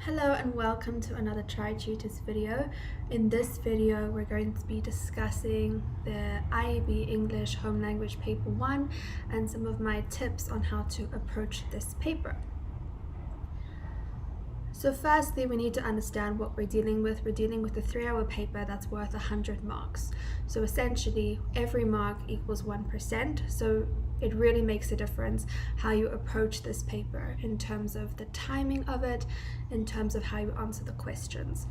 Hello and welcome to another Tri-tutors video. In this video we're going to be discussing the IEB English Home Language Paper 1 and some of my tips on how to approach this paper. So firstly, we need to understand what we're dealing with. We're dealing with a 3-hour paper that's worth 100 marks. So essentially every mark equals 1%. So it really makes a difference how you approach this paper in terms of the timing of it, in terms of how you answer the questions.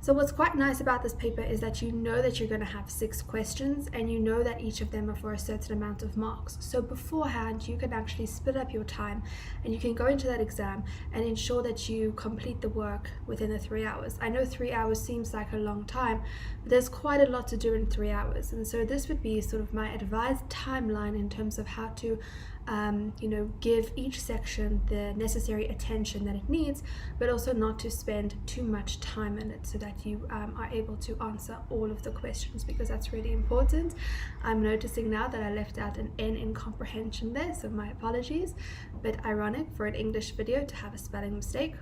So what's quite nice about this paper is that you know that you're going to have 6 questions and you know that each of them are for a certain amount of marks. So beforehand you can actually split up your time and you can go into that exam and ensure that you complete the work within the 3 hours. I know 3 hours seems like a long time, but there's quite a lot to do in 3 hours, and so this would be sort of my advised timeline in terms of how to give each section the necessary attention that it needs, but also not to spend too much time in it so that you are able to answer all of the questions, because that's really important. I'm noticing now that I left out an N in comprehension there, so my apologies, but ironic for an English video to have a spelling mistake.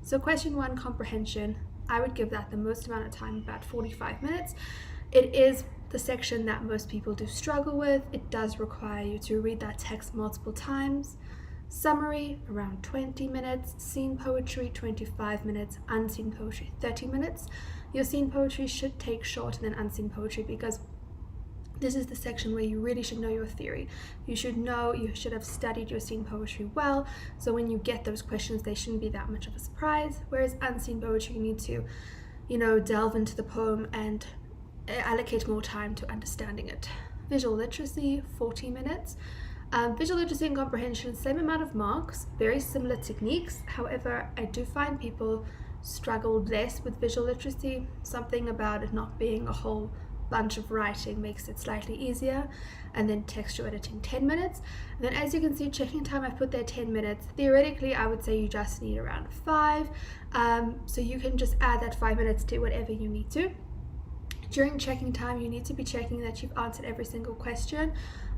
So question 1, comprehension, I would give that the most amount of time, about 45 minutes. It is the section that most people do struggle with. It does require you to read that text multiple times. Summary, around 20 minutes. Scene poetry, 25 minutes. Unseen poetry, 30 minutes. Your scene poetry should take shorter than unseen poetry, because this is the section where you really should know your theory. You should have studied your scene poetry well, so when you get those questions, they shouldn't be that much of a surprise. Whereas unseen poetry, you need to, delve into the poem and allocate more time to understanding it. Visual literacy, 40 minutes. Visual literacy and comprehension, same amount of marks, very similar techniques. However, I do find people struggle less with visual literacy. Something about it not being a whole bunch of writing makes it slightly easier. And then textual editing, 10 minutes. And then as you can see, checking time, I've put there 10 minutes. Theoretically, I would say you just need around 5. So you can just add that 5 minutes to whatever you need to. During checking time, you need to be checking that you've answered every single question.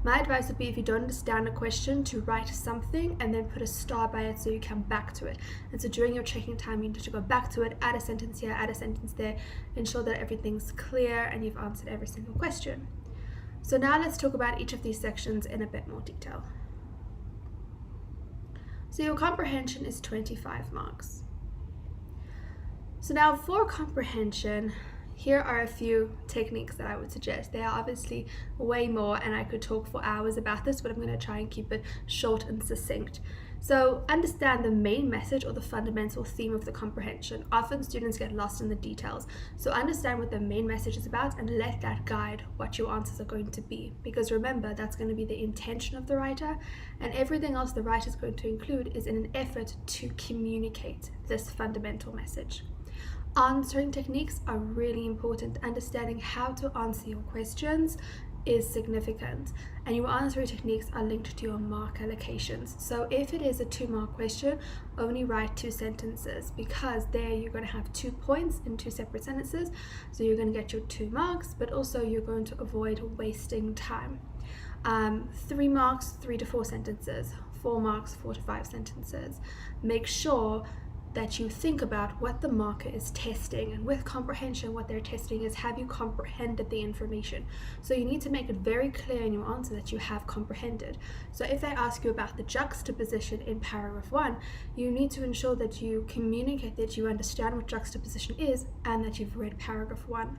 My advice would be, if you don't understand a question, to write something and then put a star by it so you come back to it. And so during your checking time, you need to go back to it, add a sentence here, add a sentence there, ensure that everything's clear and you've answered every single question. So now let's talk about each of these sections in a bit more detail. So your comprehension is 25 marks. So now for comprehension, here are a few techniques that I would suggest. There are obviously way more, and I could talk for hours about this, but I'm going to try and keep it short and succinct. So understand the main message or the fundamental theme of the comprehension. Often students get lost in the details. So understand what the main message is about and let that guide what your answers are going to be. Because remember, that's going to be the intention of the writer, and everything else the writer is going to include is in an effort to communicate this fundamental message. Answering techniques are really important. Understanding how to answer your questions is significant, and your answering techniques are linked to your mark allocations. So if it is a 2-mark question, only write 2 sentences, because there you're going to have 2 points in 2 separate sentences, so you're going to get your 2 marks, but also you're going to avoid wasting time. 3 marks, 3 to 4 sentences. 4 marks, 4 to 5 sentences. Make sure that you think about what the marker is testing, and with comprehension, what they're testing is, have you comprehended the information? So you need to make it very clear in your answer that you have comprehended. So if they ask you about the juxtaposition in paragraph 1, you need to ensure that you communicate that you understand what juxtaposition is and that you've read paragraph 1.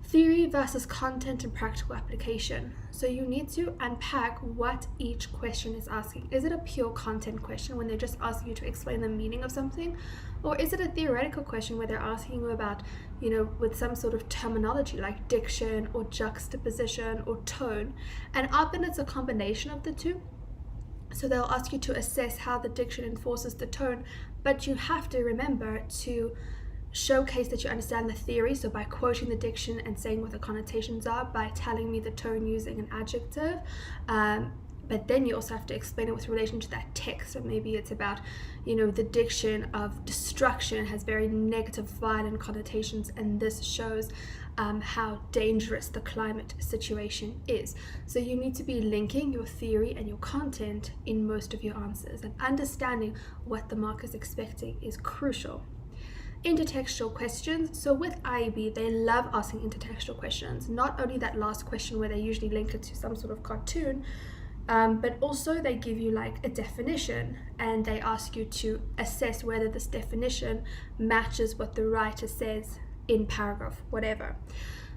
Theory versus content and practical application. So you need to unpack what each question is asking. Is it a pure content question when they're just asking you to explain the meaning of something? Or is it a theoretical question where they're asking you about, with some sort of terminology like diction or juxtaposition or tone? And often it's a combination of the two. So they'll ask you to assess how the diction enforces the tone, but you have to remember to showcase that you understand the theory, so by quoting the diction and saying what the connotations are, by telling me the tone using an adjective, but then you also have to explain it with relation to that text. So maybe it's about, the diction of destruction has very negative, violent connotations, and this shows how dangerous the climate situation is. So you need to be linking your theory and your content in most of your answers, and understanding what the mark is expecting is crucial. Intertextual questions. So with IEB, they love asking intertextual questions. Not only that last question where they usually link it to some sort of cartoon, but also they give you like a definition, and they ask you to assess whether this definition matches what the writer says in paragraph whatever.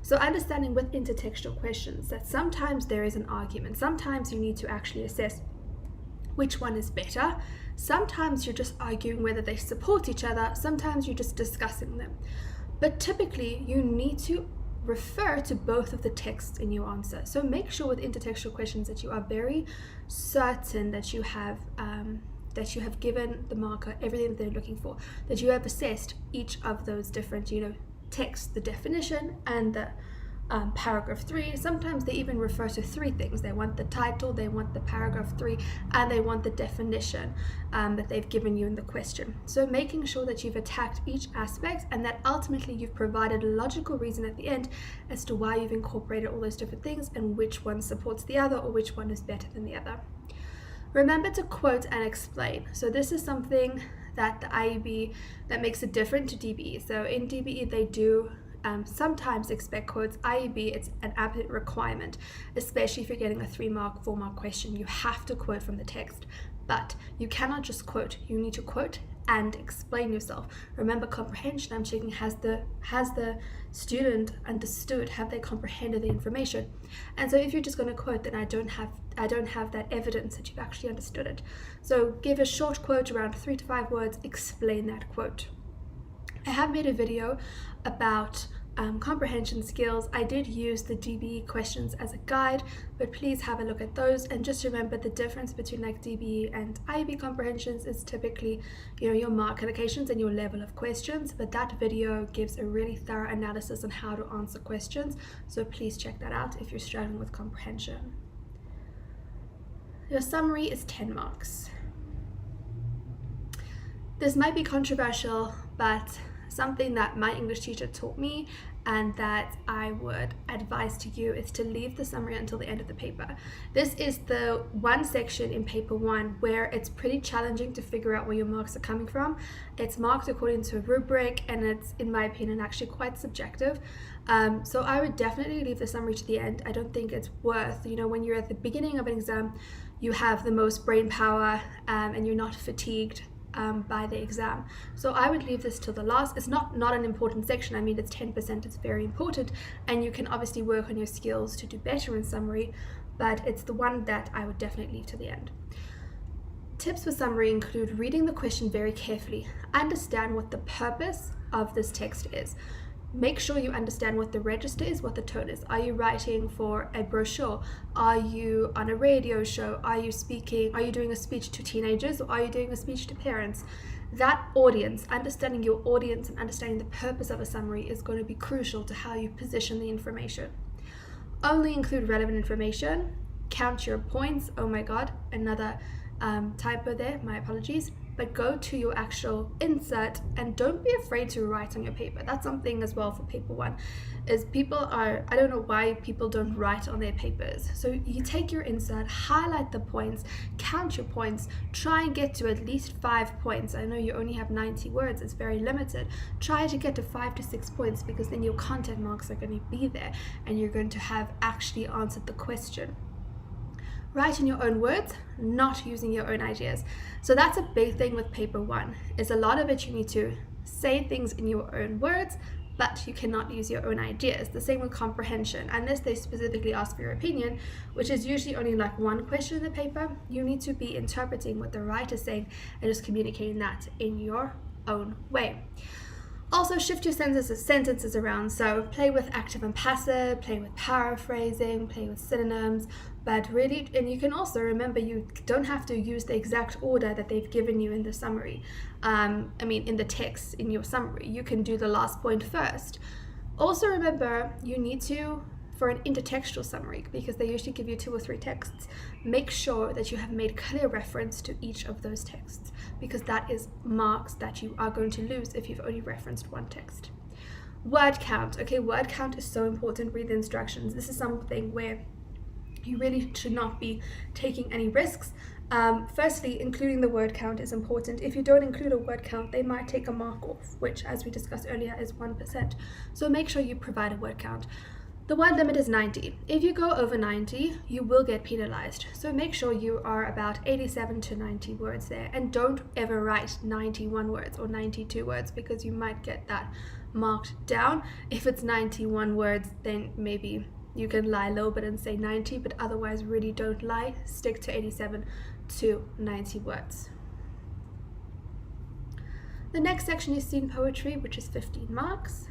So understanding with intertextual questions that sometimes there is an argument, sometimes you need to actually assess which one is better, sometimes you're just arguing whether they support each other, sometimes you're just discussing them, but typically you need to refer to both of the texts in your answer. So make sure with intertextual questions that you are very certain that you have given the marker everything that they're looking for, that you have assessed each of those different texts, the definition and the paragraph 3. Sometimes they even refer to 3 things. They want the title, they want the paragraph 3, and they want the definition that they've given you in the question. So making sure that you've attacked each aspect, and that ultimately you've provided a logical reason at the end as to why you've incorporated all those different things and which one supports the other or which one is better than the other. Remember to quote and explain. So this is something that the IEB that makes it different to DBE. So in DBE they do sometimes expect quotes. IEB, it's an absolute requirement, especially if you're getting a 3-mark, 4-mark question. You have to quote from the text, but you cannot just quote. You need to quote and explain yourself. Remember, comprehension, I'm checking, has the student understood, have they comprehended the information? And so if you're just going to quote, then I don't have that evidence that you've actually understood it. So give a short quote around 3 to 5 words, explain that quote. I have made a video about comprehension skills. I did use the DBE questions as a guide, but please have a look at those, and just remember the difference between like DBE and IEB comprehensions is typically your mark allocations and your level of questions, but that video gives a really thorough analysis on how to answer questions, so please check that out if you're struggling with comprehension. Your summary is 10 marks. This might be controversial, but something that my English teacher taught me and that I would advise to you is to leave the summary until the end of the paper. This is the one section in paper 1 where it's pretty challenging to figure out where your marks are coming from. It's marked according to a rubric, and it's, in my opinion, actually quite subjective. So I would definitely leave the summary to the end. I don't think it's worth, when you're at the beginning of an exam, you have the most brain power and you're not fatigued by the exam. So I would leave this till the last. It's not an important section. I mean, it's 10%, it's very important, and you can obviously work on your skills to do better in summary, but it's the one that I would definitely leave to the end. Tips for summary include reading the question very carefully. Understand what the purpose of this text is. Make sure you understand what the register is, what the tone is. Are you writing for a brochure? Are you on a radio show? Are you doing a speech to teenagers, or are you doing a speech to parents? That audience, understanding your audience and understanding the purpose of a summary is going to be crucial to how you position the information. Only include relevant information. Count your points. Oh my god, another typo there, my apologies. But go to your actual insert and don't be afraid to write on your paper. That's something as well for paper 1, is I don't know why people don't write on their papers. So you take your insert, highlight the points, count your points, try and get to at least 5 points. I know you only have 90 words, it's very limited. Try to get to 5 to 6 points, because then your content marks are going to be there and you're going to have actually answered the question. Write in your own words, not using your own ideas. So that's a big thing with paper 1, is a lot of it you need to say things in your own words, but you cannot use your own ideas. The same with comprehension, unless they specifically ask for your opinion, which is usually only like 1 question in the paper. You need to be interpreting what the writer's saying and just communicating that in your own way. Also, shift your sentences around. So play with active and passive, play with paraphrasing, play with synonyms, but really, and you can also remember, you don't have to use the exact order that they've given you in the summary. In the text, in your summary, you can do the last point first. Also remember, you need to for an intertextual summary, because they usually give you 2 or 3 texts, make sure that you have made clear reference to each of those texts, because that is marks that you are going to lose if you've only referenced one text. Word count. Okay, word count is so important. Read the instructions. This is something where you really should not be taking any risks. Firstly, including the word count is important. If you don't include a word count, they might take a mark off, which, as we discussed earlier, is 1%. So make sure you provide a word count. The word limit is 90. If you go over 90, you will get penalized. So make sure you are about 87 to 90 words there, and don't ever write 91 words or 92 words, because you might get that marked down. If it's 91 words, then maybe you can lie a little bit and say 90, but otherwise really don't lie. Stick to 87 to 90 words. The next section is scene poetry, which is 15 marks.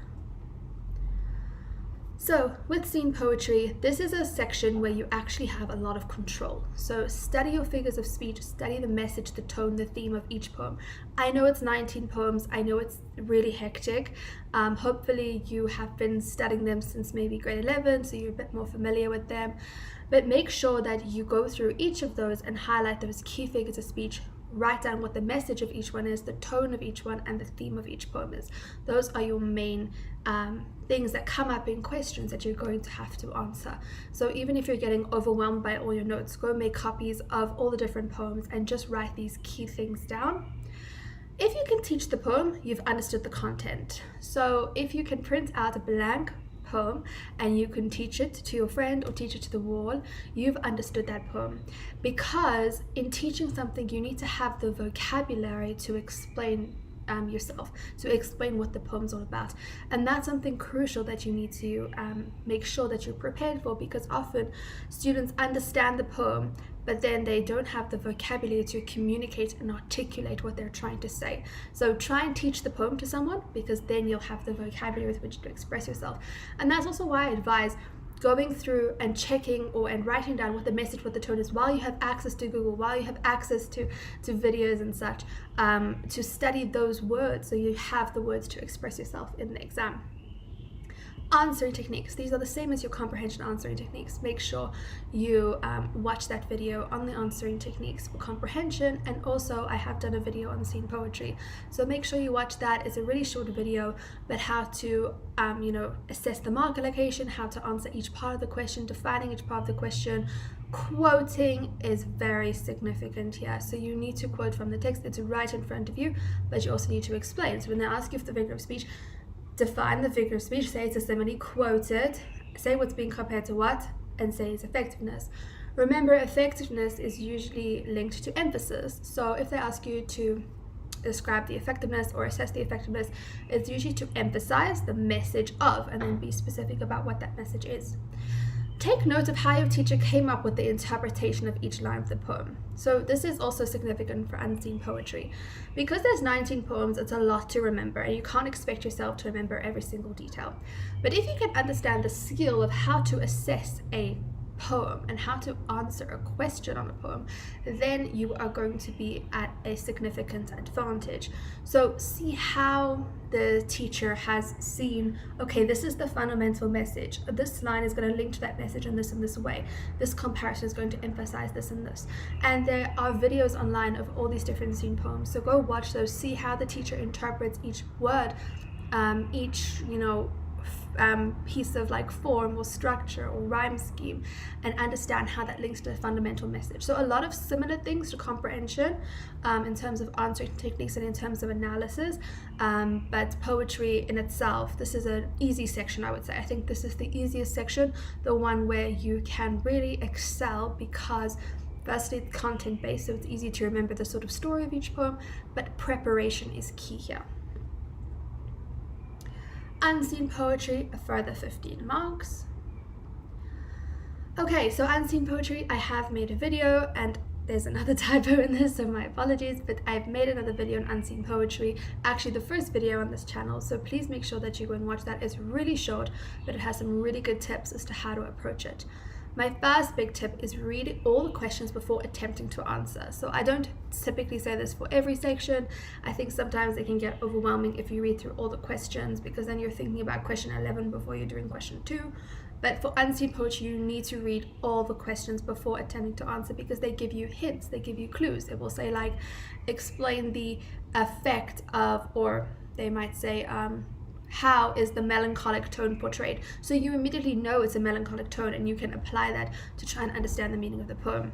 So with scene poetry, this is a section where you actually have a lot of control. So study your figures of speech, study the message, the tone, the theme of each poem. I know it's 19 poems. I know it's really hectic. Hopefully you have been studying them since maybe grade 11, so you're a bit more familiar with them. But make sure that you go through each of those and highlight those key figures of speech. Write down what the message of each one is, the tone of each one, and the theme of each poem is. Those are your main things that come up in questions that you're going to have to answer. So even if you're getting overwhelmed by all your notes, go make copies of all the different poems and just write these key things down. If you can teach the poem, you've understood the content. So if you can print out a blank poem and you can teach it to your friend or teach it to the wall, you've understood that poem. Because in teaching something, you need to have the vocabulary to explain yourself, to explain what the poem's all about. And that's something crucial that you need to make sure that you're prepared for, because often students understand the poem, but then they don't have the vocabulary to communicate and articulate what they're trying to say. So try and teach the poem to someone, because then you'll have the vocabulary with which to express yourself. And that's also why I advise going through and checking and writing down what the message, what the tone is, while you have access to Google, while you have access to videos and such, to study those words so you have the words to express yourself in the exam. Answering techniques. These are the same as your comprehension answering techniques. Make sure you watch that video on the answering techniques for comprehension, and also I have done a video on scene poetry, so make sure you watch that. It's a really short video, but how to assess the mark allocation, how to answer each part of the question, defining each part of the question. Quoting is very significant here, so you need to quote from the text. It's right in front of you, but you also need to explain. So when they ask you for the figure of speech, define the figure of speech, say it's a simile, quote it, say what's being compared to what, and say its effectiveness. Remember, effectiveness is usually linked to emphasis. So if they ask you to describe the effectiveness or assess the effectiveness, it's usually to emphasize the message of, and then be specific about what that message is. Take note of how your teacher came up with the interpretation of each line of the poem. So this is also significant for unseen poetry. Because there's 19 poems, it's a lot to remember, and you can't expect yourself to remember every single detail. But if you can understand the skill of how to assess a poem and how to answer a question on a poem, then you are going to be at a significant advantage. So see how the teacher has seen, okay, this is the fundamental message. This line is going to link to that message in this way. This comparison is going to emphasize this and this. And there are videos online of all these different scene poems. So go watch those, see how the teacher interprets each word, each, piece of like form or structure or rhyme scheme, and understand how that links to the fundamental message. So a lot of similar things to comprehension in terms of answering techniques and in terms of analysis, but poetry in itself, this is an easy section, I would say. I think this is the easiest section, the one where you can really excel, because firstly it's content based, so it's easy to remember the sort of story of each poem, but preparation is key here. Unseen poetry, a further 15 marks. Okay, so unseen poetry, I have made a video, and there's another typo in this, so my apologies, but I've made another video on unseen poetry, actually the first video on this channel, so please make sure that you go and watch that. It's really short, but it has some really good tips as to how to approach it. My first big tip is read all the questions before attempting to answer. So I don't typically say this for every section. I think sometimes it can get overwhelming if you read through all the questions, because then you're thinking about question 11 before you're doing question 2. But for unseen poetry, you need to read all the questions before attempting to answer, because they give you hints, they give you clues. It will say like, explain the effect of, or they might say, how is the melancholic tone portrayed? So you immediately know it's a melancholic tone, and you can apply that to try and understand the meaning of the poem.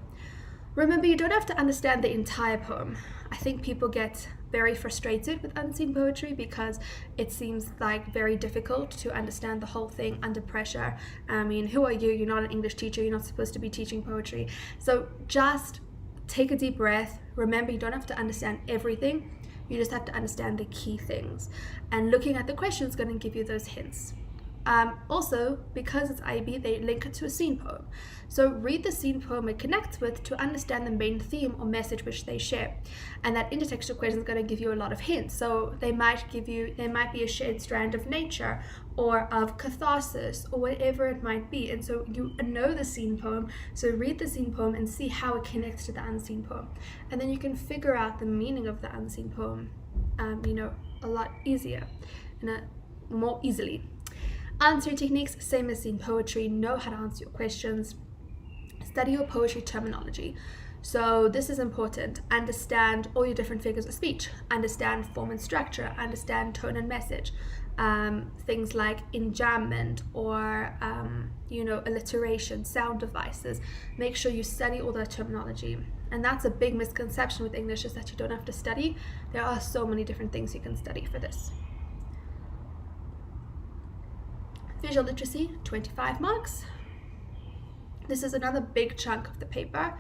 Remember, you don't have to understand the entire poem. I think people get very frustrated with unseen poetry because it seems like very difficult to understand the whole thing under pressure. I mean, who are you? You're not an English teacher. You're not supposed to be teaching poetry. So just take a deep breath. Remember, you don't have to understand everything. You just have to understand the key things. And looking at the question is going to give you those hints. Also, because it's IEB, they link it to a scene poem. So read the scene poem it connects with to understand the main theme or message which they share. And that intertextual question is going to give you a lot of hints. So there might be a shared strand of nature or of catharsis or whatever it might be. And so you know the scene poem, so read the scene poem and see how it connects to the unseen poem. And then you can figure out the meaning of the unseen poem, a lot easier and more easily. Answering techniques, same as in poetry. Know how to answer your questions. Study your poetry terminology. So this is important. Understand all your different figures of speech. Understand form and structure. Understand tone and message. Things like enjambment or alliteration, sound devices. Make sure you study all that terminology. And that's a big misconception with English, is that you don't have to study. There are so many different things you can study for this. Visual literacy, 25 marks. This is another big chunk of the paper.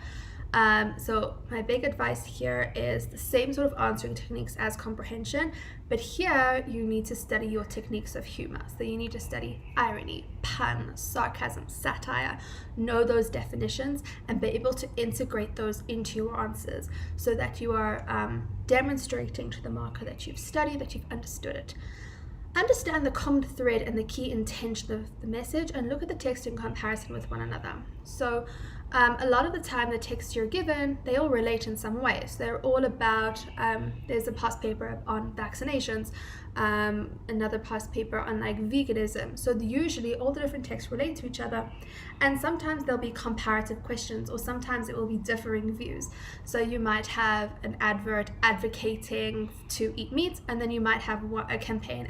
So my big advice here is the same sort of answering techniques as comprehension, but here you need to study your techniques of humor. So you need to study irony, pun, sarcasm, satire, know those definitions and be able to integrate those into your answers so that you are demonstrating to the marker that you've studied, that you've understood it. Understand the common thread and the key intention of the message, and look at the text in comparison with one another. So a lot of the time the texts you're given, they all relate in some way. So they're all about, there's a past paper on vaccinations, another past paper on like veganism. So usually all the different texts relate to each other, and sometimes there'll be comparative questions, or sometimes it will be differing views. So you might have an advert advocating to eat meat, and then you might have a campaign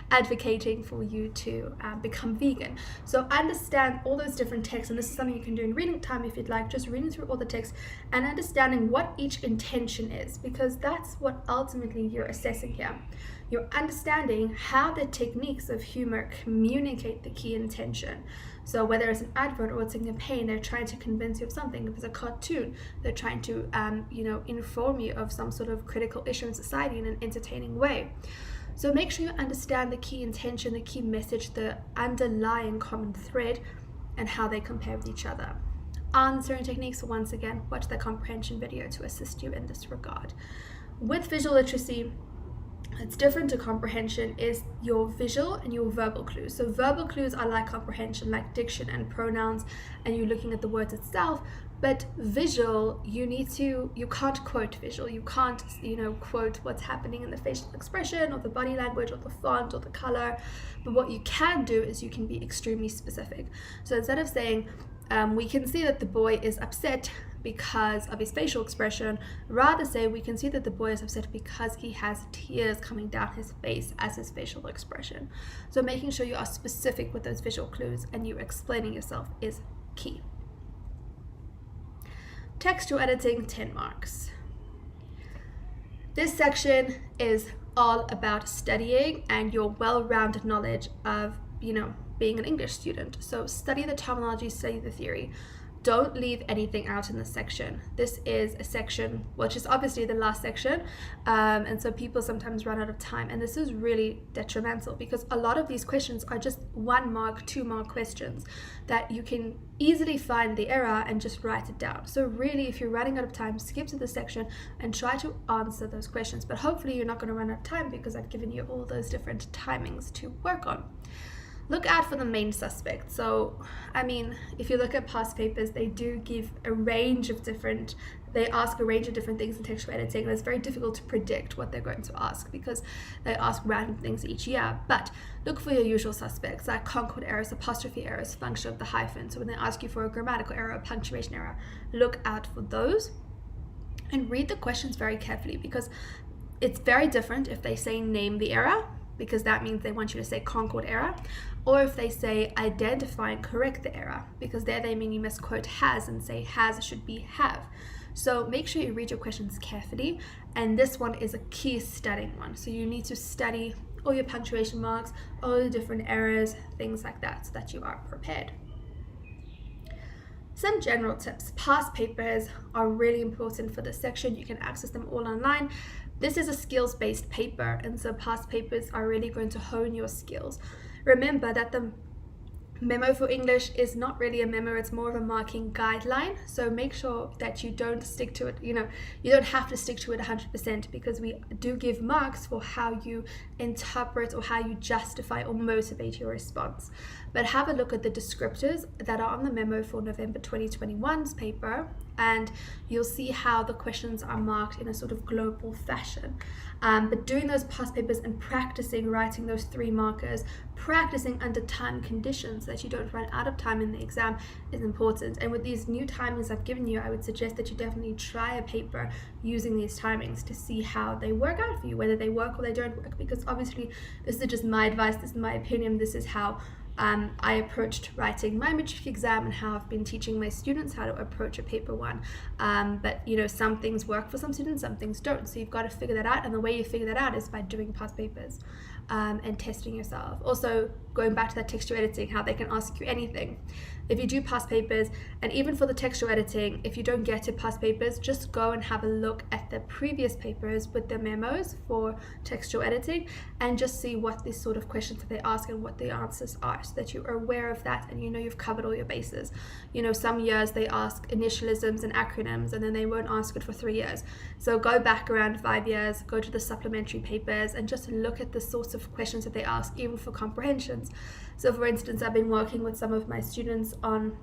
advocating for you to become vegan. So understand all those different texts, and this is something you can do in reading time if you'd like, just reading through all the texts and understanding what each intention is, because that's what ultimately you're assessing here. You're understanding how the techniques of humor communicate the key intention. So whether it's an advert or it's a campaign, they're trying to convince you of something. If it's a cartoon, they're trying to inform you of some sort of critical issue in society in an entertaining way. So make sure you understand the key intention, the key message, the underlying common thread, and how they compare with each other. Answering techniques, once again, watch the comprehension video to assist you in this regard. With visual literacy, it's different to comprehension is your visual and your verbal clues. So verbal clues are like comprehension, like diction and pronouns, and you're looking at the words itself. But visual, you can't quote visual. You can't, quote what's happening in the facial expression or the body language or the font or the color. But what you can do is you can be extremely specific. So instead of saying, we can see that the boy is upset because of his facial expression, rather say we can see that the boy is upset because he has tears coming down his face as his facial expression. So making sure you are specific with those visual clues and you explaining yourself is key. Textual editing, 10 marks. This section is all about studying and your well-rounded knowledge of, being an English student. So study the terminology, study the theory. Don't leave anything out in this section. This is a section which is obviously the last section, and so people sometimes run out of time, and this is really detrimental because a lot of these questions are just 1 mark, 2 mark questions that you can easily find the error and just write it down. So really, if you're running out of time, skip to this section and try to answer those questions, but hopefully you're not going to run out of time because I've given you all those different timings to work on. look out for the main suspect. So, I mean, if you look at past papers, they do give they ask a range of different things in textual editing, and it's very difficult to predict what they're going to ask because they ask random things each year. But look for your usual suspects like concord errors, apostrophe errors, function of the hyphen. So when they ask you for a grammatical error, a punctuation error, look out for those and read the questions very carefully, because it's very different if they say name the error, because that means they want you to say concord error, or if they say identify and correct the error, because there they mean you must quote has and say has should be have. So make sure you read your questions carefully, and this one is a key studying one. So you need to study all your punctuation marks, all the different errors, things like that, so that you are prepared. Some general tips. Past papers are really important for this section. You can access them all online. This is a skills-based paper, and so past papers are really going to hone your skills. Remember that the memo for English is not really a memo, it's more of a marking guideline. So make sure that you don't stick to it. You don't have to stick to it 100%, because we do give marks for how you interpret or how you justify or motivate your response. But have a look at the descriptors that are on the memo for November 2021's paper, and you'll see how the questions are marked in a sort of global fashion. But doing those past papers and practicing writing those 3 markers, practicing under time conditions so that you don't run out of time in the exam is important. And with these new timings I've given you, I would suggest that you definitely try a paper using these timings to see how they work out for you, whether they work or they don't work, because obviously this is just my advice, this is my opinion, this is how I approached writing my matric exam and how I've been teaching my students how to approach a paper 1. But some things work for some students, some things don't. So you've got to figure that out, and the way you figure that out is by doing past papers and testing yourself. Also, going back to that textual editing, how they can ask you anything. If you do past papers, and even for the textual editing, if you don't get to past papers, just go and have a look at the previous papers with the memos for textual editing and just see what these sort of questions that they ask and what the answers are, so that you are aware of that and you've covered all your bases. Some years they ask initialisms and acronyms, and then they won't ask it for 3 years. So go back around 5 years, go to the supplementary papers and just look at the sorts of questions that they ask, even for comprehensions. So for instance, I've been working with some of my students on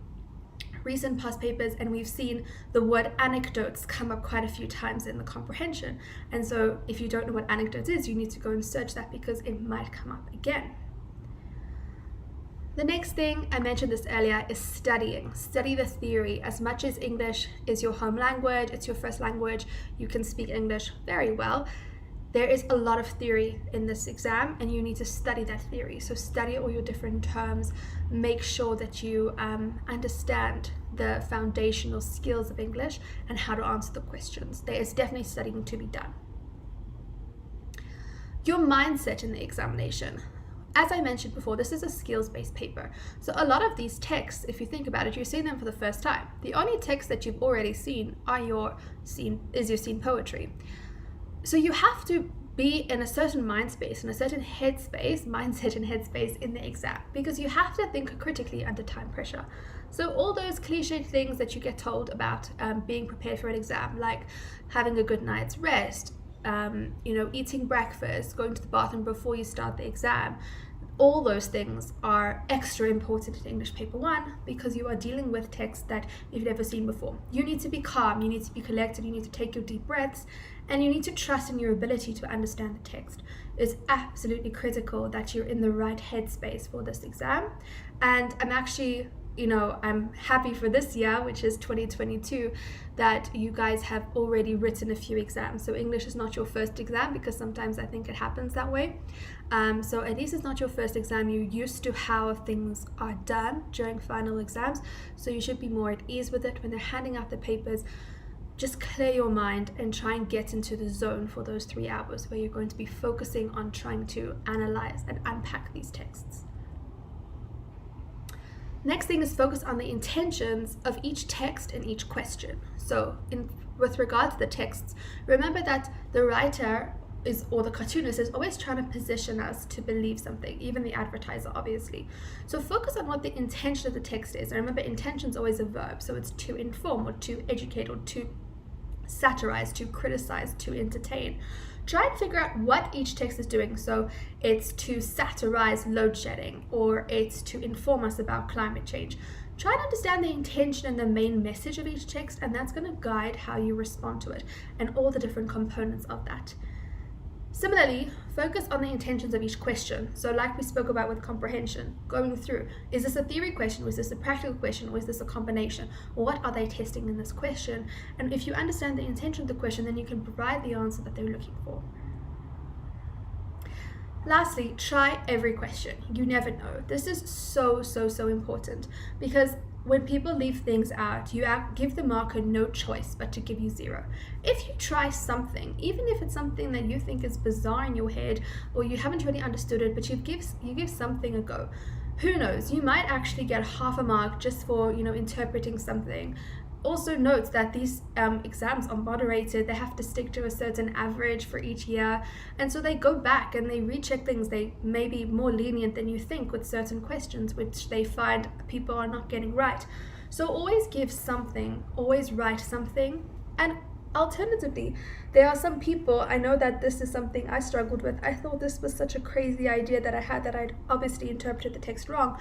recent past papers, and we've seen the word anecdotes come up quite a few times in the comprehension. And so if you don't know what anecdotes is, you need to go and search that, because it might come up again. The next thing, I mentioned this earlier, is studying. Study the theory. As much as English is your home language, it's your first language, you can speak English very well, there is a lot of theory in this exam, and you need to study that theory. So study all your different terms, make sure that you understand the foundational skills of English and how to answer the questions. There is definitely studying to be done. Your mindset in the examination. As I mentioned before, this is a skills-based paper. So a lot of these texts, if you think about it, you're seeing them for the first time. The only texts that you've already seen is your scene poetry. So you have to be in a certain mindset and headspace in the exam, because you have to think critically under time pressure. So all those cliche things that you get told about being prepared for an exam, like having a good night's rest, eating breakfast, going to the bathroom before you start the exam, all those things are extra important in English Paper 1, because you are dealing with text that you've never seen before. You need to be calm, you need to be collected, you need to take your deep breaths, and you need to trust in your ability to understand the text. It's absolutely critical that you're in the right headspace for this exam. And I'm actually, I'm happy for this year, which is 2022, that you guys have already written a few exams. So English is not your first exam, because sometimes I think it happens that way. So at least it's not your first exam. You're used to how things are done during final exams. So you should be more at ease with it when they're handing out the papers. Just clear your mind and try and get into the zone for those 3 hours where you're going to be focusing on trying to analyze and unpack these texts. Next thing is focus on the intentions of each text and each question. So with regard to the texts, remember that the writer or the cartoonist is always trying to position us to believe something, even the advertiser, obviously. So focus on what the intention of the text is. And remember, intention is always a verb, so it's to inform or to educate or to satirize, to criticize, to entertain. Try and figure out what each text is doing. So it's to satirize load shedding, or it's to inform us about climate change. Try and understand the intention and the main message of each text, and that's going to guide how you respond to it and all the different components of that. Similarly, focus on the intentions of each question. So like we spoke about with comprehension, going through, is this a theory question, was this a practical question, or is this a combination? What are they testing in this question? And if you understand the intention of the question, then you can provide the answer that they're looking for. Lastly, try every question. You never know. This is so important, because when people leave things out, you give the marker no choice but to give you 0. If you try something, even if it's something that you think is bizarre in your head, or you haven't really understood it, but you give something a go, who knows, you might actually get half a mark just for interpreting something. Also note that these exams are moderated. They have to stick to a certain average for each year, and so they go back and they recheck things. They may be more lenient than you think with certain questions which they find people are not getting right. So always give something, always write something. And alternatively, there are some people, I know that this is something I struggled with. I thought this was such a crazy idea that I had, that I'd obviously interpreted the text wrong.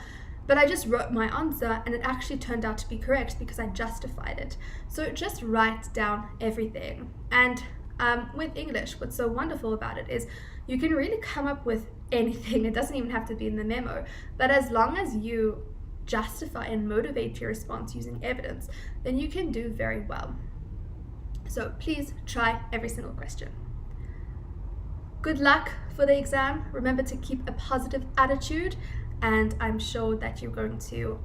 But I just wrote my answer and it actually turned out to be correct because I justified it. So just write down everything. And with English, what's so wonderful about it is you can really come up with anything. It doesn't even have to be in the memo. But as long as you justify and motivate your response using evidence, then you can do very well. So please try every single question. Good luck for the exam. Remember to keep a positive attitude, and I'm sure that you're going to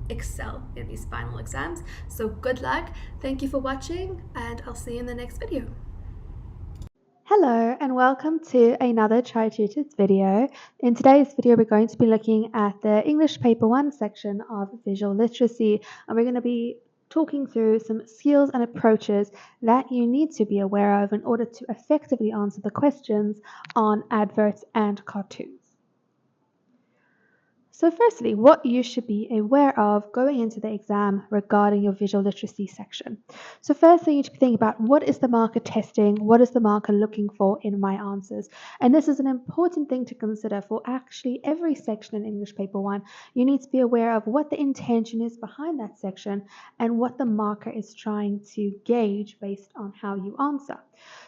excel in these final exams. So good luck. Thank you for watching, and I'll see you in the next video. Hello and welcome to another Tri-tutors video. In today's video we're going to be looking at the English Paper 1 section of visual literacy, and we're going to be talking through some skills and approaches that you need to be aware of in order to effectively answer the questions on adverts and cartoons. So firstly, what you should be aware of going into the exam regarding your visual literacy section. So firstly, you need to think about, what is the marker testing? What is the marker looking for in my answers? And this is an important thing to consider for actually every section in English Paper 1. You need to be aware of what the intention is behind that section and what the marker is trying to gauge based on how you answer.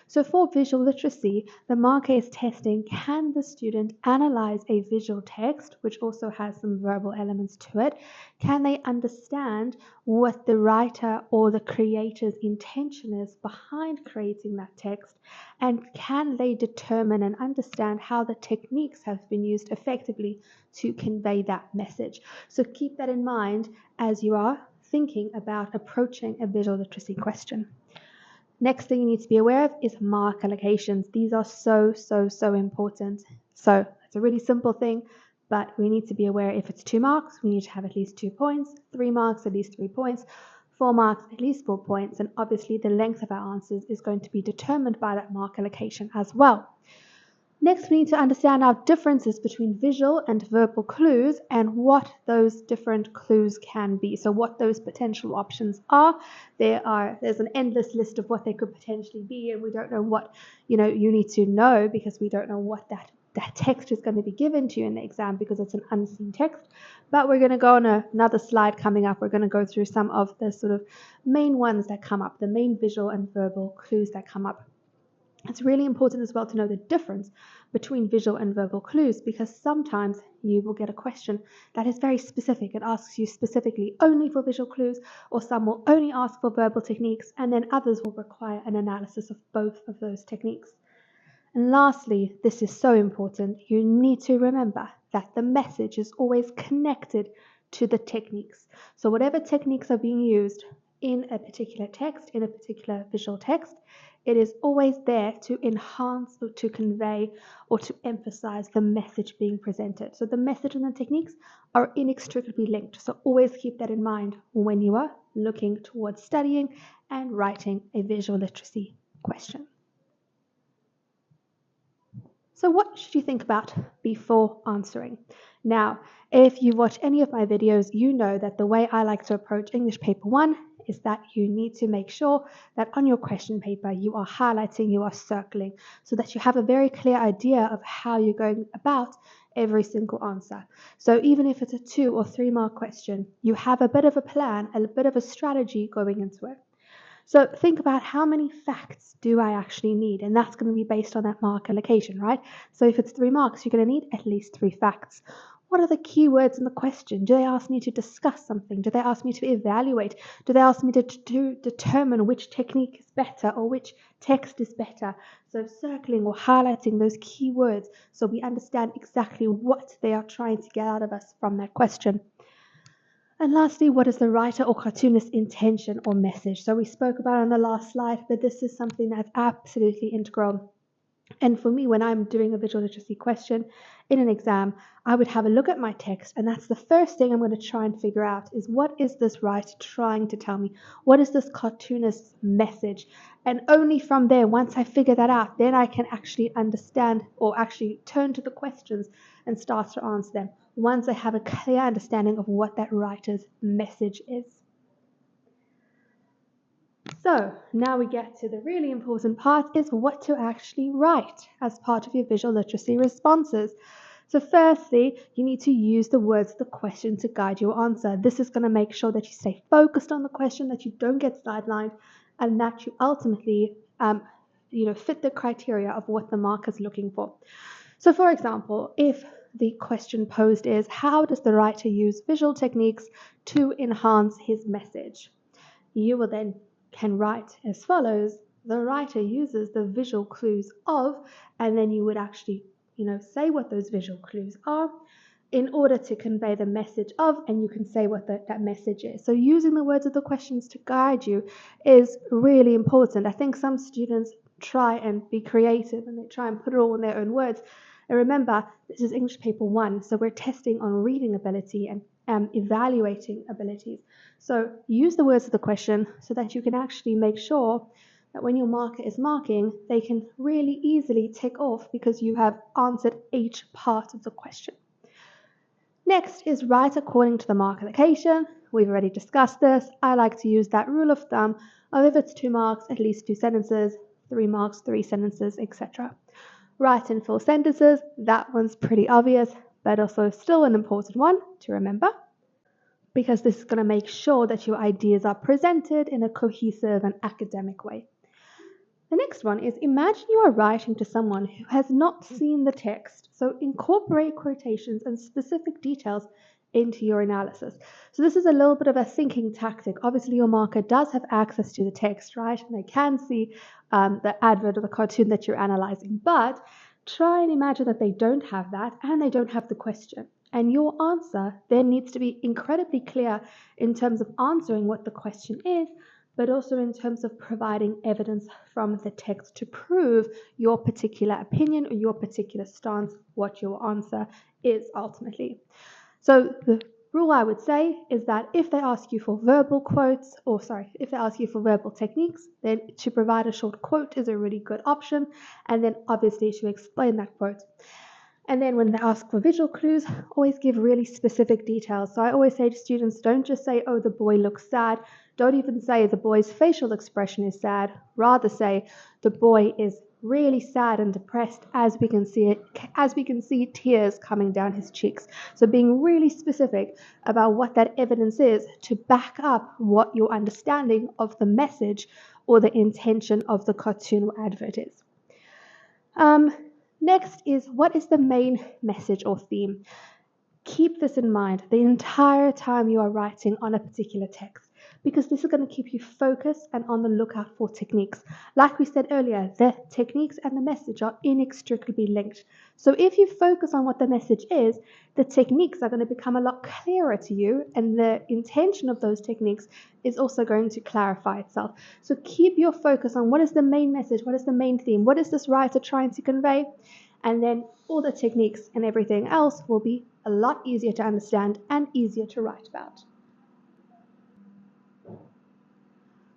So for visual literacy, the marker is testing, can the student analyze a visual text, which also has some verbal elements to it? Can they understand what the writer or the creator's intention is behind creating that text? And can they determine and understand how the techniques have been used effectively to convey that message? So keep that in mind as you are thinking about approaching a visual literacy question. Next thing you need to be aware of is mark allocations. These are so important. So it's a really simple thing, but we need to be aware if it's 2 marks, we need to have at least 2 points, 3 marks, at least 3 points, 4 marks, at least 4 points, and obviously the length of our answers is going to be determined by that mark allocation as well. Next, we need to understand our differences between visual and verbal clues and what those different clues can be. So what those potential options are. There's an endless list of what they could potentially be, and we don't know what you need to know, because we don't know what that text is going to be given to you in the exam, because it's an unseen text. But we're going to go on another slide coming up. We're going to go through some of the sort of main ones that come up, the main visual and verbal clues that come up. It's really important as well to know the difference between visual and verbal clues, because sometimes you will get a question that is very specific. It asks you specifically only for visual clues, or some will only ask for verbal techniques, and then others will require an analysis of both of those techniques. And lastly, this is so important, you need to remember that the message is always connected to the techniques. So whatever techniques are being used in a particular text, in a particular visual text, it is always there to enhance or to convey or to emphasize the message being presented. So the message and the techniques are inextricably linked. So always keep that in mind when you are looking towards studying and writing a visual literacy question. So what should you think about before answering? Now, if you watch any of my videos, you know that the way I like to approach English Paper 1 is that you need to make sure that on your question paper you are highlighting, you are circling, so that you have a very clear idea of how you're going about every single answer. So even if it's a 2 or 3 mark question, you have a bit of a plan, a bit of a strategy going into it. So think about how many facts do I actually need, and that's going to be based on that mark allocation, right? So if it's 3 marks, you're going to need at least 3 facts. What are the keywords in the question? Do they ask me to discuss something? Do they ask me to evaluate? Do they ask me to determine which technique is better or which text is better? So circling or highlighting those keywords so we understand exactly what they are trying to get out of us from that question. And lastly, what is the writer or cartoonist's intention or message? So we spoke about it on the last slide, but this is something that's absolutely integral. And for me, when I'm doing a visual literacy question in an exam, I would have a look at my text, and that's the first thing I'm going to try and figure out is what is this writer trying to tell me? What is this cartoonist's message? And only from there, once I figure that out, then I can actually understand or actually turn to the questions and start to answer them once I have a clear understanding of what that writer's message is. So now we get to the really important part, is what to actually write as part of your visual literacy responses. So firstly, you need to use the words of the question to guide your answer. This is going to make sure that you stay focused on the question, that you don't get sidelined, and that you ultimately fit the criteria of what the marker is looking for. So for example, if the question posed is, how does the writer use visual techniques to enhance his message? You will then can write as follows: the writer uses the visual clues of, and then you would actually, say what those visual clues are in order to convey the message of, and you can say what that message is. So using the words of the questions to guide you is really important. I think some students try and be creative and they try and put it all in their own words. And remember, this is English Paper 1, so we're testing on reading ability and evaluating abilities. So use the words of the question so that you can actually make sure that when your marker is marking, they can really easily tick off because you have answered each part of the question. Next is write according to the mark allocation. We've already discussed this. I like to use that rule of thumb of if it's 2 marks, at least 2 sentences, 3 marks, 3 sentences, etc. Write in full sentences. That one's pretty obvious, but also still an important one to remember, because this is going to make sure that your ideas are presented in a cohesive and academic way. The next one is imagine you are writing to someone who has not seen the text, so incorporate quotations and specific details into your analysis. So this is a little bit of a thinking tactic. Obviously, your marker does have access to the text, right? And they can see the advert or the cartoon that you're analyzing, but try and imagine that they don't have that and they don't have the question. And your answer then needs to be incredibly clear in terms of answering what the question is, but also in terms of providing evidence from the text to prove your particular opinion or your particular stance, what your answer is ultimately. So the rule I would say is that if they ask you for verbal quotes, if they ask you for verbal techniques, then to provide a short quote is a really good option, and then obviously to explain that quote. And then when they ask for visual clues, always give really specific details. So I always say to students, don't just say, oh, the boy looks sad. Don't even say the boy's facial expression is sad. Rather say the boy is really sad and depressed as we can see tears coming down his cheeks. So being really specific about what that evidence is to back up what your understanding of the message or the intention of the cartoon or advert is. Next is, what is the main message or theme? Keep this in mind the entire time you are writing on a particular text, because this is going to keep you focused and on the lookout for techniques. Like we said earlier, the techniques and the message are inextricably linked. So if you focus on what the message is, the techniques are going to become a lot clearer to you, and the intention of those techniques is also going to clarify itself. So keep your focus on what is the main message, what is the main theme, what is this writer trying to convey, and then all the techniques and everything else will be a lot easier to understand and easier to write about.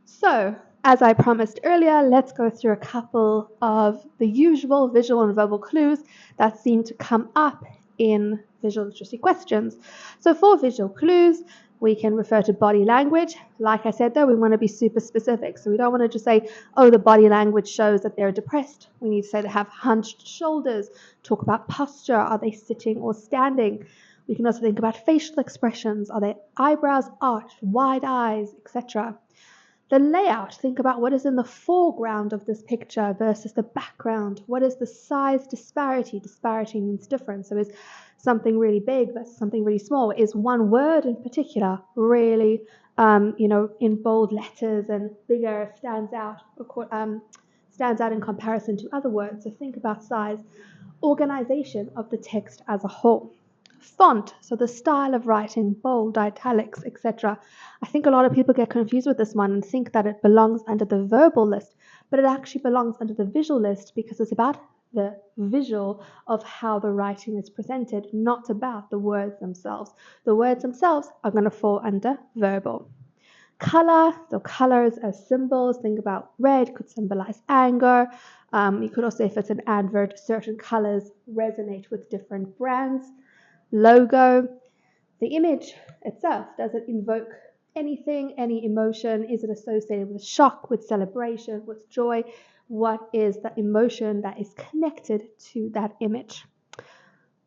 So, as I promised earlier, let's go through a couple of the usual visual and verbal clues that seem to come up in visual literacy questions. So for visual clues, We can refer to body language. Like I said, though, we want to be super specific. So we don't want to just say, oh, the body language shows that they're depressed. We need to say they have hunched shoulders, talk about posture. Are they sitting or standing? We can also think about facial expressions. Are their eyebrows arched, wide eyes, etc.? The layout, think about what is in the foreground of this picture versus the background. What is the size disparity? Disparity means difference. So is something really big versus something really small? Is one word in particular really, in bold letters and bigger, stands out in comparison to other words? So think about size. Organization of the text as a whole. Font, so the style of writing, bold, italics, etc. I think a lot of people get confused with this one and think that it belongs under the verbal list, but it actually belongs under the visual list because it's about the visual of how the writing is presented, not about the words themselves. The words themselves are going to fall under verbal. Color, so colors as symbols, think about red could symbolize anger. You could also, if it's an advert, certain colors resonate with different brands. Logo, the image itself, does it invoke anything, any emotion? Is it associated with shock, with celebration, with joy? What is the emotion that is connected to that image?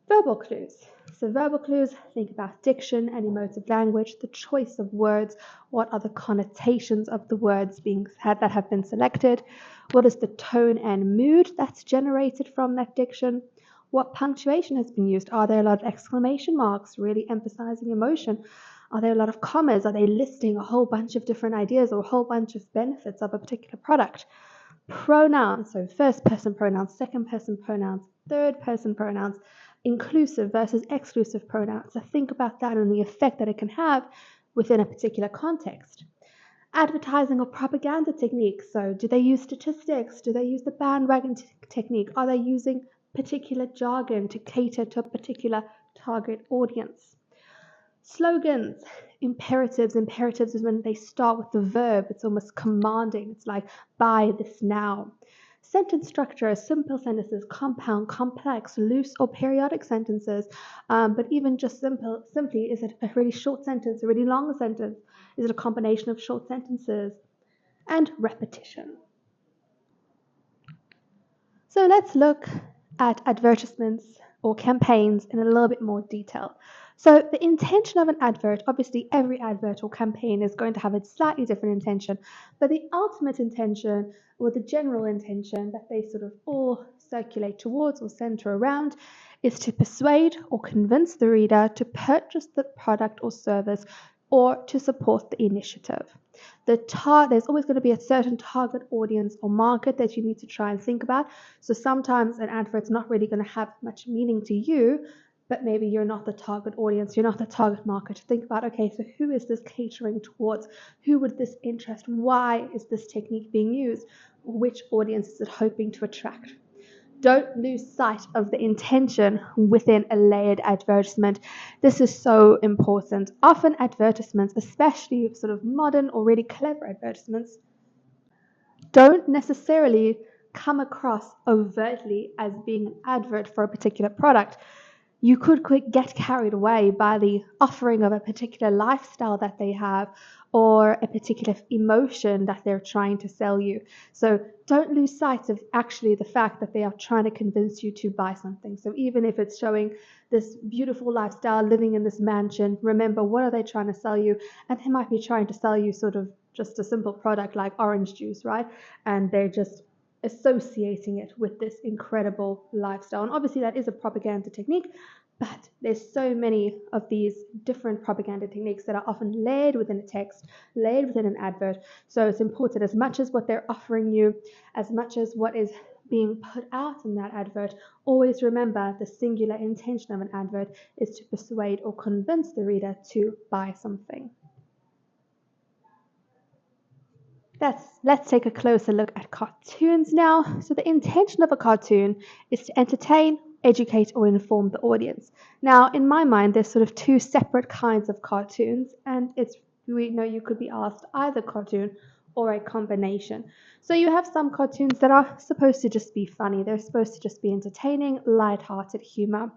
Verbal clues. So verbal clues, think about diction and emotive language, the choice of words, what are the connotations of the words that have been selected, what is the tone and mood that's generated from that diction, what punctuation has been used, are there a lot of exclamation marks really emphasizing emotion, are there a lot of commas, are they listing a whole bunch of different ideas or a whole bunch of benefits of a particular product. Pronouns, so first person pronouns, second person pronouns, third person pronouns, inclusive versus exclusive pronouns. So think about that and the effect that it can have within a particular context. Advertising or propaganda techniques. So do they use statistics? Do they use the bandwagon technique? Are they using particular jargon to cater to a particular target audience? Slogans, imperatives. Imperatives is when they start with the verb. It's almost commanding. It's like, buy this now. Sentence structure, simple sentences, compound, complex, loose, or periodic sentences. But even just simply, is it a really short sentence, a really long sentence? Is it a combination of short sentences? And repetition. So let's look at advertisements or campaigns in a little bit more detail. So the intention of an advert, obviously every advert or campaign is going to have a slightly different intention, but the ultimate intention or the general intention that they sort of all circulate towards or center around is to persuade or convince the reader to purchase the product or service or to support the initiative. There's always going to be a certain target audience or market that you need to try and think about. So sometimes an advert's not really going to have much meaning to you, but maybe you're not the target audience, you're not the target market. Think about, okay, so who is this catering towards? Who would this interest? Why is this technique being used? Which audience is it hoping to attract? Don't lose sight of the intention within a layered advertisement. This is so important. Often advertisements, especially sort of modern or really clever advertisements, don't necessarily come across overtly as being an advert for a particular product. You could get carried away by the offering of a particular lifestyle that they have or a particular emotion that they're trying to sell you. So don't lose sight of actually the fact that they are trying to convince you to buy something. So even if it's showing this beautiful lifestyle, living in this mansion, remember, what are they trying to sell you? And they might be trying to sell you sort of just a simple product like orange juice, right? And they're just associating it with this incredible lifestyle. And obviously that is a propaganda technique, but there's so many of these different propaganda techniques that are often layered within a text, layered within an advert. So it's important, as much as what they're offering you, as much as what is being put out in that advert, always remember the singular intention of an advert is to persuade or convince the reader to buy something. Let's take a closer look at cartoons now. So the intention of a cartoon is to entertain, educate, or inform the audience. Now, in my mind, there's sort of two separate kinds of cartoons, and you could be asked either cartoon or a combination. So you have some cartoons that are supposed to just be funny. They're supposed to just be entertaining, light-hearted humor.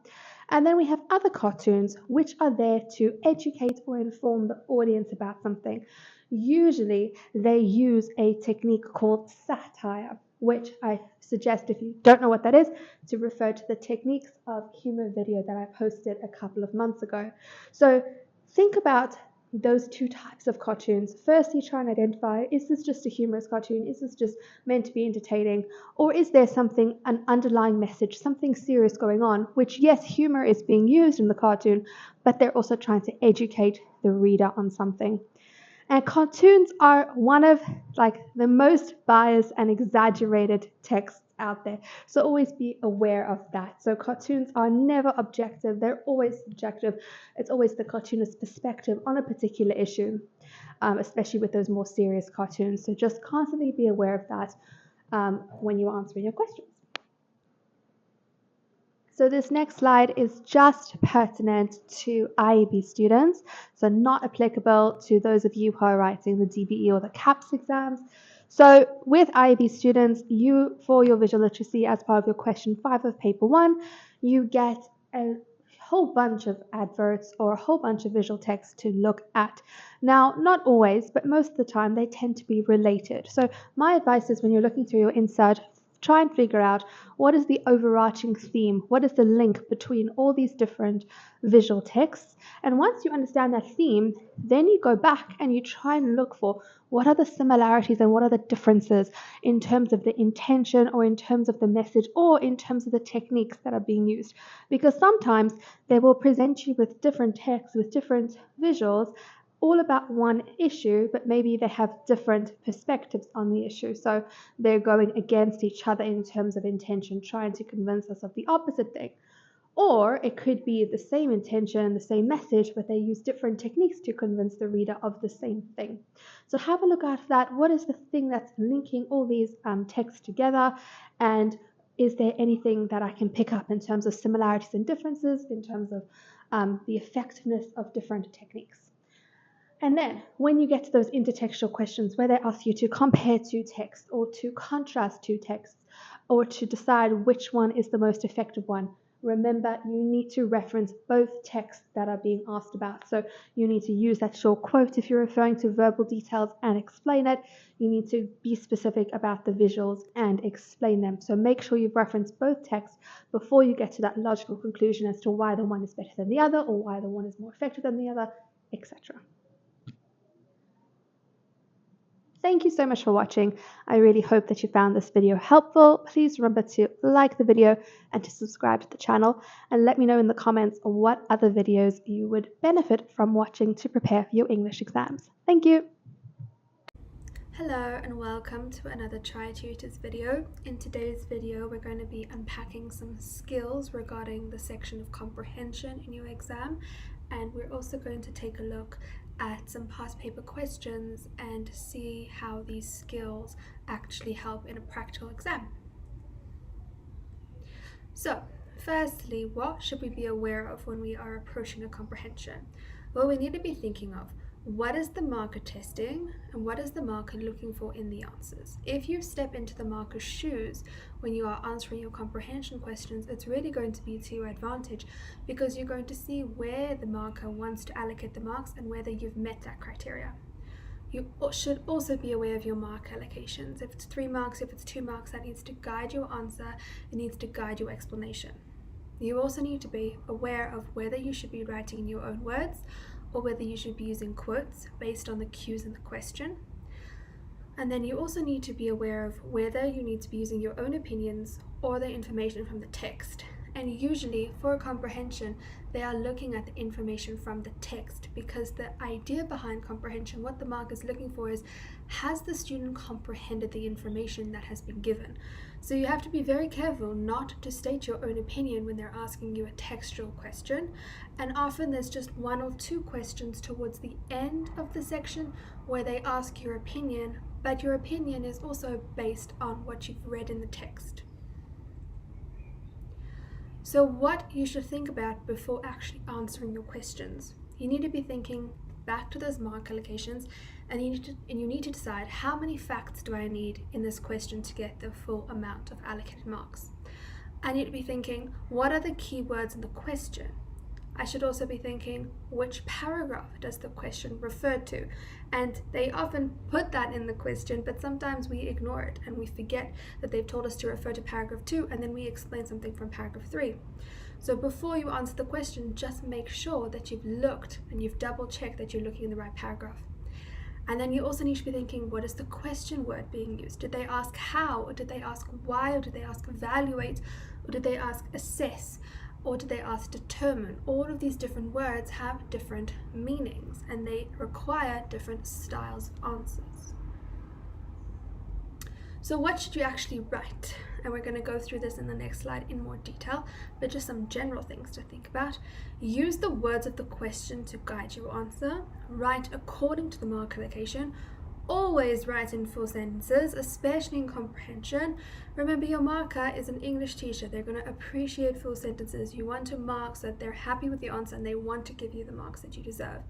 And then we have other cartoons which are there to educate or inform the audience about something. Usually they use a technique called satire, which I suggest, if you don't know what that is, to refer to the techniques of humor video that I posted a couple of months ago. So think about those two types of cartoons. Firstly, try and identify, is this just a humorous cartoon? Is this just meant to be entertaining? Or is there something, an underlying message, something serious going on, which, yes, humor is being used in the cartoon, but they're also trying to educate the reader on something. And cartoons are one of the most biased and exaggerated texts out there. So always be aware of that. So cartoons are never objective. They're always subjective. It's always the cartoonist's perspective on a particular issue, especially with those more serious cartoons. So just constantly be aware of that when you're answering your questions. So this next slide is just pertinent to IEB students, so not applicable to those of you who are writing the DBE or the CAPS exams. So with IEB students, for your visual literacy, as part of your question 5 of paper 1, you get a whole bunch of adverts or a whole bunch of visual text to look at. Now, not always, but most of the time they tend to be related. So my advice is when you're looking through your insert, try and figure out what is the overarching theme, what is the link between all these different visual texts. And once you understand that theme, then you go back and you try and look for what are the similarities and what are the differences in terms of the intention or in terms of the message or in terms of the techniques that are being used. Because sometimes they will present you with different texts, with different visuals, all about one issue, but maybe they have different perspectives on the issue. So they're going against each other in terms of intention, trying to convince us of the opposite thing. Or it could be the same intention, the same message, but they use different techniques to convince the reader of the same thing. So have a look at that. What is the thing that's linking all these texts together? And is there anything that I can pick up in terms of similarities and differences, in terms of the effectiveness of different techniques? And then when you get to those intertextual questions where they ask you to compare two texts or to contrast two texts or to decide which one is the most effective one, remember you need to reference both texts that are being asked about. So you need to use that short quote if you're referring to verbal details and explain it. You need to be specific about the visuals and explain them. So make sure you've referenced both texts before you get to that logical conclusion as to why the one is better than the other or why the one is more effective than the other, etc. Thank you so much for watching. I really hope that you found this video helpful. Please remember to like the video and to subscribe to the channel, and let me know in the comments what other videos you would benefit from watching to prepare for your English exams. Thank you. Hello and welcome to another Tri-tutors video. In today's video we're going to be unpacking some skills regarding the section of comprehension in your exam, and we're also going to take a look at some past paper questions and see how these skills actually help in a practical exam. So firstly, what should we be aware of when we are approaching a comprehension? Well, we need to be thinking of what is the marker testing and what is the marker looking for in the answers. If you step into the marker's shoes when you are answering your comprehension questions, it's really going to be to your advantage because you're going to see where the marker wants to allocate the marks and whether you've met that criteria. You should also be aware of your mark allocations. If it's 3 marks, if it's 2 marks, that needs to guide your answer, it needs to guide your explanation. You also need to be aware of whether you should be writing in your own words or whether you should be using quotes based on the cues in the question. And then you also need to be aware of whether you need to be using your own opinions or the information from the text. And usually for a comprehension, they are looking at the information from the text because the idea behind comprehension, what the mark is looking for is, has the student comprehended the information that has been given? So you have to be very careful not to state your own opinion when they're asking you a textual question. And often there's just 1 or 2 questions towards the end of the section where they ask your opinion, but your opinion is also based on what you've read in the text. So what you should think about before actually answering your questions. You need to be thinking back to those mark allocations, and you need to decide how many facts do I need in this question to get the full amount of allocated marks. I need to be thinking, what are the key words in the question? I should also be thinking, which paragraph does the question refer to? And they often put that in the question, but sometimes we ignore it and we forget that they've told us to refer to paragraph 2, and then we explain something from paragraph 3. So before you answer the question, just make sure that you've looked and you've double checked that you're looking in the right paragraph. And then you also need to be thinking, what is the question word being used? Did they ask how, or did they ask why, or did they ask evaluate, or did they ask assess, or did they ask determine? All of these different words have different meanings and they require different styles of answers. So what should you actually write? And we're going to go through this in the next slide in more detail, but just some general things to think about. Use the words of the question to guide your answer. Write according to the mark allocation. Always write in full sentences, especially in comprehension. Remember, your marker is an English teacher. They're going to appreciate full sentences. You want to mark so that they're happy with the answer and they want to give you the marks that you deserve.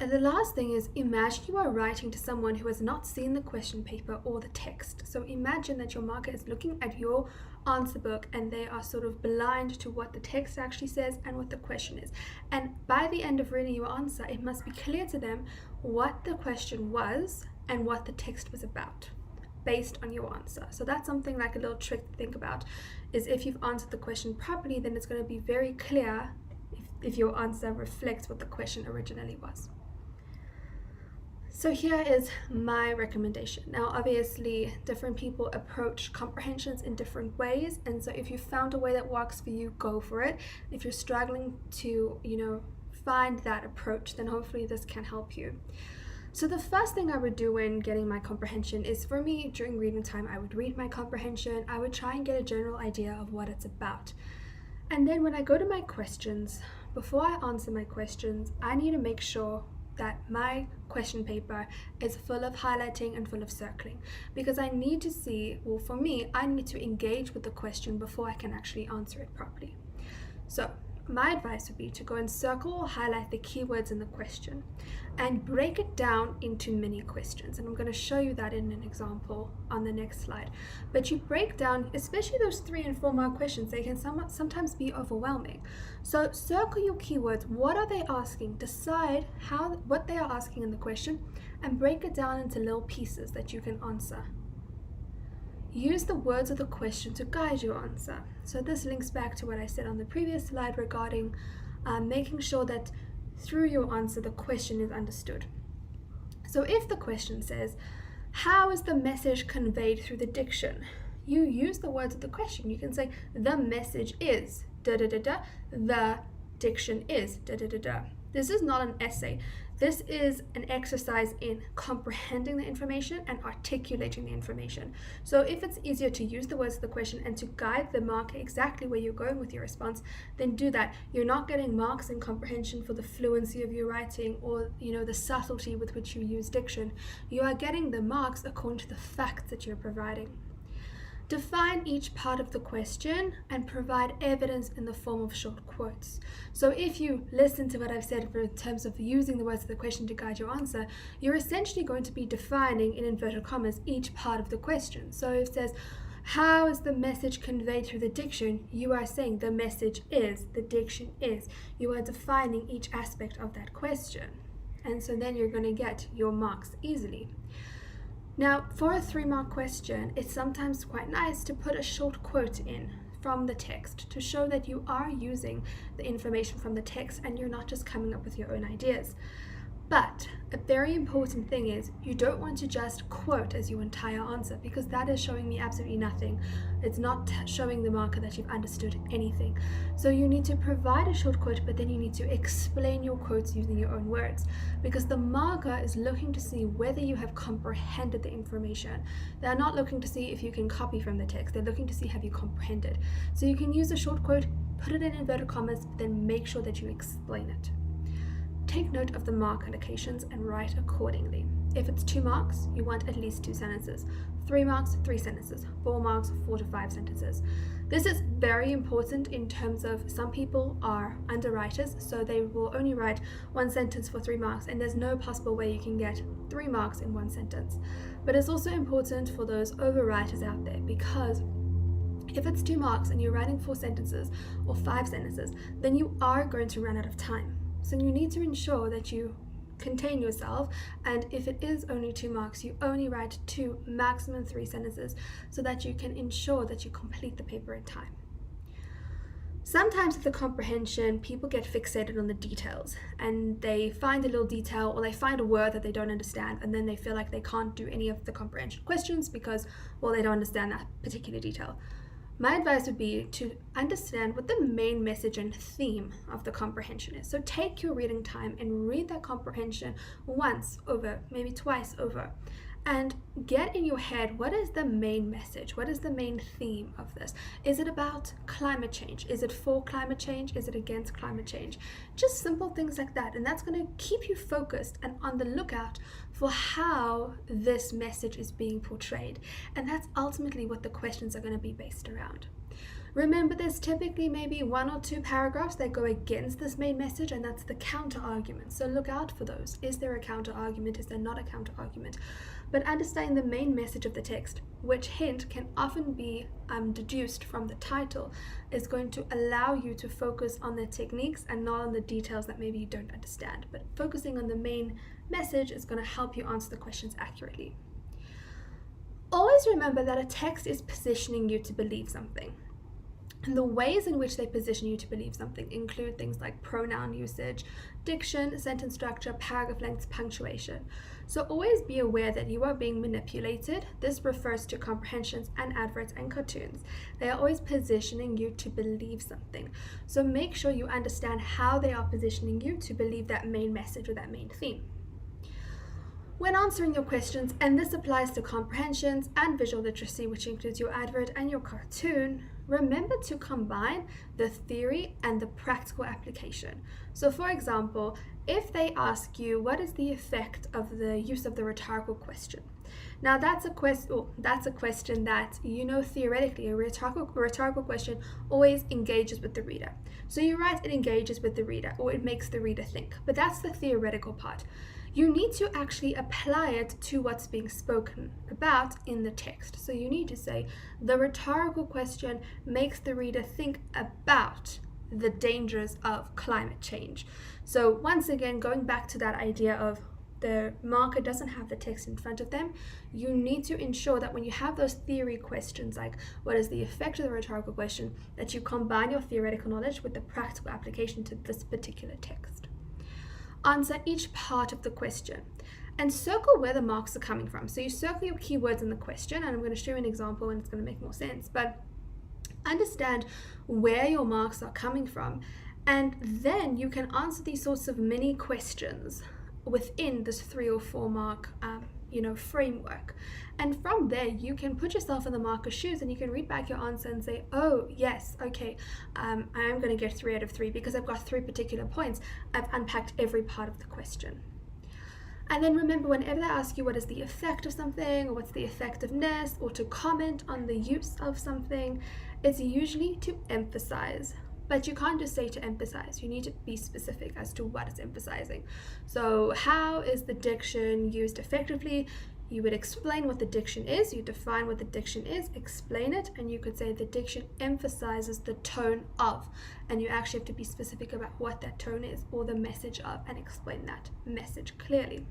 And the last thing is, imagine you are writing to someone who has not seen the question paper or the text. So imagine that your marker is looking at your answer book and they are sort of blind to what the text actually says and what the question is. And by the end of reading your answer, it must be clear to them what the question was and what the text was about based on your answer. So that's something like a little trick to think about, is if you've answered the question properly, then it's going to be very clear if your answer reflects what the question originally was. So here is my recommendation. Now, obviously, different people approach comprehensions in different ways, and so if you found a way that works for you, go for it. If you're struggling to, find that approach, then hopefully this can help you. So the first thing I would do when getting my comprehension is, for me, during reading time, I would read my comprehension. I would try and get a general idea of what it's about. And then when I go to my questions, before I answer my questions, I need to make sure that my question paper is full of highlighting and full of circling, because I need to see, well, for me, I need to engage with the question before I can actually answer it properly. So my advice would be to go and circle or highlight the keywords in the question and break it down into mini questions. And I'm going to show you that in an example on the next slide. But you break down, especially those 3 and 4 mark questions, they can sometimes be overwhelming. So circle your keywords. What are they asking? Decide what they are asking in the question and break it down into little pieces that you can answer. Use the words of the question to guide your answer. So this links back to what I said on the previous slide regarding making sure that through your answer the question is understood. So if the question says, how is the message conveyed through the diction? You use the words of the question. You can say, the message is da da da da, the diction is da da da da. This is not an essay. This is an exercise in comprehending the information and articulating the information. So if it's easier to use the words of the question and to guide the marker exactly where you're going with your response, then do that. You're not getting marks in comprehension for the fluency of your writing or the subtlety with which you use diction. You are getting the marks according to the facts that you're providing. Define each part of the question and provide evidence in the form of short quotes. So if you listen to what I've said in terms of using the words of the question to guide your answer, you're essentially going to be defining, in inverted commas, each part of the question. So if it says, how is the message conveyed through the diction? You are saying the message is, the diction is. You are defining each aspect of that question. And so then you're going to get your marks easily. Now, for a 3-mark question, it's sometimes quite nice to put a short quote in from the text to show that you are using the information from the text and you're not just coming up with your own ideas. But a very important thing is you don't want to just quote as your entire answer, because that is showing me absolutely nothing. It's not showing the marker that you've understood anything. So you need to provide a short quote, but then you need to explain your quotes using your own words, because the marker is looking to see whether you have comprehended the information. They're not looking to see if you can copy from the text. They're looking to see have you comprehended. So you can use a short quote, put it in inverted commas, but then make sure that you explain it. Take note of the mark allocations and write accordingly. If it's 2 marks, you want at least 2 sentences. 3 marks, 3 sentences. 4 marks, 4 to 5 sentences. This is very important in terms of some people are underwriters, so they will only write 1 sentence for 3 marks, and there's no possible way you can get 3 marks in 1 sentence. But it's also important for those overwriters out there, because If it's 2 marks and you're writing 4 sentences or 5 sentences, then you are going to run out of time. So you need to ensure that you contain yourself, and if it is only 2 marks, you only write 2, maximum 3 sentences, so that you can ensure that you complete the paper in time. Sometimes with the comprehension, people get fixated on the details, and they find a little detail or they find a word that they don't understand, and then they feel like they can't do any of the comprehension questions because, well, they don't understand that particular detail. My advice would be to understand what the main message and theme of the comprehension is. So take your reading time and read that comprehension once over, maybe twice over, and get in your head, what is the main message? What is the main theme of this? Is it about climate change? Is it for climate change? Is it against climate change? Just simple things like that. And that's going to keep you focused and on the lookout for how this message is being portrayed. And that's ultimately what the questions are going to be based around. Remember, there's typically maybe 1 or 2 paragraphs that go against this main message, and that's the counter argument. So look out for those. Is there a counter argument? Is there not a counter argument? But understanding the main message of the text, which hint can often be deduced from the title, is going to allow you to focus on the techniques and not on the details that maybe you don't understand. But focusing on the main message is going to help you answer the questions accurately. Always remember that a text is positioning you to believe something. And the ways in which they position you to believe something include things like pronoun usage, diction, sentence structure, paragraph lengths, punctuation. So always be aware that you are being manipulated. This refers to comprehensions and adverts and cartoons. They are always positioning you to believe something. So make sure you understand how they are positioning you to believe that main message or that main theme. When answering your questions, and this applies to comprehensions and visual literacy, which includes your advert and your cartoon, remember to combine the theory and the practical application. So for example, if they ask you, what is the effect of the use of the rhetorical question? Now that's a question that, theoretically, a rhetorical question always engages with the reader. So you write it engages with the reader, or it makes the reader think. But that's the theoretical part. You need to actually apply it to what's being spoken about in the text. So you need to say, the rhetorical question makes the reader think about the dangers of climate change. So once again, going back to that idea of the marker doesn't have the text in front of them, you need to ensure that when you have those theory questions, like what is the effect of the rhetorical question, that you combine your theoretical knowledge with the practical application to this particular text. Answer each part of the question and circle where the marks are coming from. So you circle your keywords in the question, and I'm going to show you an example and it's going to make more sense, but understand where your marks are coming from, and then you can answer these sorts of mini questions within this 3 or 4 mark framework. And from there you can put yourself in the marker's shoes and you can read back your answer and say, oh yes, okay, I am going to get 3 out of 3 because I've got 3 particular points. I've unpacked every part of the question. And then remember, whenever they ask you what is the effect of something, or what's the effectiveness, or to comment on the use of something, it's usually to emphasize. But you can't just say to emphasize. You need to be specific as to what it's emphasizing. So how is the diction used effectively? You would explain what the diction is, you define what the diction is, explain it, and you could say the diction emphasizes the tone of, and you actually have to be specific about what that tone is or the message of, and explain that message clearly.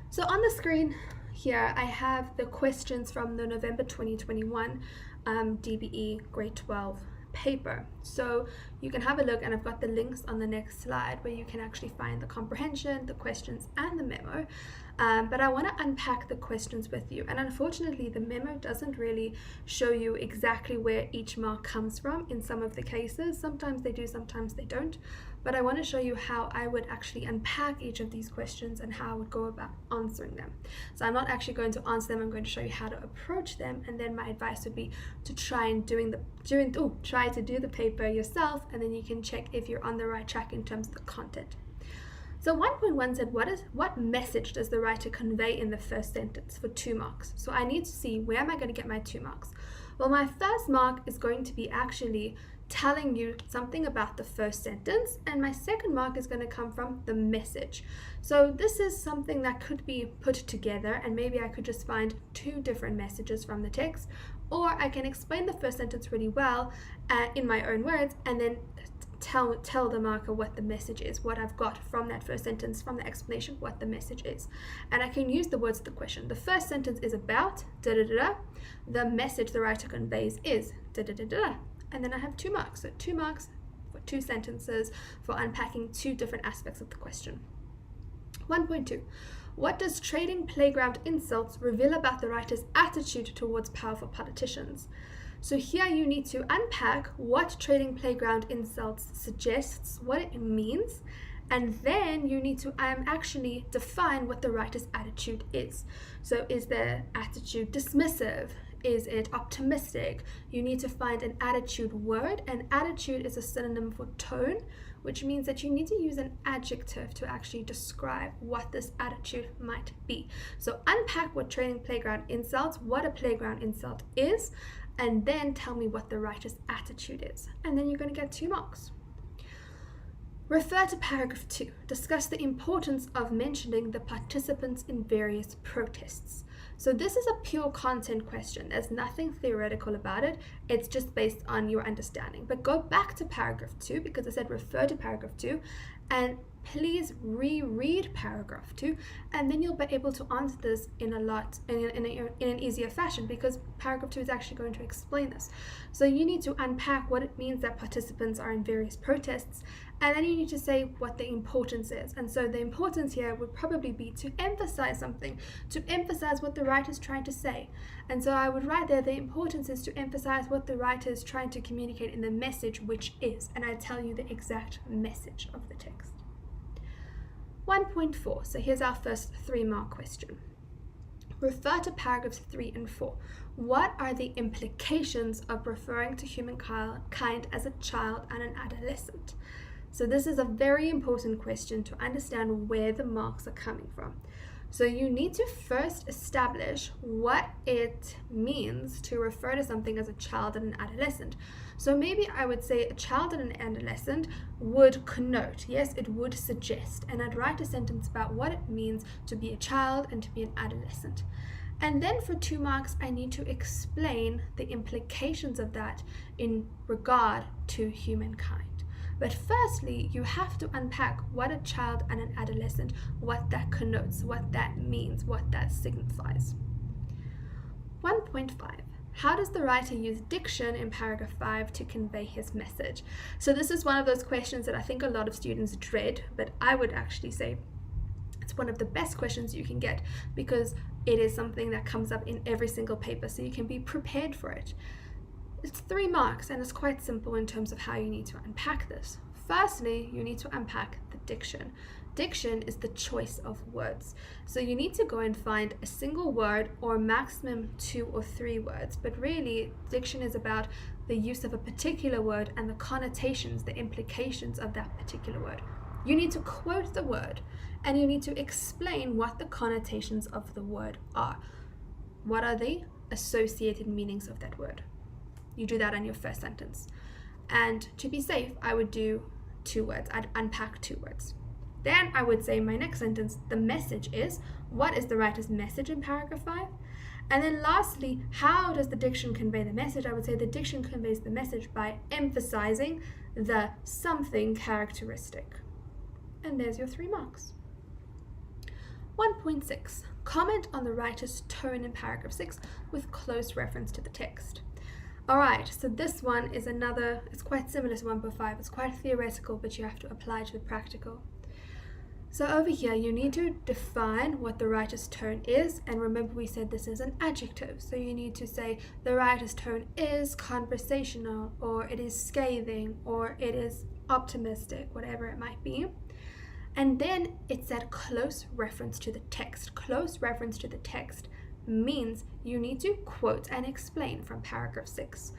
So on the screen here I have the questions from the November 2021 DBE grade 12 paper. So you can have a look, and I've got the links on the next slide where you can actually find the comprehension, the questions, and the memo. But I want to unpack the questions with you, and unfortunately the memo doesn't really show you exactly where each mark comes from in some of the cases. Sometimes they do, sometimes they don't, but I want to show you how I would actually unpack each of these questions and how I would go about answering them. So I'm not actually going to answer them, I'm going to show you how to approach them, and then my advice would be to try to do the paper yourself, and then you can check if you're on the right track in terms of the content. So 1.1 said, what message does the writer convey in the first sentence for 2 marks? So I need to see, where am I going to get my 2 marks? Well, my first mark is going to be actually telling you something about the first sentence, and my second mark is going to come from the message. So this is something that could be put together, and maybe I could just find two different messages from the text, or I can explain the first sentence really well in my own words, and then tell the marker what the message is, what I've got from that first sentence, from the explanation, what the message is. And I can use the words of the question. The first sentence is about da da da da. The message the writer conveys is da da da da da. And then I have 2 marks. So 2 marks for 2 sentences for unpacking 2 different aspects of the question. 1.2. What does trading playground insults reveal about the writer's attitude towards powerful politicians? So here you need to unpack what trading playground insults suggests, what it means, and then you need to actually define what the writer's attitude is. So is their attitude dismissive? Is it optimistic? You need to find an attitude word, and attitude is a synonym for tone, which means that you need to use an adjective to actually describe what this attitude might be. So unpack what trading playground insults, what a playground insult is, and then tell me what the writer's attitude is. And then you're going to get 2 marks. Refer to paragraph 2. Discuss the importance of mentioning the participants in various protests. So this is a pure content question. There's nothing theoretical about it. It's just based on your understanding. But go back to paragraph 2, because I said refer to paragraph 2, and please reread paragraph 2, and then you'll be able to answer this in an easier fashion, because paragraph 2 is actually going to explain this. So you need to unpack what it means that participants are in various protests, and then you need to say what the importance is. And so the importance here would probably be to emphasize something, to emphasize what the writer is trying to say. And so I would write there, the importance is to emphasize what the writer is trying to communicate in the message, which is, and I tell you the exact message of the text. 1.4, so here's our first 3-mark question. Refer to paragraphs 3 and 4. What are the implications of referring to humankind as a child and an adolescent? So this is a very important question to understand where the marks are coming from. So you need to first establish what it means to refer to something as a child and an adolescent. So maybe I would say a child and an adolescent would connote, yes, it would suggest, and I'd write a sentence about what it means to be a child and to be an adolescent. And then for 2 marks, I need to explain the implications of that in regard to humankind. But firstly, you have to unpack what a child and an adolescent, what that connotes, what that means, what that signifies. 1.5. How does the writer use diction in paragraph 5 to convey his message? So this is one of those questions that I think a lot of students dread, but I would actually say it's one of the best questions you can get, because it is something that comes up in every single paper, so you can be prepared for it. It's 3 marks, and it's quite simple in terms of how you need to unpack this. Firstly, you need to unpack the diction. Diction is the choice of words. So you need to go and find a single word or maximum 2 or 3 words. But really, diction is about the use of a particular word and the connotations, the implications of that particular word. You need to quote the word, and you need to explain what the connotations of the word are. What are the associated meanings of that word? You do that on your first sentence. And to be safe, I would do 2 words. I'd unpack 2 words. Then I would say my next sentence, the message is, what is the writer's message in paragraph 5? And then lastly, how does the diction convey the message? I would say the diction conveys the message by emphasizing the something characteristic. And there's your 3 marks. 1.6. Comment on the writer's tone in paragraph 6 with close reference to the text. Alright, so this one is it's quite similar to 1.5. It's quite theoretical, but you have to apply to the practical. So over here, you need to define what the writer's tone is, and remember we said this is an adjective, so you need to say the writer's tone is conversational, or it is scathing, or it is optimistic, whatever it might be. And then it's that close reference to the text. Close reference to the text means you need to quote and explain from paragraph 6.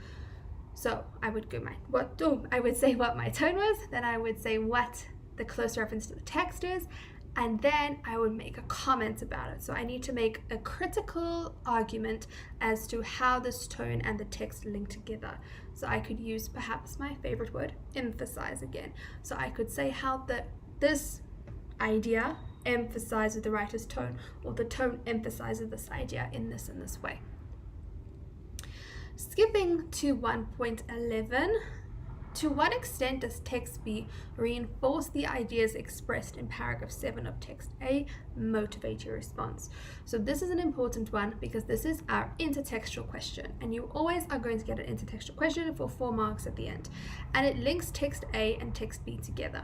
So I would say what my tone was, then I would say what the close reference to the text is, and then I would make a comment about it. So I need to make a critical argument as to how this tone and the text link together. So I could use perhaps my favorite word, emphasize again. So I could say how this idea emphasizes the writer's tone, or the tone emphasizes this idea in this way. Skipping to 1.11, to what extent does text B reinforce the ideas expressed in paragraph 7 of text A, motivate your response? So this is an important one because this is our intertextual question, and you always are going to get an intertextual question for 4 marks at the end, and it links text A and text B together.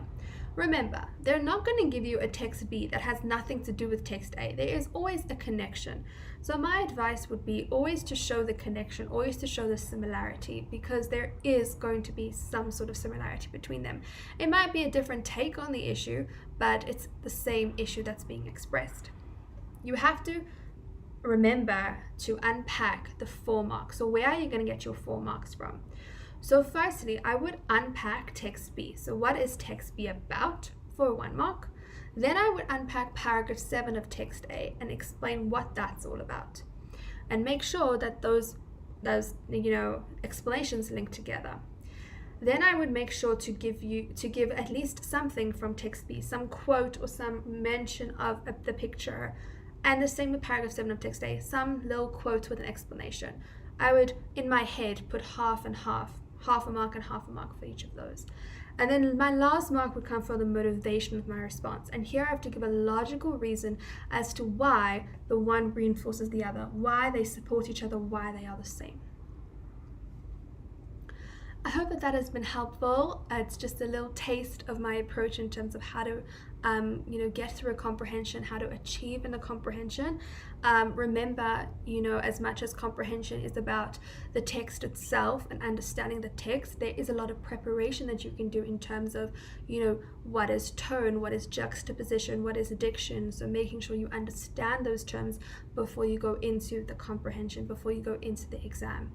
Remember, they're not going to give you a text B that has nothing to do with text A. There is always a connection. So my advice would be always to show the connection, always to show the similarity, because there is going to be some sort of similarity between them. It might be a different take on the issue, but it's the same issue that's being expressed. You have to remember to unpack the 4 marks. So where are you going to get your 4 marks from? So firstly, I would unpack text B. So what is text B about for 1 mark? Then I would unpack paragraph 7 of text A and explain what that's all about. And make sure that those explanations link together. Then I would make sure to give at least something from text B, some quote or some mention of the picture. And the same with paragraph 7 of text A, some little quote with an explanation. I would, in my head, put half and half a mark and half a mark for each of those. And then my last mark would come from the motivation of my response. And here I have to give a logical reason as to why the one reinforces the other, why they support each other, why they are the same. I hope that has been helpful. It's just a little taste of my approach in terms of how to get through a comprehension, how to achieve in a comprehension. Remember, as much as comprehension is about the text itself and understanding the text, there is a lot of preparation that you can do in terms of, what is tone, what is juxtaposition, what is diction. So making sure you understand those terms before you go into the comprehension, before you go into the exam.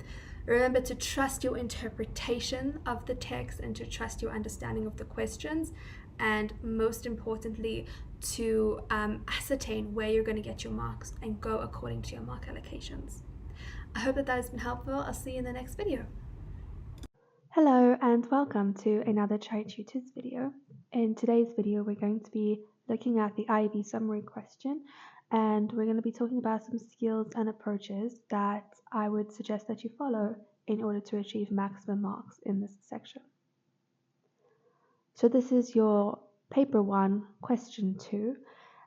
Remember to trust your interpretation of the text and to trust your understanding of the questions, and most importantly, to ascertain where you're going to get your marks and go according to your mark allocations. I hope that has been helpful. I'll see you in the next video. Hello and welcome to another Tri-tutors video. In today's video, we're going to be looking at the IEB summary question, and we're going to be talking about some skills and approaches that I would suggest that you follow in order to achieve maximum marks in this section. So this is your paper 1, question 2,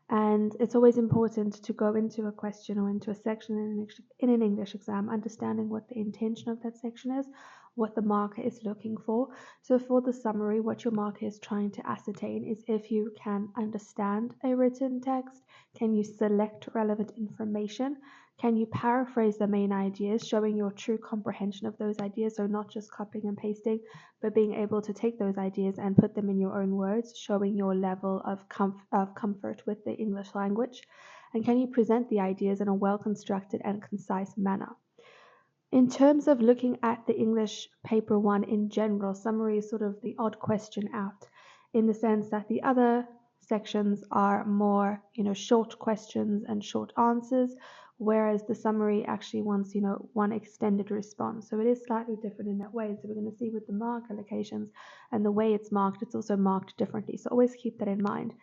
and it's always important to go into a question or into a section in an English exam understanding what the intention of that section is, what the marker is looking for. So for the summary, what your marker is trying to ascertain is if you can understand a written text, can you select relevant information, can you paraphrase the main ideas, showing your true comprehension of those ideas, so not just copying and pasting, but being able to take those ideas and put them in your own words, showing your level of comfort with the English language, and can you present the ideas in a well-constructed and concise manner. In terms of looking at the English paper 1 in general, summary is sort of the odd question out, in the sense that the other sections are more, short questions and short answers, whereas the summary actually wants, one extended response. So it is slightly different in that way. So we're going to see with the mark allocations and the way it's marked, it's also marked differently. So always keep that in mind.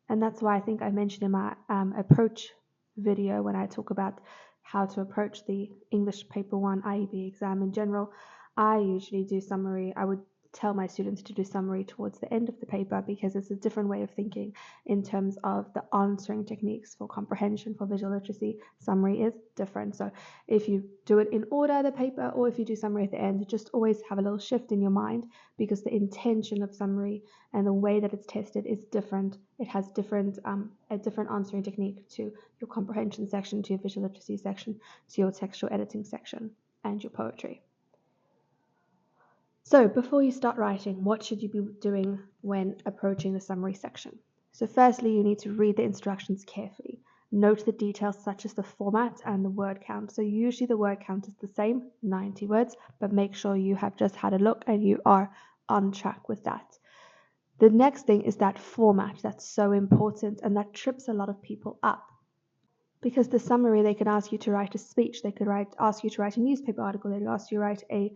And that's why I think I mentioned in my approach video, when I talk about how to approach the English paper 1 IEB exam in general, I usually do summary. I would tell my students to do summary towards the end of the paper because it's a different way of thinking in terms of the answering techniques. For comprehension, for visual literacy, summary is different. So if you do it in order, the paper, or if you do summary at the end, just always have a little shift in your mind, because the intention of summary and the way that it's tested is different. It has a different answering technique to your comprehension section, to your visual literacy section, to your textual editing section, and your poetry. So before you start writing, what should you be doing when approaching the summary section? So firstly, you need to read the instructions carefully. Note the details such as the format and the word count. So usually the word count is the same, 90 words, but make sure you have just had a look and you are on track with that. The next thing is that format that's so important and that trips a lot of people up. Because the summary, they could ask you to write a speech, they could ask you to write a newspaper article, they could ask you to write a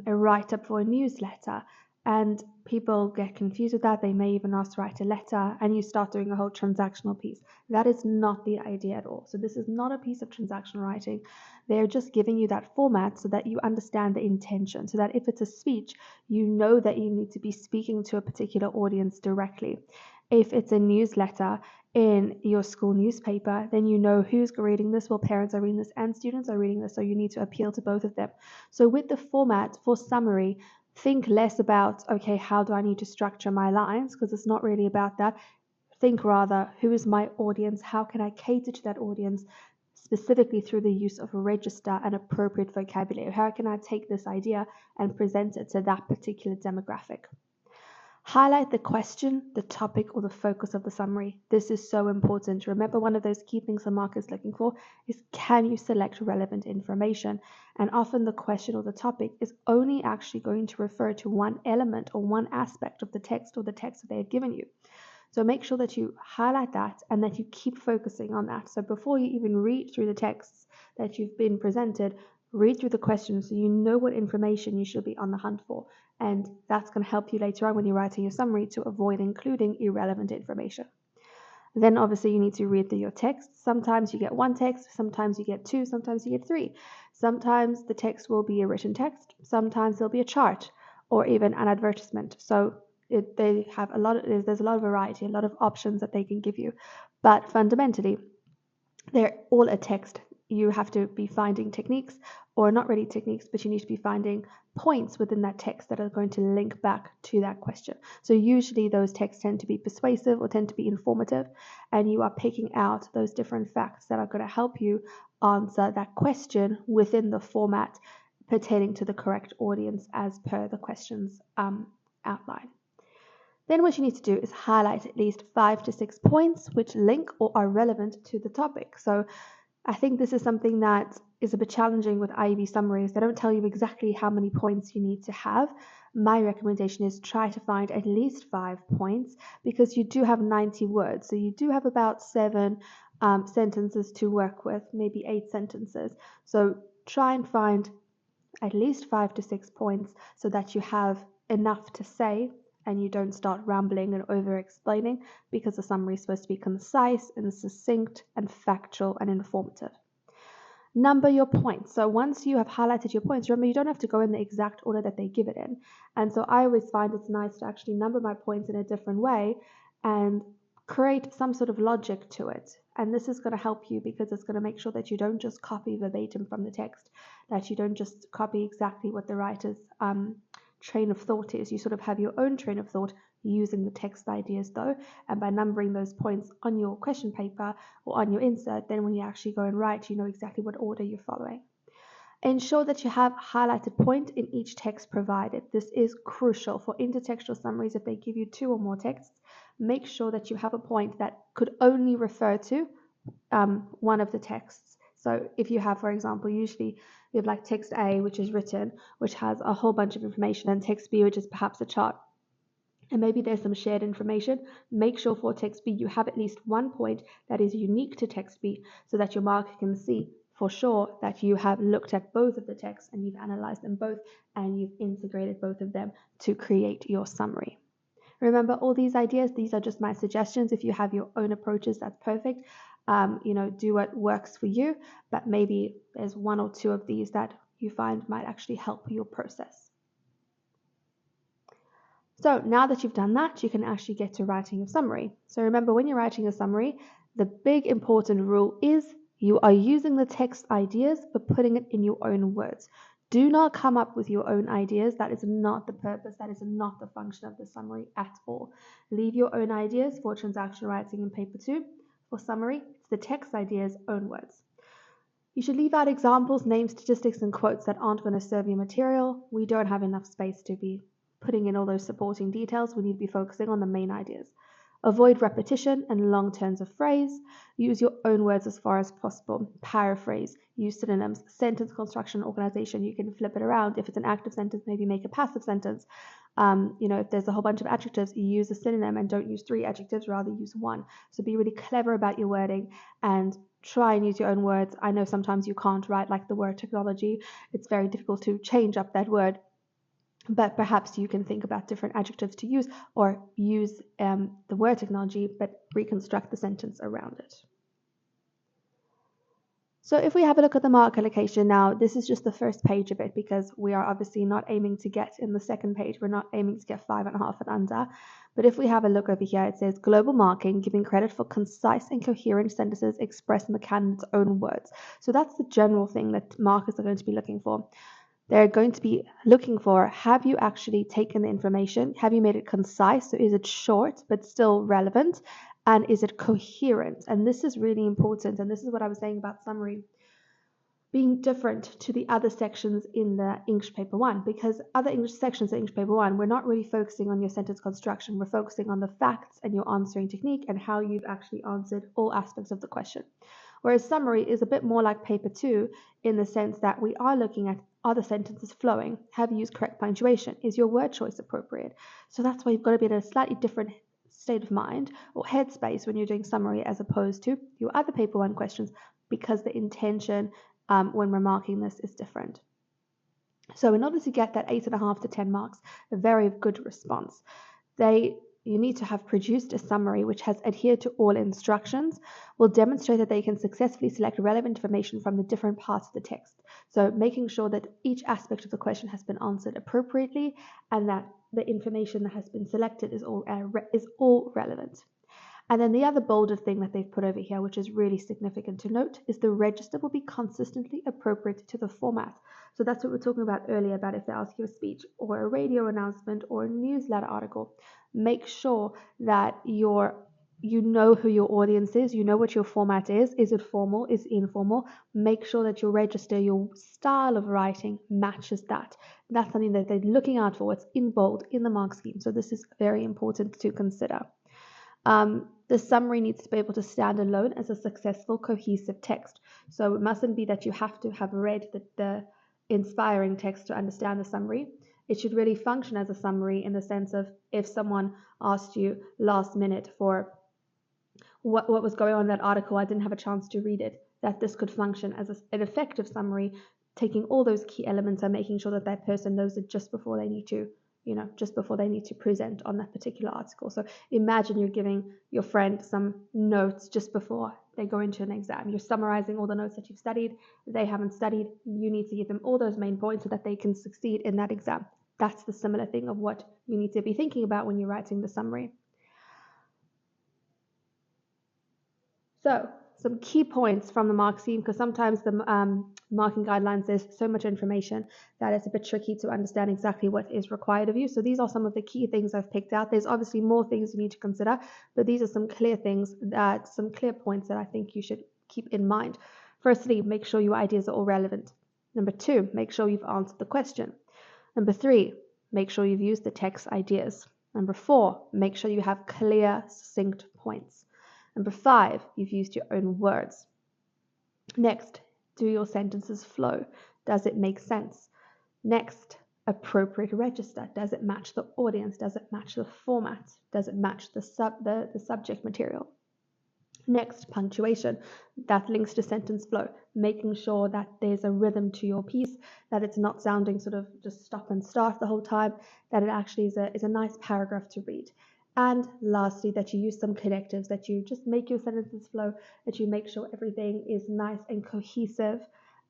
write-up for a newsletter, and people get confused with that. They may even ask to write a letter, and you start doing a whole transactional piece. That is not the idea at all. So this is not a piece of transactional writing. They're just giving you that format so that you understand the intention, so that if it's a speech, you know that you need to be speaking to a particular audience directly. If it's a newsletter in your school newspaper, then you know who's reading this. Well, parents are reading this and students are reading this, so you need to appeal to both of them. So with the format for summary, think less about, okay, how do I need to structure my lines? Because it's not really about that. Think rather, who is my audience? How can I cater to that audience specifically through the use of a register and appropriate vocabulary? How can I take this idea and present it to that particular demographic? Highlight the question, the topic, or the focus of the summary. This is so important. Remember, one of those key things the marker is looking for is, can you select relevant information? And often the question or the topic is only actually going to refer to one element or one aspect of the text or the text that they have given you. So make sure that you highlight that and that you keep focusing on that. So before you even read through the texts that you've been presented, read through the questions so you know what information you should be on the hunt for. And that's going to help you later on when you're writing your summary to avoid including irrelevant information. Then obviously you need to read through your text. Sometimes you get one text, sometimes you get two, sometimes you get three. Sometimes the text will be a written text, sometimes there'll be a chart or even an advertisement. So there's a lot of variety, a lot of options that they can give you. But fundamentally, they're all a text. You have to be finding techniques, or not really techniques, but you need to be finding points within that text that are going to link back to that question. So usually those texts tend to be persuasive or tend to be informative, and you are picking out those different facts that are going to help you answer that question within the format pertaining to the correct audience as per the question's outline. Then what you need to do is highlight at least 5 to 6 points which link or are relevant to the topic. So I think this is something that is a bit challenging with IEB summaries. They don't tell you exactly how many points you need to have. My recommendation is try to find at least 5 points because you do have 90 words. So you do have about 7 sentences to work with, maybe 8 sentences. So try and find at least 5 to 6 points so that you have enough to say and you don't start rambling and over explaining, because the summary is supposed to be concise and succinct and factual and informative. Number your points. So once you have highlighted your points, remember you don't have to go in the exact order that they give it in. And so I always find it's nice to actually number my points in a different way and create some sort of logic to it. And this is going to help you because it's going to make sure that you don't just copy verbatim from the text, that you don't just copy exactly what the writer's train of thought is. You sort of have your own train of thought using the text ideas though, and by numbering those points on your question paper or on your insert, then when you actually go and write, you know exactly what order you're following. Ensure that you have highlighted point in each text provided. This is crucial for intertextual summaries. If they give you 2 or more texts, make sure that you have a point that could only refer to one of the texts. So if you have, for example, usually you have like text A, which is written, which has a whole bunch of information, and text B, which is perhaps a chart, and maybe there's some shared information. Make sure for text B you have at least one point that is unique to text B so that your marker can see for sure that you have looked at both of the texts and you've analyzed them both and you've integrated both of them to create your summary. Remember, all these ideas, these are just my suggestions. If you have your own approaches, that's perfect. Do what works for you, but maybe there's 1 or 2 of these that you find might actually help your process. So now that you've done that, you can actually get to writing your summary. So remember, when you're writing a summary, the big important rule is you are using the text ideas but putting it in your own words. Do not come up with your own ideas. That is not the purpose. That is not the function of the summary at all. Leave your own ideas for transactional writing in paper 2. For summary, it's the text ideas, own words. You should leave out examples, names, statistics, and quotes that aren't going to serve your material. We don't have enough space to be putting in all those supporting details. We need to be focusing on the main ideas. Avoid repetition and long turns of phrase. Use your own words as far as possible. Paraphrase. Use synonyms. Sentence construction, organization. You can flip it around. If it's an active sentence, maybe make a passive sentence. If there's a whole bunch of adjectives, you use a synonym and don't use 3 adjectives, rather use 1. So be really clever about your wording and try and use your own words. I know sometimes you can't, right? Like the word technology, it's very difficult to change up that word. But perhaps you can think about different adjectives to use, or use the word technology, but reconstruct the sentence around it. So if we have a look at the mark allocation now, this is just the first page of it, because we are obviously not aiming to get in the second page. We're not aiming to get 5.5 and under. But if we have a look over here, it says global marking, giving credit for concise and coherent sentences expressed in the candidate's own words. So that's the general thing that markers are going to be looking for. They're going to be looking for, have you actually taken the information? Have you made it concise? So is it short but still relevant? And is it coherent? And this is really important. And this is what I was saying about summary being different to the other sections in the English Paper 1, because other English sections in English Paper 1, we're not really focusing on your sentence construction. We're focusing on the facts and your answering technique and how you've actually answered all aspects of the question. Whereas summary is a bit more like Paper 2 in the sense that we are looking at, are the sentences flowing? Have you used correct punctuation? Is your word choice appropriate? So that's why you've got to be in a slightly different state of mind or headspace when you're doing summary as opposed to your other Paper 1 questions, because the intention when we're marking this is different. So in order to get that 8.5 to 10 marks, a very good response, you need to have produced a summary which has adhered to all instructions, will demonstrate that they can successfully select relevant information from the different parts of the text. So making sure that each aspect of the question has been answered appropriately and that the information that has been selected is all relevant. And then the other bolded thing that they've put over here, which is really significant to note, is the register will be consistently appropriate to the format. So that's what we were talking about earlier, about if they ask you a speech or a radio announcement or a newsletter article, make sure that you know who your audience is, you know what your format is it formal, is it informal? Make sure that your register, your style of writing matches that. That's something that they're looking out for. It's in bold in the mark scheme. So this is very important to consider. The summary needs to be able to stand alone as a successful, cohesive text. So it mustn't be that you have to have read the inspiring text to understand the summary. It should really function as a summary in the sense of, if someone asked you last minute for what was going on in that article, I didn't have a chance to read it, that this could function as an effective summary, taking all those key elements and making sure that that person knows it just before they need to present on that particular article. So imagine you're giving your friend some notes just before they go into an exam. You're summarizing all the notes that you've studied. They haven't studied. You need to give them all those main points so that they can succeed in that exam. That's the similar thing of what you need to be thinking about when you're writing the summary. So some key points from the mark scheme, because sometimes the marking guidelines, there's so much information that it's a bit tricky to understand exactly what is required of you. So these are some of the key things I've picked out. There's obviously more things you need to consider, but these are some clear points that I think you should keep in mind. Firstly, make sure your ideas are all relevant. Number 2, make sure you've answered the question. Number 3, make sure you've used the text ideas. Number 4, make sure you have clear, succinct points. Number 5, you've used your own words. Next, do your sentences flow? Does it make sense? Next, appropriate register. Does it match the audience? Does it match the format? Does it match the subject material? Next, punctuation. That links to sentence flow, making sure that there's a rhythm to your piece, that it's not sounding sort of just stop and start the whole time, that it actually is a nice paragraph to read. And lastly, that you use some connectives, that you just make your sentences flow, that you make sure everything is nice and cohesive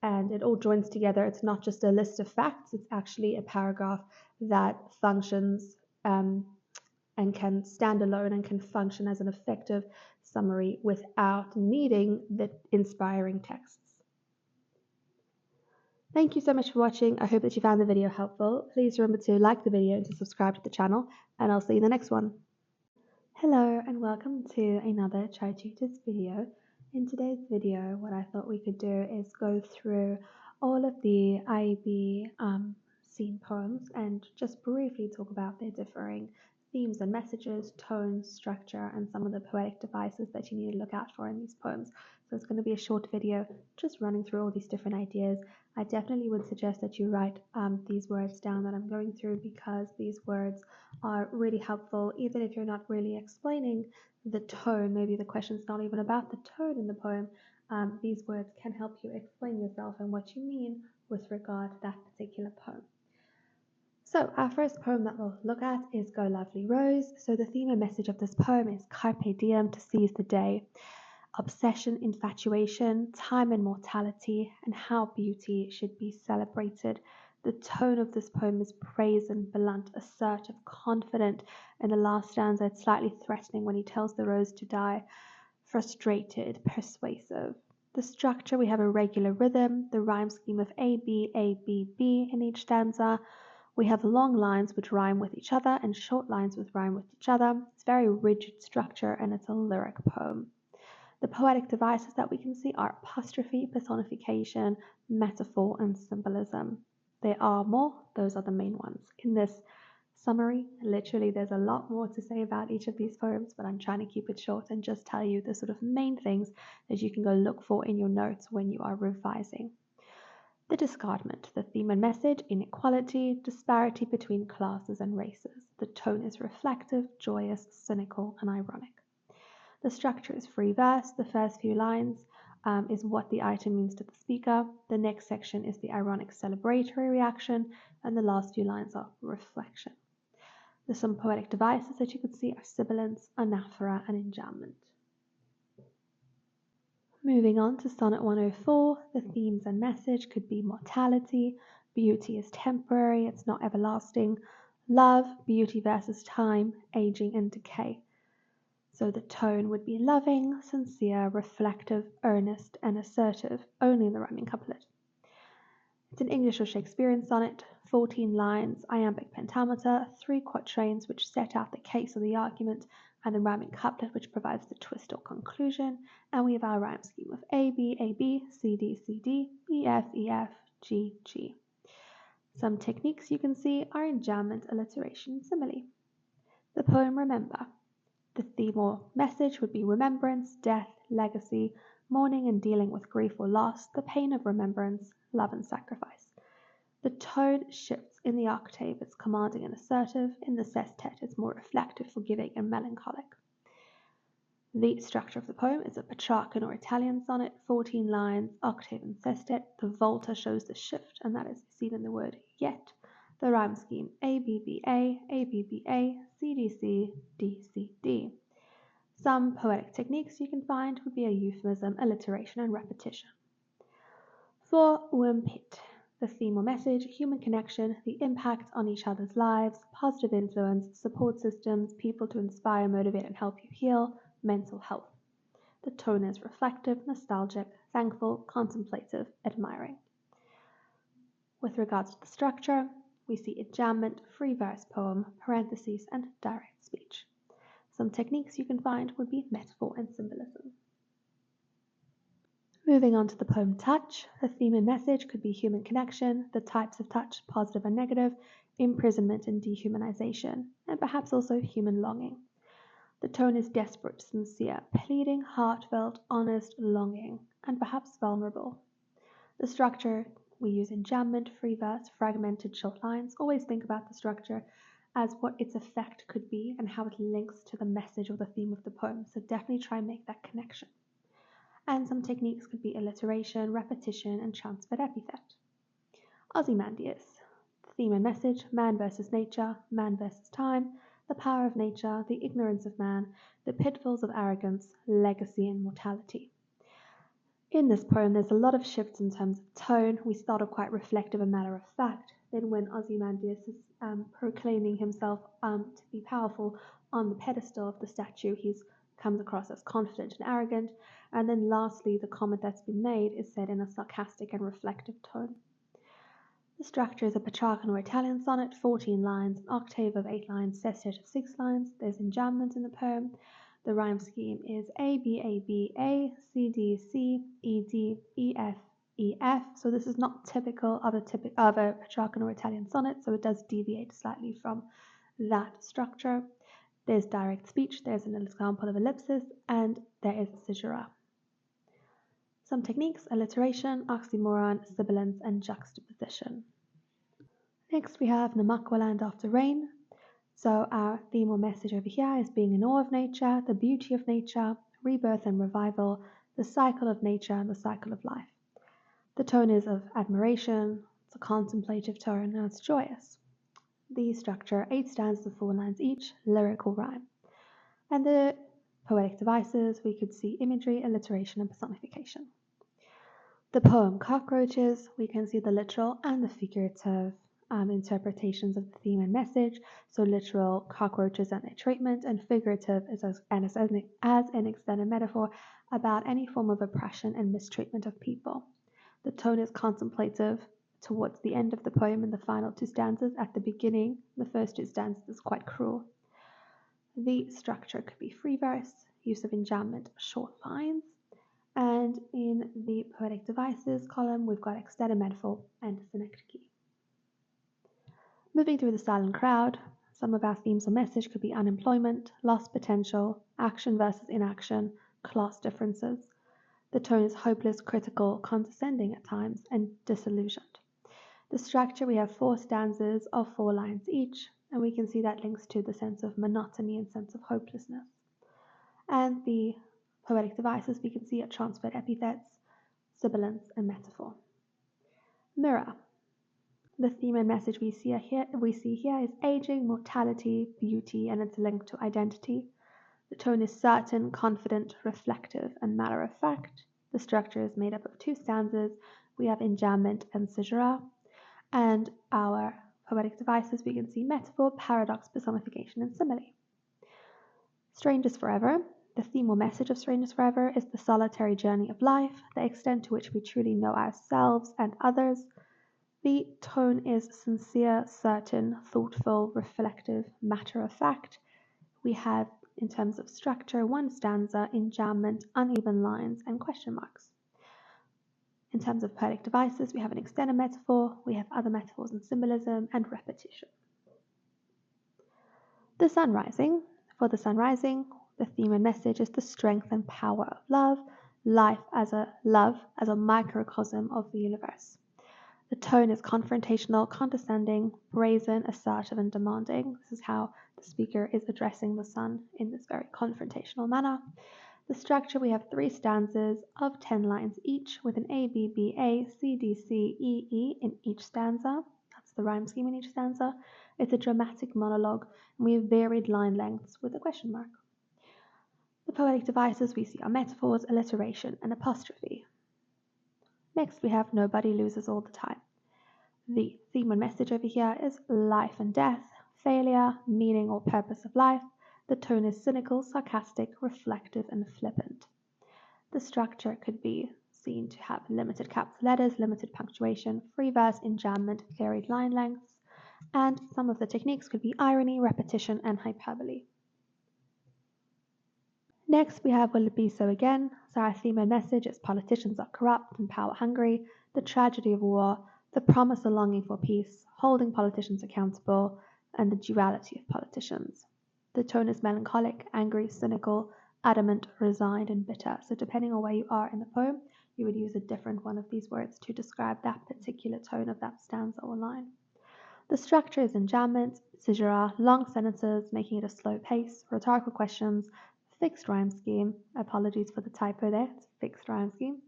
and it all joins together. It's not just a list of facts, it's actually a paragraph that functions and can stand alone and can function as an effective summary without needing the inspiring texts. Thank you so much for watching. I hope that you found the video helpful. Please remember to like the video and to subscribe to the channel, and I'll see you in the next one. Hello and welcome to another Tri-tutors video. In today's video, what I thought we could do is go through all of the IEB scene poems and just briefly talk about their differing themes and messages, tones, structure, and some of the poetic devices that you need to look out for in these poems. So it's going to be a short video just running through all these different ideas. I definitely would suggest that you write these words down that I'm going through, because these words are really helpful, even if you're not really explaining the tone. Maybe the question's not even about the tone in the poem. These words can help you explain yourself and what you mean with regard to that particular poem. So our first poem that we'll look at is Go Lovely Rose. So the theme and message of this poem is Carpe diem, to seize the day. Obsession, infatuation, time and mortality, and how beauty should be celebrated. The tone of this poem is brazen, blunt, assertive, confident. In the last stanza, it's slightly threatening when he tells the rose to die. Frustrated, persuasive. The structure, we have a regular rhythm, the rhyme scheme of A, B, A, B, B in each stanza. We have long lines which rhyme with each other and short lines which rhyme with each other. It's a very rigid structure and it's a lyric poem. The poetic devices that we can see are apostrophe, personification, metaphor, and symbolism. There are more, those are the main ones. In this summary, literally there's a lot more to say about each of these poems, but I'm trying to keep it short and just tell you the sort of main things that you can go look for in your notes when you are revising. The discardment, the theme and message, inequality, disparity between classes and races. The tone is reflective, joyous, cynical, and ironic. The structure is free verse. The first few lines is what the item means to the speaker. The next section is the ironic celebratory reaction, and the last few lines are reflection. There's some poetic devices that you can see are sibilance, anaphora, and enjambment. Moving on to Sonnet 104, the themes and message could be mortality, beauty is temporary, it's not everlasting, love, beauty versus time, aging and decay. So the tone would be loving, sincere, reflective, earnest, and assertive, only in the rhyming couplet. It's an English or Shakespearean sonnet, 14 lines, iambic pentameter, 3 quatrains which set out the case of the argument, and the rhyming couplet which provides the twist or conclusion, and we have our rhyme scheme of A, B, A, B, C, D, C, D, E, F, E, F, G, G. Some techniques you can see are enjambment, alliteration, simile. The poem Remember. The theme or message would be remembrance, death, legacy, mourning and dealing with grief or loss, the pain of remembrance, love and sacrifice. The tone shifts in the octave, it's commanding and assertive. In the sestet, it's more reflective, forgiving, and melancholic. The structure of the poem is a Petrarchan or Italian sonnet, 14 lines, octave and sestet. The volta shows the shift, and that is seen in the word yet. The rhyme scheme A, B, B, A, B, B, A, C, D, C, D, C, D. Some poetic techniques you can find would be a euphemism, alliteration, and repetition. For Wimpit, the theme or message, human connection, the impact on each other's lives, positive influence, support systems, people to inspire, motivate, and help you heal, mental health. The tone is reflective, nostalgic, thankful, contemplative, admiring. With regards to the structure, we see enjambment, free verse poem, parentheses, and direct speech. Some techniques you can find would be metaphor and symbolism. Moving on to the poem Touch, the theme and message could be human connection, the types of touch, positive and negative, imprisonment and dehumanization, and perhaps also human longing. The tone is desperate, sincere, pleading, heartfelt, honest, longing, and perhaps vulnerable. The structure, we use enjambment, free verse, fragmented short lines. Always think about the structure as what its effect could be and how it links to the message or the theme of the poem. So definitely try and make that connection. And some techniques could be alliteration, repetition, and transferred epithet. Ozymandias. Theme and message, man versus nature, man versus time, the power of nature, the ignorance of man, the pitfalls of arrogance, legacy, and mortality. In this poem, there's a lot of shifts in terms of tone. We start off quite reflective and matter of fact. Then when Ozymandias is proclaiming himself to be powerful on the pedestal of the statue, he comes across as confident and arrogant. And then lastly, the comment that's been made is said in a sarcastic and reflective tone. The structure is a Petrarchan or Italian sonnet, 14 lines, an octave of 8 lines, sestet of 6 lines. There's enjambment in the poem. The rhyme scheme is A, B, A, B, A, C, D, C, E, D, E, F, E, F. So this is not typical of a Petrarchan or Italian sonnet, so it does deviate slightly from that structure. There's direct speech, there's an example of ellipsis, and there is caesura. Some techniques: alliteration, oxymoron, sibilance, and juxtaposition. Next we have Namaqualand after rain. So our theme or message over here is being in awe of nature, the beauty of nature, rebirth and revival, the cycle of nature and the cycle of life. The tone is of admiration, it's a contemplative tone, and it's joyous. The structure, 8 stanzas of 4 lines each, lyrical rhyme. And the poetic devices, we could see imagery, alliteration, and personification. The poem Cockroaches, we can see the literal and the figurative interpretations of the theme and message. So literal, cockroaches and their treatment, and figurative is as an extended metaphor about any form of oppression and mistreatment of people. The tone is contemplative towards the end of the poem in the final 2 stanzas. At the beginning, the first 2 stanzas is quite cruel. The structure could be free verse, use of enjambment, short lines, and in the poetic devices column, we've got extended metaphor and synecdoche. Moving through the silent crowd, some of our themes or message could be unemployment, lost potential, action versus inaction, class differences. The tone is hopeless, critical, condescending at times, and disillusioned. The structure, we have 4 stanzas of 4 lines each, and we can see that links to the sense of monotony and sense of hopelessness. And the poetic devices, we can see are transferred epithets, sibilance, and metaphor. Mirror. The theme and message we see here is aging, mortality, beauty, and it's linked to identity. The tone is certain, confident, reflective, and matter of fact. The structure is made up of 2 stanzas. We have enjambment and caesura. And our poetic devices, we can see metaphor, paradox, personification, and simile. Strangers Forever. The theme or message of Strangers Forever is the solitary journey of life, the extent to which we truly know ourselves and others. The tone is sincere, certain, thoughtful, reflective, matter of fact. We have, in terms of structure, 1 stanza, enjambment, uneven lines, and question marks. In terms of poetic devices, we have an extended metaphor, we have other metaphors and symbolism, and repetition. The Sun Rising. For the Sun Rising, the theme and message is the strength and power of love, love as a microcosm of the universe. The tone is confrontational, condescending, brazen, assertive, and demanding. This is how the speaker is addressing the sun in this very confrontational manner. The structure, we have 3 stanzas of 10 lines each with an A, B, B, A, C, D, C, E, E in each stanza. That's the rhyme scheme in each stanza. It's a dramatic monologue, and we have varied line lengths with a question mark. The poetic devices we see are metaphors, alliteration, and apostrophe. Next, we have Nobody Loses All the Time. The theme and message over here is life and death, failure, meaning or purpose of life. The tone is cynical, sarcastic, reflective, and flippant. The structure could be seen to have limited capital letters, limited punctuation, free verse, enjambment, varied line lengths, and some of the techniques could be irony, repetition, and hyperbole. Next, we have Will It Be So Again? So our theme and message is politicians are corrupt and power hungry, the tragedy of war, the promise of longing for peace, holding politicians accountable, and the duality of politicians. The tone is melancholic, angry, cynical, adamant, resigned, and bitter. So depending on where you are in the poem, you would use a different one of these words to describe that particular tone of that stanza or line. The structure is enjambment, caesura, long sentences, making it a slow pace, rhetorical questions, fixed rhyme scheme. Apologies for the typo there. It's fixed rhyme scheme.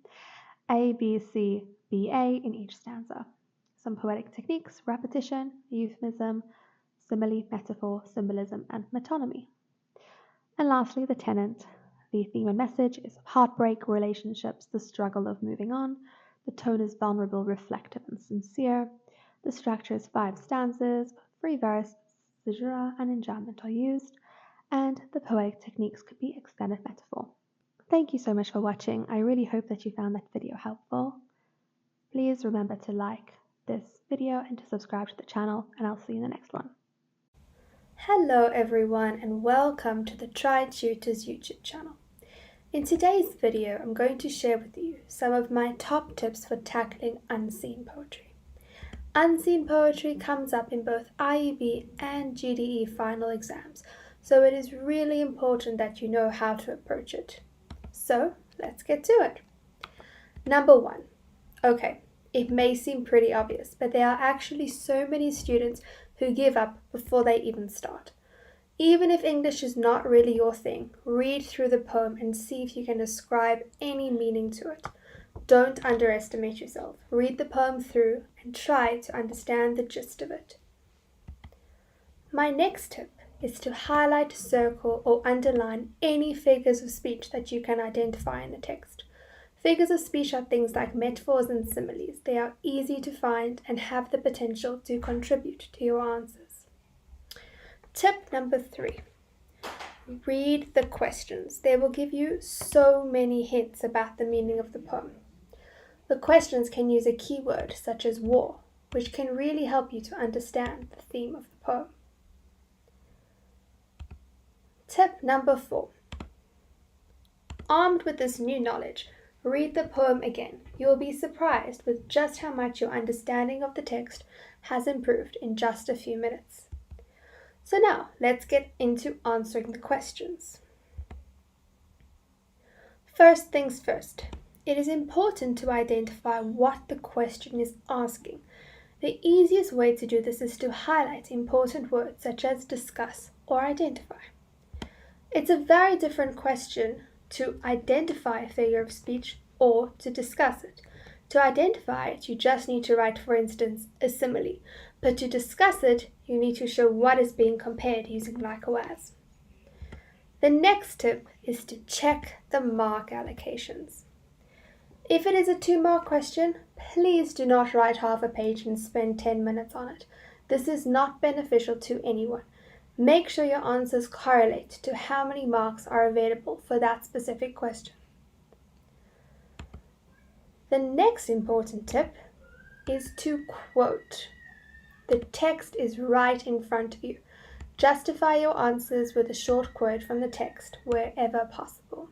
A, B, C, B, A in each stanza. Some poetic techniques: repetition, euphemism, simile, metaphor, symbolism, and metonymy. And lastly, the tenant. The theme and message is heartbreak, relationships, the struggle of moving on. The tone is vulnerable, reflective, and sincere. The structure is 5 stanzas, free verse, caesura, and enjambment are used, and the poetic techniques could be extended metaphor. Thank you so much for watching. I really hope that you found that video helpful. Please remember to like this video and to subscribe to the channel, and I'll see you in the next one. Hello everyone and welcome to the Tri-tutors YouTube channel. In today's video, I'm going to share with you some of my top tips for tackling unseen poetry. Unseen poetry comes up in both IEB and GDE final exams, so it is really important that you know how to approach it. So let's get to it. Number 1. Okay, it may seem pretty obvious, but there are actually so many students who give up before they even start. Even if English is not really your thing, read through the poem and see if you can ascribe any meaning to it. Don't underestimate yourself. Read the poem through and try to understand the gist of it. My next tip is to highlight, circle, or underline any figures of speech that you can identify in the text. Figures of speech are things like metaphors and similes. They are easy to find and have the potential to contribute to your answers. Tip number 3. Read the questions. They will give you so many hints about the meaning of the poem. The questions can use a keyword such as war, which can really help you to understand the theme of the poem. Tip number 4. Armed with this new knowledge, read the poem again. You will be surprised with just how much your understanding of the text has improved in just a few minutes. So now, let's get into answering the questions. First things first, it is important to identify what the question is asking. The easiest way to do this is to highlight important words such as discuss or identify. It's a very different question to identify a figure of speech or to discuss it. To identify it, you just need to write, for instance, a simile. But to discuss it, you need to show what is being compared using like or as. The next tip is to check the mark allocations. If it is a 2-mark question, please do not write half a page and spend 10 minutes on it. This is not beneficial to anyone. Make sure your answers correlate to how many marks are available for that specific question. The next important tip is to quote. The text is right in front of you. Justify your answers with a short quote from the text wherever possible.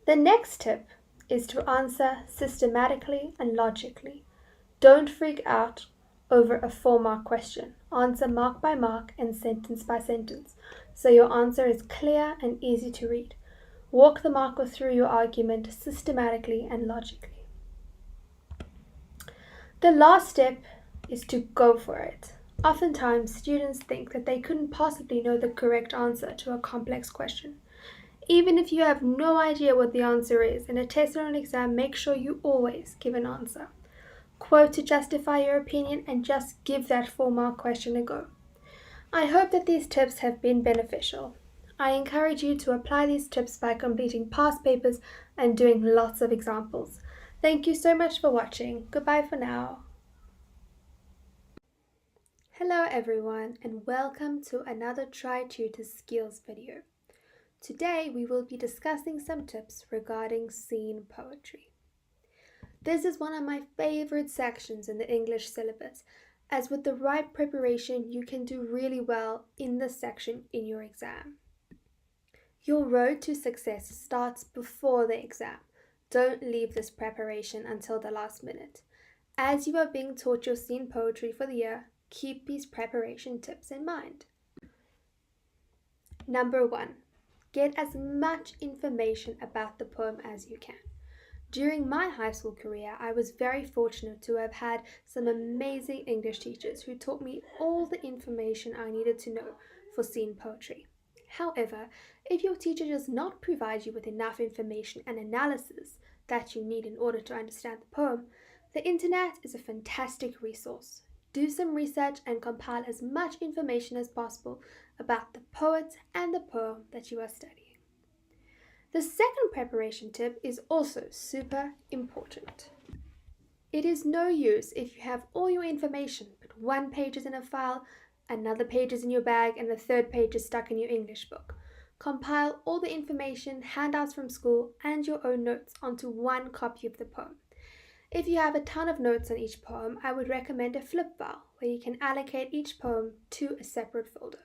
The next tip is to answer systematically and logically. Don't freak out over a 4-mark question. Answer mark by mark and sentence by sentence, so your answer is clear and easy to read. Walk the marker through your argument systematically and logically. The last step is to go for it. Oftentimes, students think that they couldn't possibly know the correct answer to a complex question. Even if you have no idea what the answer is, in a test or an exam, make sure you always give an answer. Quote to justify your opinion and just give that 4-mark question a go. I hope that these tips have been beneficial. I encourage you to apply these tips by completing past papers and doing lots of examples. Thank you so much for watching. Goodbye for now. Hello everyone and welcome to another Tri-tutors skills video. Today we will be discussing some tips regarding scene poetry. This is one of my favorite sections in the English syllabus, as with the right preparation you can do really well in this section in your exam. Your road to success starts before the exam. Don't leave this preparation until the last minute. As you are being taught your scene poetry for the year, keep these preparation tips in mind. Number 1. Get as much information about the poem as you can. During my high school career, I was very fortunate to have had some amazing English teachers who taught me all the information I needed to know for scene poetry. However, if your teacher does not provide you with enough information and analysis that you need in order to understand the poem, the internet is a fantastic resource. Do some research and compile as much information as possible about the poet and the poem that you are studying. The second preparation tip is also super important. It is no use if you have all your information, but one page is in a file, another page is in your bag, and the third page is stuck in your English book. Compile all the information, handouts from school, and your own notes onto one copy of the poem. If you have a ton of notes on each poem, I would recommend a flip file where you can allocate each poem to a separate folder.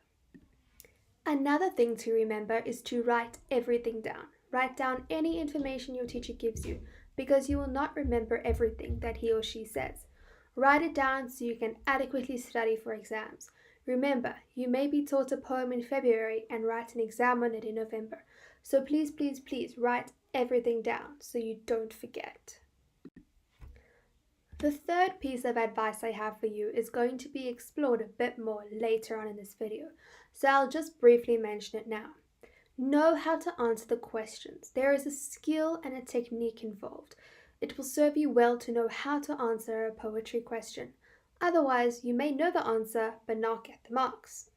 Another thing to remember is to write everything down. Write down any information your teacher gives you, because you will not remember everything that he or she says. Write it down so you can adequately study for exams. Remember, you may be taught a poem in February and write an exam on it in November, So please, please, please write everything down so you don't forget. The third piece of advice I have for you is going to be explored a bit more later on in this video, so I'll just briefly mention it now. Know how to answer the questions. There is a skill and a technique involved. It will serve you well to know how to answer a poetry question. Otherwise, you may know the answer but not get the marks.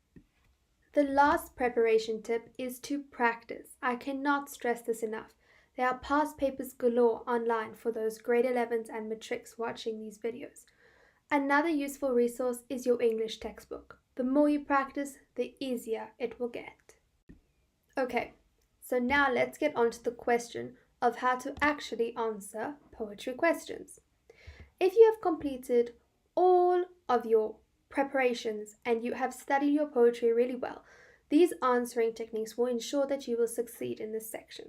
The last preparation tip is to practice. I cannot stress this enough. There are past papers galore online for those grade 11s and matrics watching these videos. Another useful resource is your English textbook. The more you practice, the easier it will get. Okay, so now let's get on to the question of how to actually answer poetry questions. If you have completed all of your preparations and you have studied your poetry really well, these answering techniques will ensure that you will succeed in this section.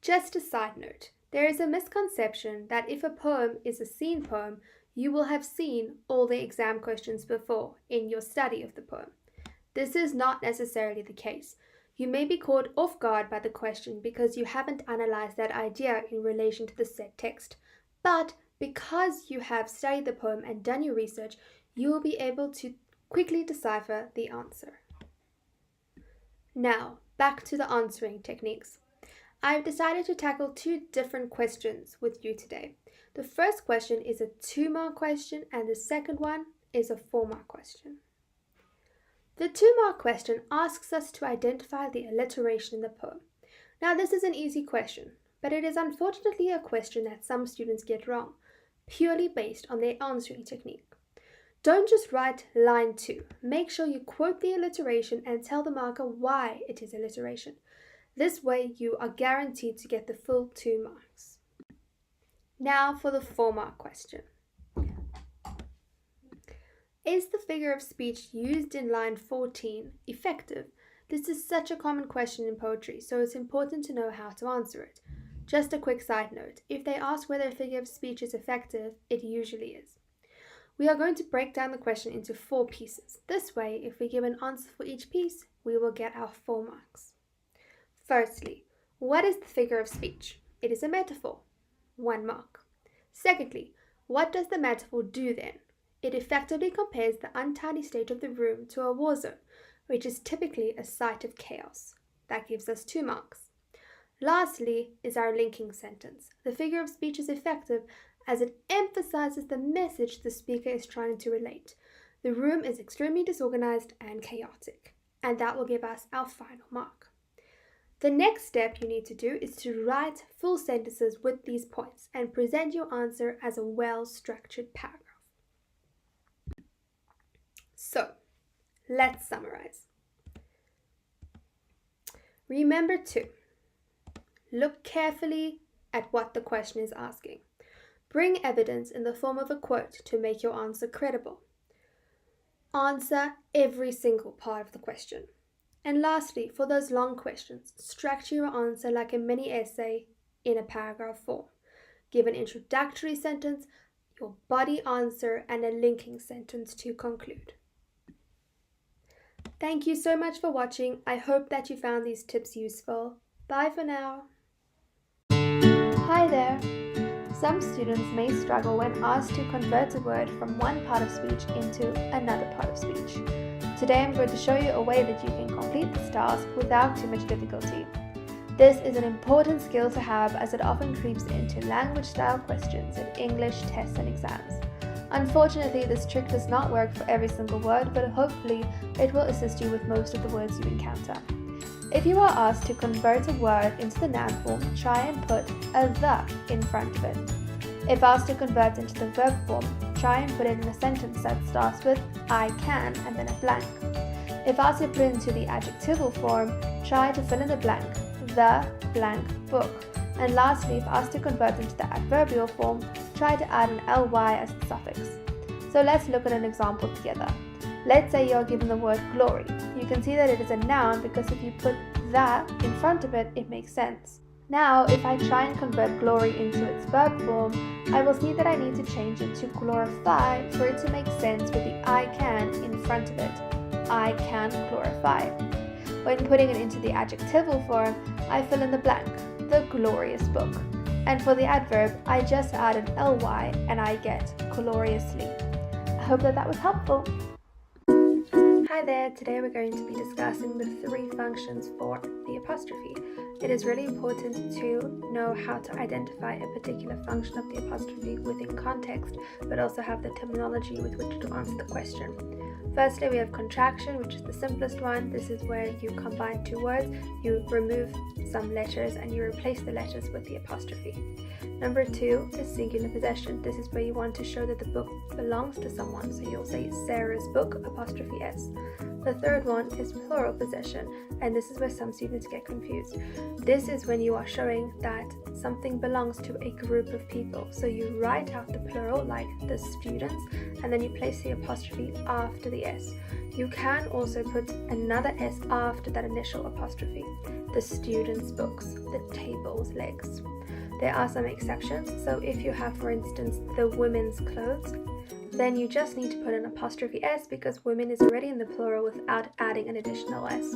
Just a side note, there is a misconception that if a poem is a seen poem, you will have seen all the exam questions before in your study of the poem. This is not necessarily the case. You may be caught off guard by the question because you haven't analyzed that idea in relation to the said text. But because you have studied the poem and done your research, you will be able to quickly decipher the answer. Now, back to the answering techniques. I've decided to tackle two different questions with you today. The first question is a 2-mark question and the second one is a 4-mark question. The 2-mark question asks us to identify the alliteration in the poem. Now, this is an easy question, but it is unfortunately a question that some students get wrong, purely based on their answering technique. Don't just write line 2. Make sure you quote the alliteration and tell the marker why it is alliteration. This way, you are guaranteed to get the full 2 marks. Now for the 4-mark question. Is the figure of speech used in line 14 effective? This is such a common question in poetry, so it's important to know how to answer it. Just a quick side note, if they ask whether a figure of speech is effective, it usually is. We are going to break down the question into 4 pieces. This way, if we give an answer for each piece, we will get our 4 marks. Firstly, what is the figure of speech? It is a metaphor. 1 mark. Secondly, what does the metaphor do then? It effectively compares the untidy state of the room to a war zone, which is typically a site of chaos. That gives us 2 marks. Lastly is our linking sentence. The figure of speech is effective as it emphasizes the message the speaker is trying to relate. The room is extremely disorganized and chaotic, and that will give us our final mark. The next step you need to do is to write full sentences with these points and present your answer as a well-structured paragraph. So, let's summarize. Remember to look carefully at what the question is asking. Bring evidence in the form of a quote to make your answer credible. Answer every single part of the question. And lastly, for those long questions, structure your answer like a mini essay in a paragraph form. Give an introductory sentence, your body answer, and a linking sentence to conclude. Thank you so much for watching. I hope that you found these tips useful. Bye for now. Hi there. Some students may struggle when asked to convert a word from one part of speech into another part of speech. Today I'm going to show you a way that you can complete this task without too much difficulty. This is an important skill to have as it often creeps into language-style questions in English tests and exams. Unfortunately, this trick does not work for every single word, but hopefully it will assist you with most of the words you encounter. If you are asked to convert a word into the noun form, try and put a the in front of it. If asked to convert into the verb form, try and put it in a sentence that starts with I can and then a blank. If asked to put it into the adjectival form, try to fill in the blank, the blank book. And lastly, if asked to convert into the adverbial form, try to add an ly as the suffix. So let's look at an example together. Let's say you are given the word glory. You can see that it is a noun because if you put that in front of it, it makes sense. Now, if I try and convert glory into its verb form, I will see that I need to change it to glorify for it to make sense with the I can in front of it. I can glorify. When putting it into the adjectival form, I fill in the blank, the glorious book. And for the adverb, I just add an ly and I get gloriously. I hope that was helpful. Hi there, today we're going to be discussing the 3 functions for the apostrophe. It is really important to know how to identify a particular function of the apostrophe within context, but also have the terminology with which to answer the question. Firstly, we have contraction, which is the simplest one. This is where you combine 2 words, you remove some letters and you replace the letters with the apostrophe. Number 2 is singular possession. This is where you want to show that the book belongs to someone, so you'll say Sarah's book, apostrophe S. The third one is plural possession, and this is where some students get confused. This is when you are showing that something belongs to a group of people. So you write out the plural, like the students, and then you place the apostrophe after the S. You can also put another S after that initial apostrophe. The students' books, the table's legs. There are some exceptions, so if you have, for instance, the women's clothes, then you just need to put an apostrophe S because women is already in the plural without adding an additional S.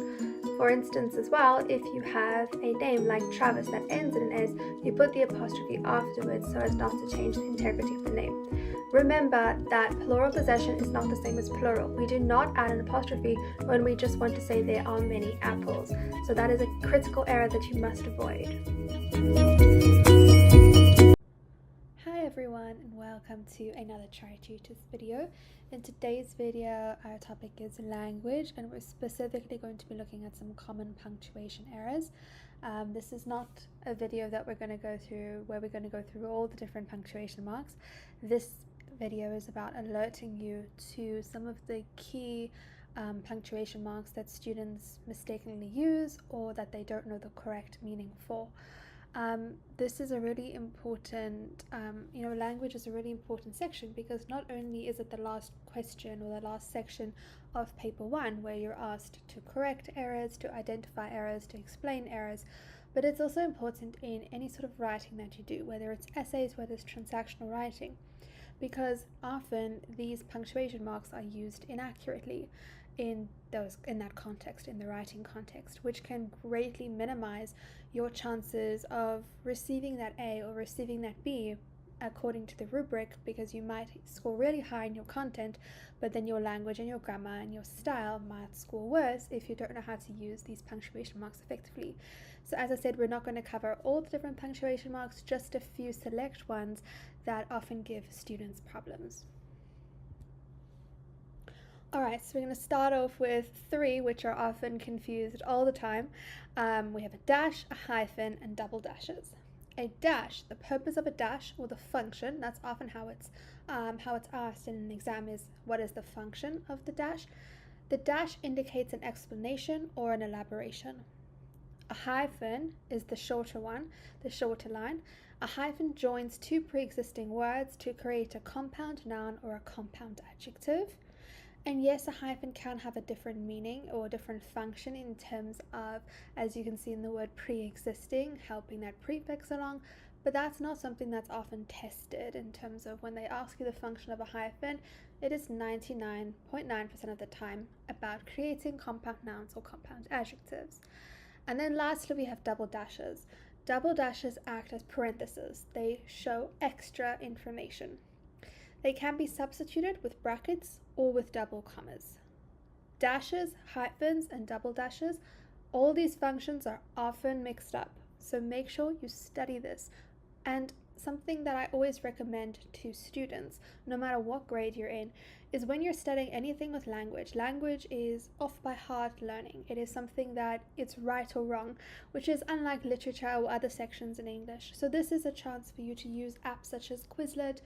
For instance as well, if you have a name like Travis that ends in an S, you put the apostrophe afterwards so as not to change the integrity of the name. Remember that plural possession is not the same as plural. We do not add an apostrophe when we just want to say there are many apples. So that is a critical error that you must avoid. Hi everyone and welcome to another Tri-tutors video. In today's video our topic is language and we're specifically going to be looking at some common punctuation errors. This is not a video that we're going to go through where we're going to go through all the different punctuation marks. This video is about alerting you to some of the key punctuation marks that students mistakenly use or that they don't know the correct meaning for. This is a really important, language is a really important section because not only is it the last question or the last section of paper 1 where you're asked to correct errors, to identify errors, to explain errors, but it's also important in any sort of writing that you do, whether it's essays, whether it's transactional writing, because often these punctuation marks are used inaccurately in that context, in the writing context, which can greatly minimize your chances of receiving that A or receiving that B according to the rubric, because you might score really high in your content, but then your language and your grammar and your style might score worse if you don't know how to use these punctuation marks effectively. So as I said, we're not going to cover all the different punctuation marks, just a few select ones that often give students problems. Alright, so we're going to start off with 3 which are often confused all the time. We have a dash, a hyphen, and double dashes. A dash, the purpose of a dash, or the function, that's often how it's asked in an exam, is what is the function of the dash. The dash indicates an explanation or an elaboration. A hyphen is the shorter one, the shorter line. A hyphen joins 2 pre-existing words to create a compound noun or a compound adjective. And yes, a hyphen can have a different meaning or a different function in terms of, as you can see in the word pre-existing, helping that prefix along, but that's not something that's often tested in terms of when they ask you the function of a hyphen. It is 99.9% of the time about creating compound nouns or compound adjectives. And then lastly, we have double dashes. Double dashes act as parentheses. They show extra information. They can be substituted with brackets or with double commas. Dashes, hyphens, and double dashes, all these functions are often mixed up, so make sure you study this. And something that I always recommend to students, no matter what grade you're in, is when you're studying anything with language is off by heart learning. It is something that it's right or wrong, which is unlike literature or other sections in English. So this is a chance for you to use apps such as Quizlet,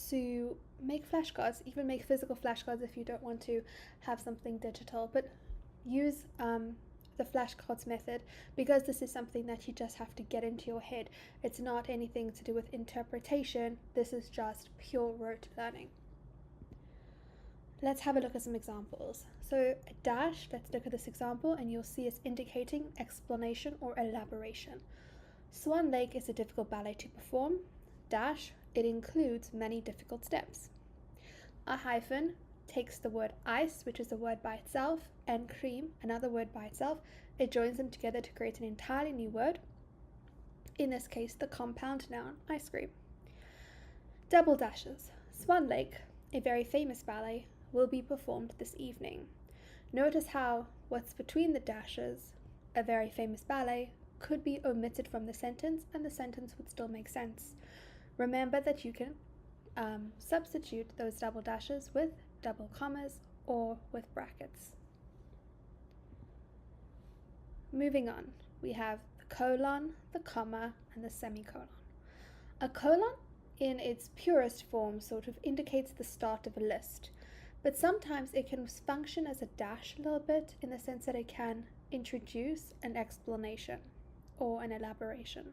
to make flashcards, even make physical flashcards if you don't want to have something digital, but use the flashcards method, because this is something that you just have to get into your head. It's not anything to do with interpretation, this is just pure rote learning. Let's have a look at some examples. So a dash, let's look at this example and you'll see it's indicating explanation or elaboration. Swan Lake is a difficult ballet to perform. Dash, it includes many difficult steps. A hyphen takes the word ice, which is a word by itself, and cream, another word by itself. It joins them together to create an entirely new word. In this case, the compound noun ice cream. Double dashes. Swan Lake, a very famous ballet, will be performed this evening. Notice how what's between the dashes, a very famous ballet, could be omitted from the sentence and the sentence would still make sense. Remember that you can substitute those double dashes with double commas or with brackets. Moving on, we have the colon, the comma, and the semicolon. A colon, in its purest form, sort of indicates the start of a list, but sometimes it can function as a dash a little bit in the sense that it can introduce an explanation or an elaboration.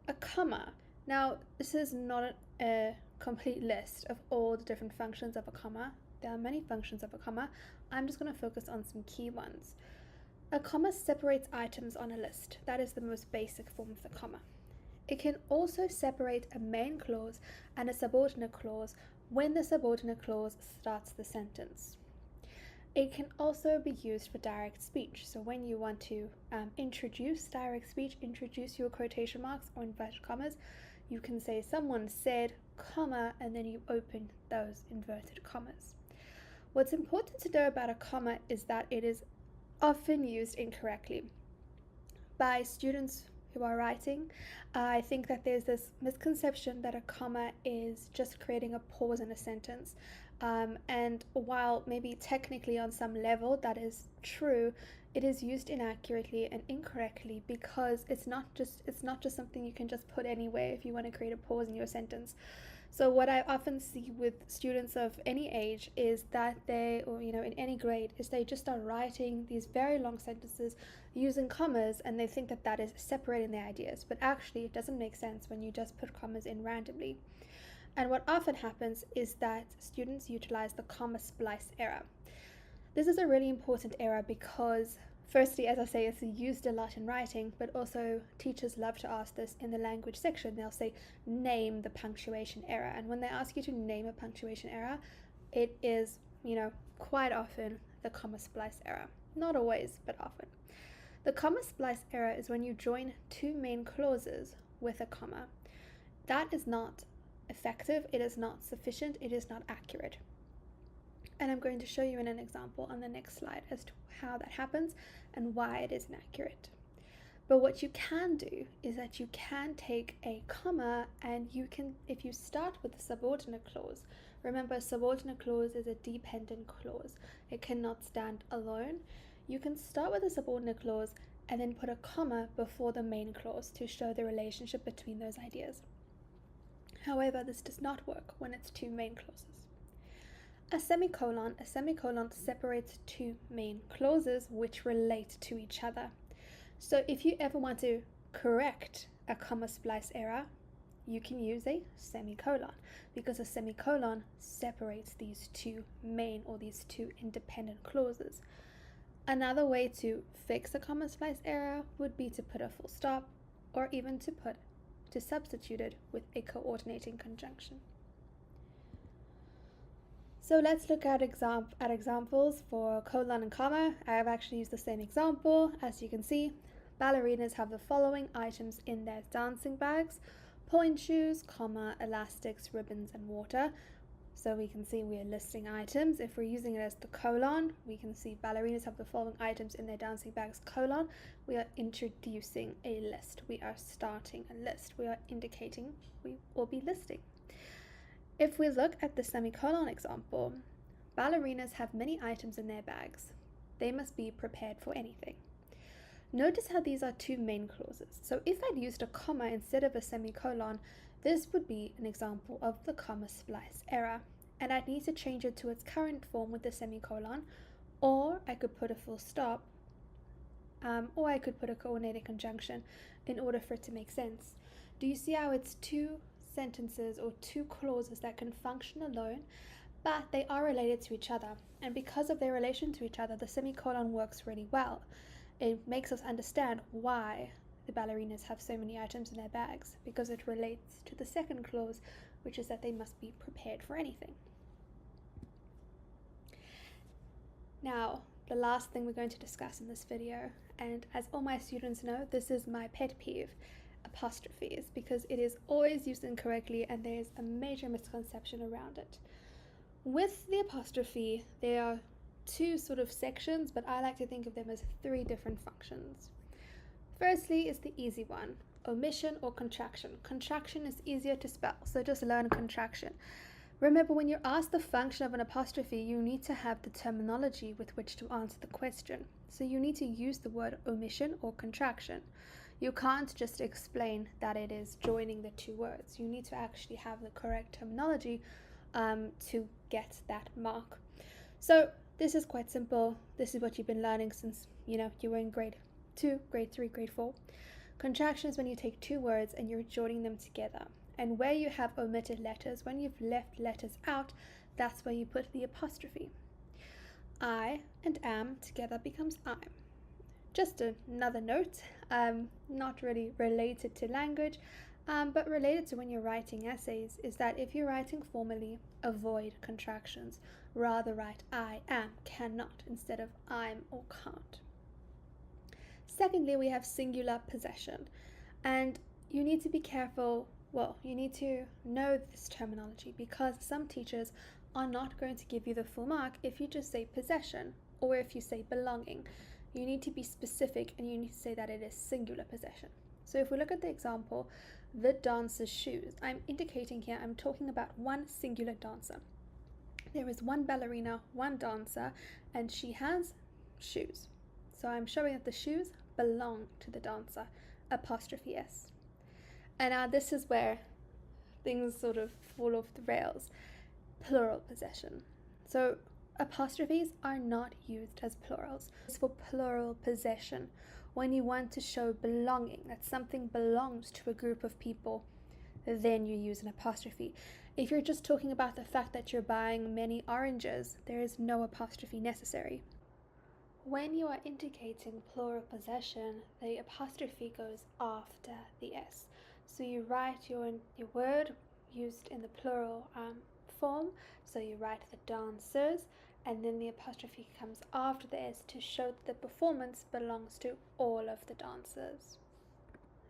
A comma. Now, this is not a complete list of all the different functions of a comma. There are many functions of a comma. I'm just going to focus on some key ones. A comma separates items on a list. That is the most basic form of the comma. It can also separate a main clause and a subordinate clause when the subordinate clause starts the sentence. It can also be used for direct speech. So when you want to introduce direct speech, introduce your quotation marks or inverted commas, you can say someone said, comma, and then you open those inverted commas. What's important to know about a comma is that it is often used incorrectly by students who are writing. I think that there's this misconception that a comma is just creating a pause in a sentence. And while maybe technically on some level that is true, it is used inaccurately and incorrectly because it's not just something you can just put anywhere if you want to create a pause in your sentence. So what I often see with students of any age is that they, or in any grade, is they just start writing these very long sentences using commas and they think that that is separating their ideas, but actually it doesn't make sense when you just put commas in randomly. And what often happens is that students utilize the comma splice error. This is a really important error because, firstly, as I say, it's used a lot in writing, but also teachers love to ask this in the language section. They'll say, name the punctuation error. And when they ask you to name a punctuation error, it is, quite often the comma splice error. Not always, but often. The comma splice error is when you join two main clauses with a comma. That is not effective, it is not sufficient, it is not accurate. And I'm going to show you in an example on the next slide as to how that happens and why it is inaccurate. But what you can do is that you can take a comma and you can, if you start with a subordinate clause, remember a subordinate clause is a dependent clause. It cannot stand alone. You can start with a subordinate clause and then put a comma before the main clause to show the relationship between those ideas. However, this does not work when it's two main clauses. A semicolon separates two main clauses which relate to each other. So if you ever want to correct a comma splice error, you can use a semicolon because a semicolon separates these two main or these two independent clauses. Another way to fix a comma splice error would be to put a full stop or even to substitute it with a coordinating conjunction. So let's look at examples for colon and comma. I have actually used the same example. As you can see, ballerinas have the following items in their dancing bags: point shoes, comma, elastics, ribbons, and water. So we can see we are listing items. If we're using it as the colon, we can see ballerinas have the following items in their dancing bags, colon. We are introducing a list. We are starting a list. We are indicating we will be listing. If we look at the semicolon example, ballerinas have many items in their bags. They must be prepared for anything. Notice how these are two main clauses. So if I'd used a comma instead of a semicolon, this would be an example of the comma splice error. And I'd need to change it to its current form with the semicolon, or I could put a full stop, or I could put a coordinating conjunction in order for it to make sense. Do you see how it's two sentences or two clauses that can function alone, but they are related to each other? And because of their relation to each other, the semicolon works really well. It makes us understand why the ballerinas have so many items in their bags, because it relates to the second clause, which is that they must be prepared for anything. Now, the last thing we're going to discuss in this video, and as all my students know, this is my pet peeve, apostrophes, because it is always used incorrectly and there is a major misconception around it. With the apostrophe, there are two sort of sections, but I like to think of them as three different functions. Firstly is the easy one, omission or contraction. Contraction is easier to spell, so just learn contraction. Remember, when you're asked the function of an apostrophe, you need to have the terminology with which to answer the question. So you need to use the word omission or contraction. You can't just explain that it is joining the two words. You need to actually have the correct terminology to get that mark. So this is quite simple. This is what you've been learning since you were in grade 2, grade 3, grade 4. Contraction is when you take two words and you're joining them together. And where you have omitted letters, when you've left letters out, that's where you put the apostrophe. I and am together becomes I'm. Just another note, not really related to language, but related to when you're writing essays, is that if you're writing formally, avoid contractions. Rather write I am, cannot, instead of I'm or can't. Secondly, we have singular possession, and you need to be careful. Well, you need to know this terminology because some teachers are not going to give you the full mark if you just say possession or if you say belonging. You need to be specific and you need to say that it is singular possession. So if we look at the example, the dancer's shoes, I'm indicating here I'm talking about one singular dancer. There is one ballerina, one dancer, and she has shoes. So I'm showing that the shoes belong to the dancer, apostrophe S. And now this is where things sort of fall off the rails. Plural possession. So apostrophes are not used as plurals. It's for plural possession. When you want to show belonging, that something belongs to a group of people, then you use an apostrophe. If you're just talking about the fact that you're buying many oranges, there is no apostrophe necessary. When you are indicating plural possession, the apostrophe goes after the S. So you write your word used in the plural form. So you write the dancers, and then the apostrophe comes after the S to show that the performance belongs to all of the dancers.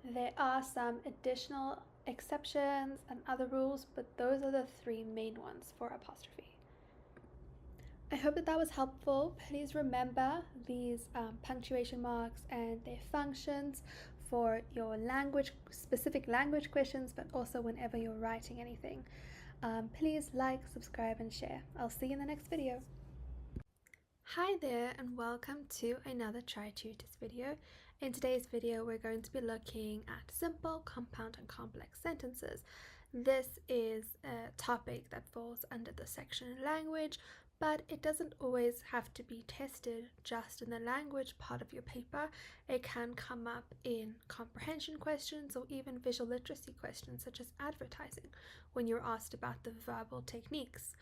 There are some additional exceptions and other rules, but those are the three main ones for apostrophe. I hope that was helpful. Please remember these punctuation marks and their functions for your specific language questions, but also whenever you're writing anything. Please like, subscribe, and share. I'll see you in the next video. Hi there and welcome to another Tri-tutors video. In today's video we're going to be looking at simple, compound and complex sentences. This is a topic that falls under the section language, but it doesn't always have to be tested just in the language part of your paper. It can come up in comprehension questions or even visual literacy questions such as advertising when you're asked about the verbal techniques.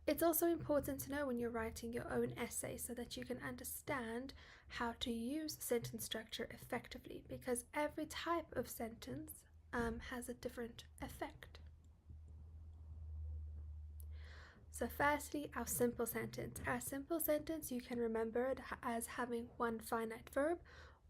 It's also important to know when you're writing your own essay so that you can understand how to use sentence structure effectively, because every type of sentence has a different effect. So firstly, our simple sentence. Our simple sentence, you can remember it as having one finite verb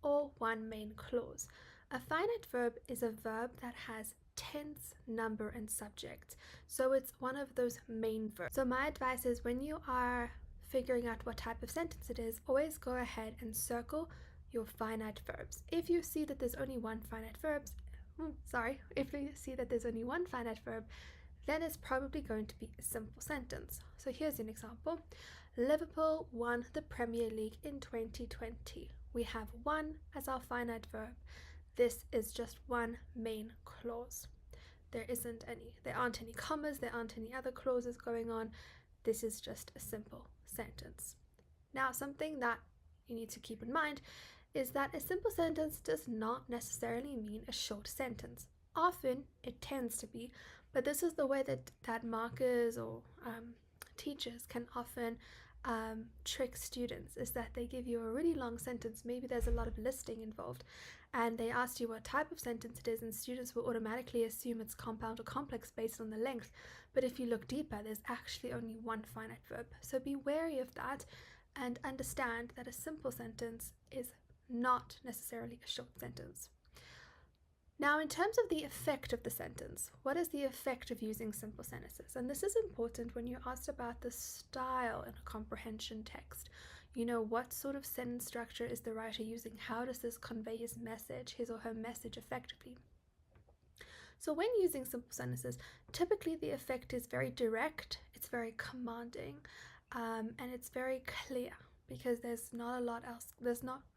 or one main clause. A finite verb is a verb that has tense, number, and subject. So it's one of those main verbs. So my advice is when you are figuring out what type of sentence it is, always go ahead and circle your finite verbs. If you see that there's only one finite verb, then it's probably going to be a simple sentence. So here's an example. Liverpool won the Premier League in 2020. We have one as our finite verb. This is just one main clause. There aren't any commas, there aren't any other clauses going on. This is just a simple sentence. Now, something that you need to keep in mind is that a simple sentence does not necessarily mean a short sentence. Often it tends to be, but this is the way that markers or teachers can often trick students, is that they give you a really long sentence. Maybe there's a lot of listing involved and they ask you what type of sentence it is, and students will automatically assume it's compound or complex based on the length. But if you look deeper, there's actually only one finite verb. So be wary of that and understand that a simple sentence is not necessarily a short sentence. Now, in terms of the effect of the sentence, what is the effect of using simple sentences? And this is important when you're asked about the style in a comprehension text. You know, what sort of sentence structure is the writer using? How does this convey his message, his or her message effectively? So when using simple sentences, typically the effect is very direct, it's very commanding, and it's very clear because there's not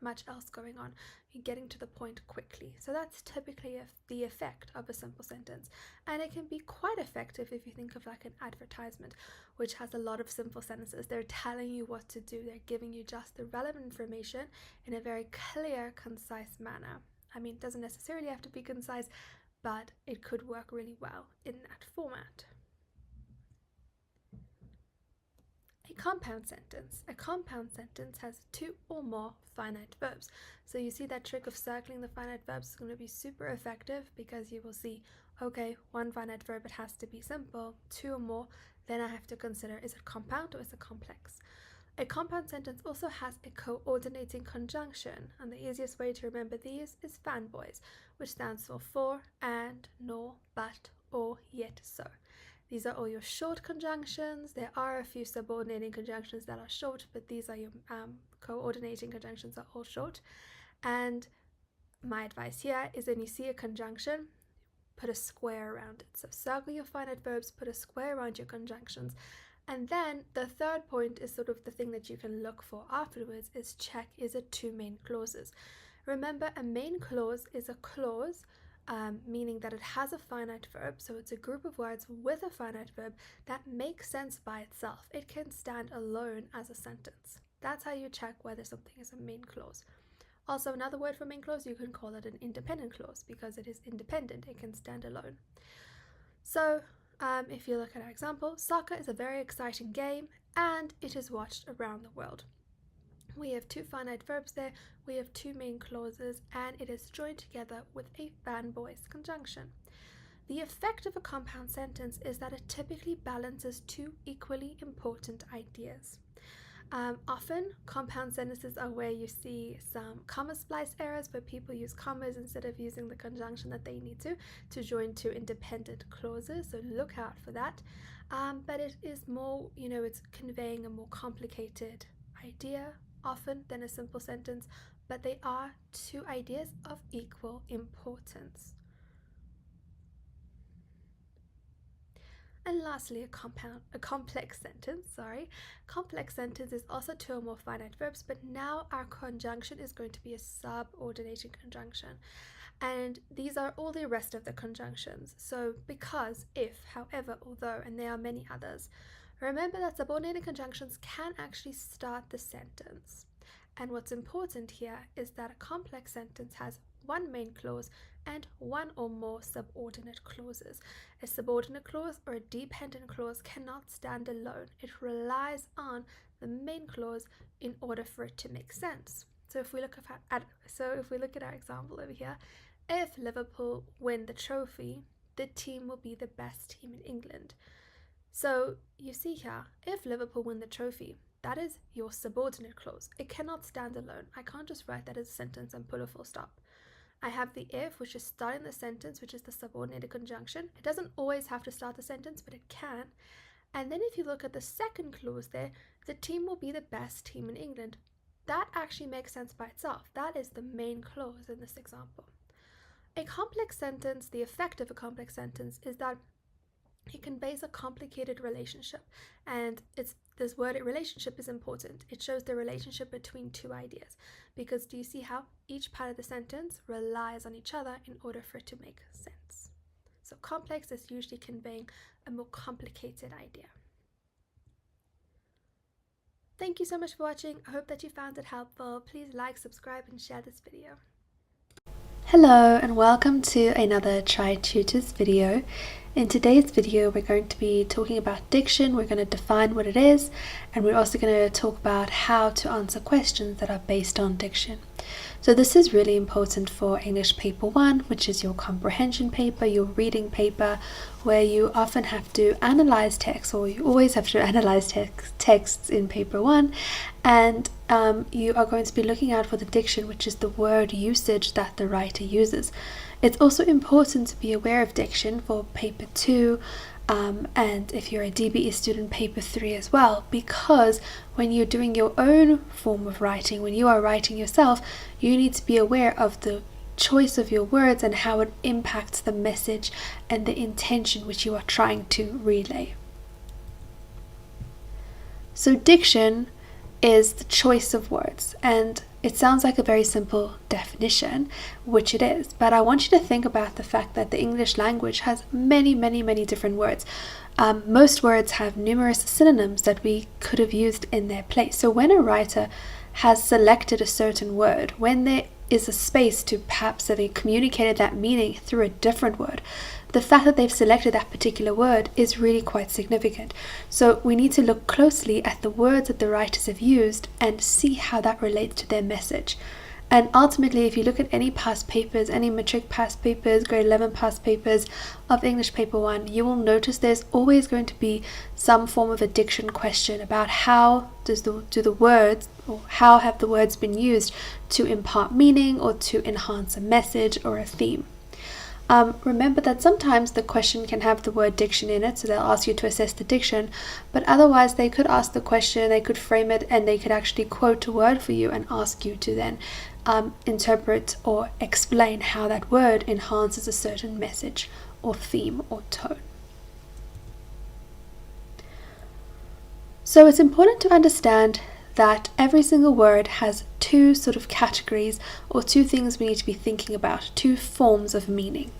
much else going on. You're getting to the point quickly. So that's typically the effect of a simple sentence. And it can be quite effective if you think of like an advertisement, which has a lot of simple sentences. They're telling you what to do. They're giving you just the relevant information in a very clear, concise manner. I mean, it doesn't necessarily have to be concise, but it could work really well in that format. A compound sentence. A compound sentence has two or more finite verbs. So you see that trick of circling the finite verbs is going to be super effective because you will see, okay, one finite verb, it has to be simple, two or more, then I have to consider, is it compound or is it complex? A compound sentence also has a coordinating conjunction, and the easiest way to remember these is fanboys, which stands for, and, nor, but, or, yet, so. These are all your short conjunctions. There are a few subordinating conjunctions that are short, but these are your coordinating conjunctions are all short. And my advice here is when you see a conjunction, put a square around it. So circle your finite verbs, put a square around your conjunctions. And then the third point is sort of the thing that you can look for afterwards is check, is it two main clauses? Remember, a main clause is a clause meaning that it has a finite verb, so it's a group of words with a finite verb that makes sense by itself. It can stand alone as a sentence. That's how you check whether something is a main clause. Also, another word for main clause, you can call it an independent clause because it is independent, it can stand alone. So if you look at our example, soccer is a very exciting game and it is watched around the world. We have two finite verbs there, we have two main clauses, and it is joined together with a fanboys conjunction. The effect of a compound sentence is that it typically balances two equally important ideas. Often, compound sentences are where you see some comma splice errors, but people use commas instead of using the conjunction that they need to join two independent clauses, so look out for that. But it is more, it's conveying a more complicated idea often than a simple sentence, but they are two ideas of equal importance. And lastly, a complex sentence. Complex sentence is also two or more finite verbs, but now our conjunction is going to be a subordinating conjunction. And these are all the rest of the conjunctions. So because, if, however, although, and there are many others. Remember that subordinating conjunctions can actually start the sentence. And what's important here is that a complex sentence has one main clause and one or more subordinate clauses. A subordinate clause or a dependent clause cannot stand alone. It relies on the main clause in order for it to make sense. So if we look at our example over here, if Liverpool win the trophy, the team will be the best team in England. So you see here, if Liverpool win the trophy, that is your subordinate clause. It cannot stand alone. I can't just write that as a sentence and put a full stop. I have the if, which is starting the sentence, which is the subordinated conjunction. It doesn't always have to start the sentence, but it can. And then if you look at the second clause there, the team will be the best team in England. That actually makes sense by itself. That is the main clause in this example. A complex sentence, the effect of a complex sentence is that it conveys a complicated relationship, and this word relationship is important. It shows the relationship between two ideas, because do you see how each part of the sentence relies on each other in order for it to make sense? So complex is usually conveying a more complicated idea. Thank you so much for watching. I hope that you found it helpful. Please like, subscribe, and share this video. Hello and welcome to another Tri-tutors video. In today's video we're going to be talking about diction. We're going to define what it is, and we're also going to talk about how to answer questions that are based on diction. So this is really important for English Paper 1, which is your comprehension paper, your reading paper, where you often have to analyze text, or you always have to analyze texts in Paper 1, and you are going to be looking out for the diction, which is the word usage that the writer uses. It's also important to be aware of diction for Paper 2, and if you're a DBE student, Paper 3 as well, because when you're doing your own form of writing, when you are writing yourself, you need to be aware of the choice of your words and how it impacts the message and the intention which you are trying to relay. So diction is the choice of words, and it sounds like a very simple definition, which it is, but I want you to think about the fact that the English language has many different words. Most words have numerous synonyms that we could have used in their place. So when a writer has selected a certain word, when there is a space to perhaps have communicated that meaning through a different word, the fact that they've selected that particular word is really quite significant. So we need to look closely at the words that the writers have used and see how that relates to their message. And ultimately, if you look at any past papers, any matric past papers, grade 11 past papers of English Paper 1, you will notice there's always going to be some form of a diction question about how do the words, or how have the words been used to impart meaning or to enhance a message or a theme. Remember that sometimes the question can have the word diction in it, so they'll ask you to assess the diction, but otherwise they could ask the question, they could frame it, and they could actually quote a word for you and ask you to then interpret or explain how that word enhances a certain message or theme or tone. So it's important to understand that every single word has two sort of categories, or two things we need to be thinking about, two forms of meaning.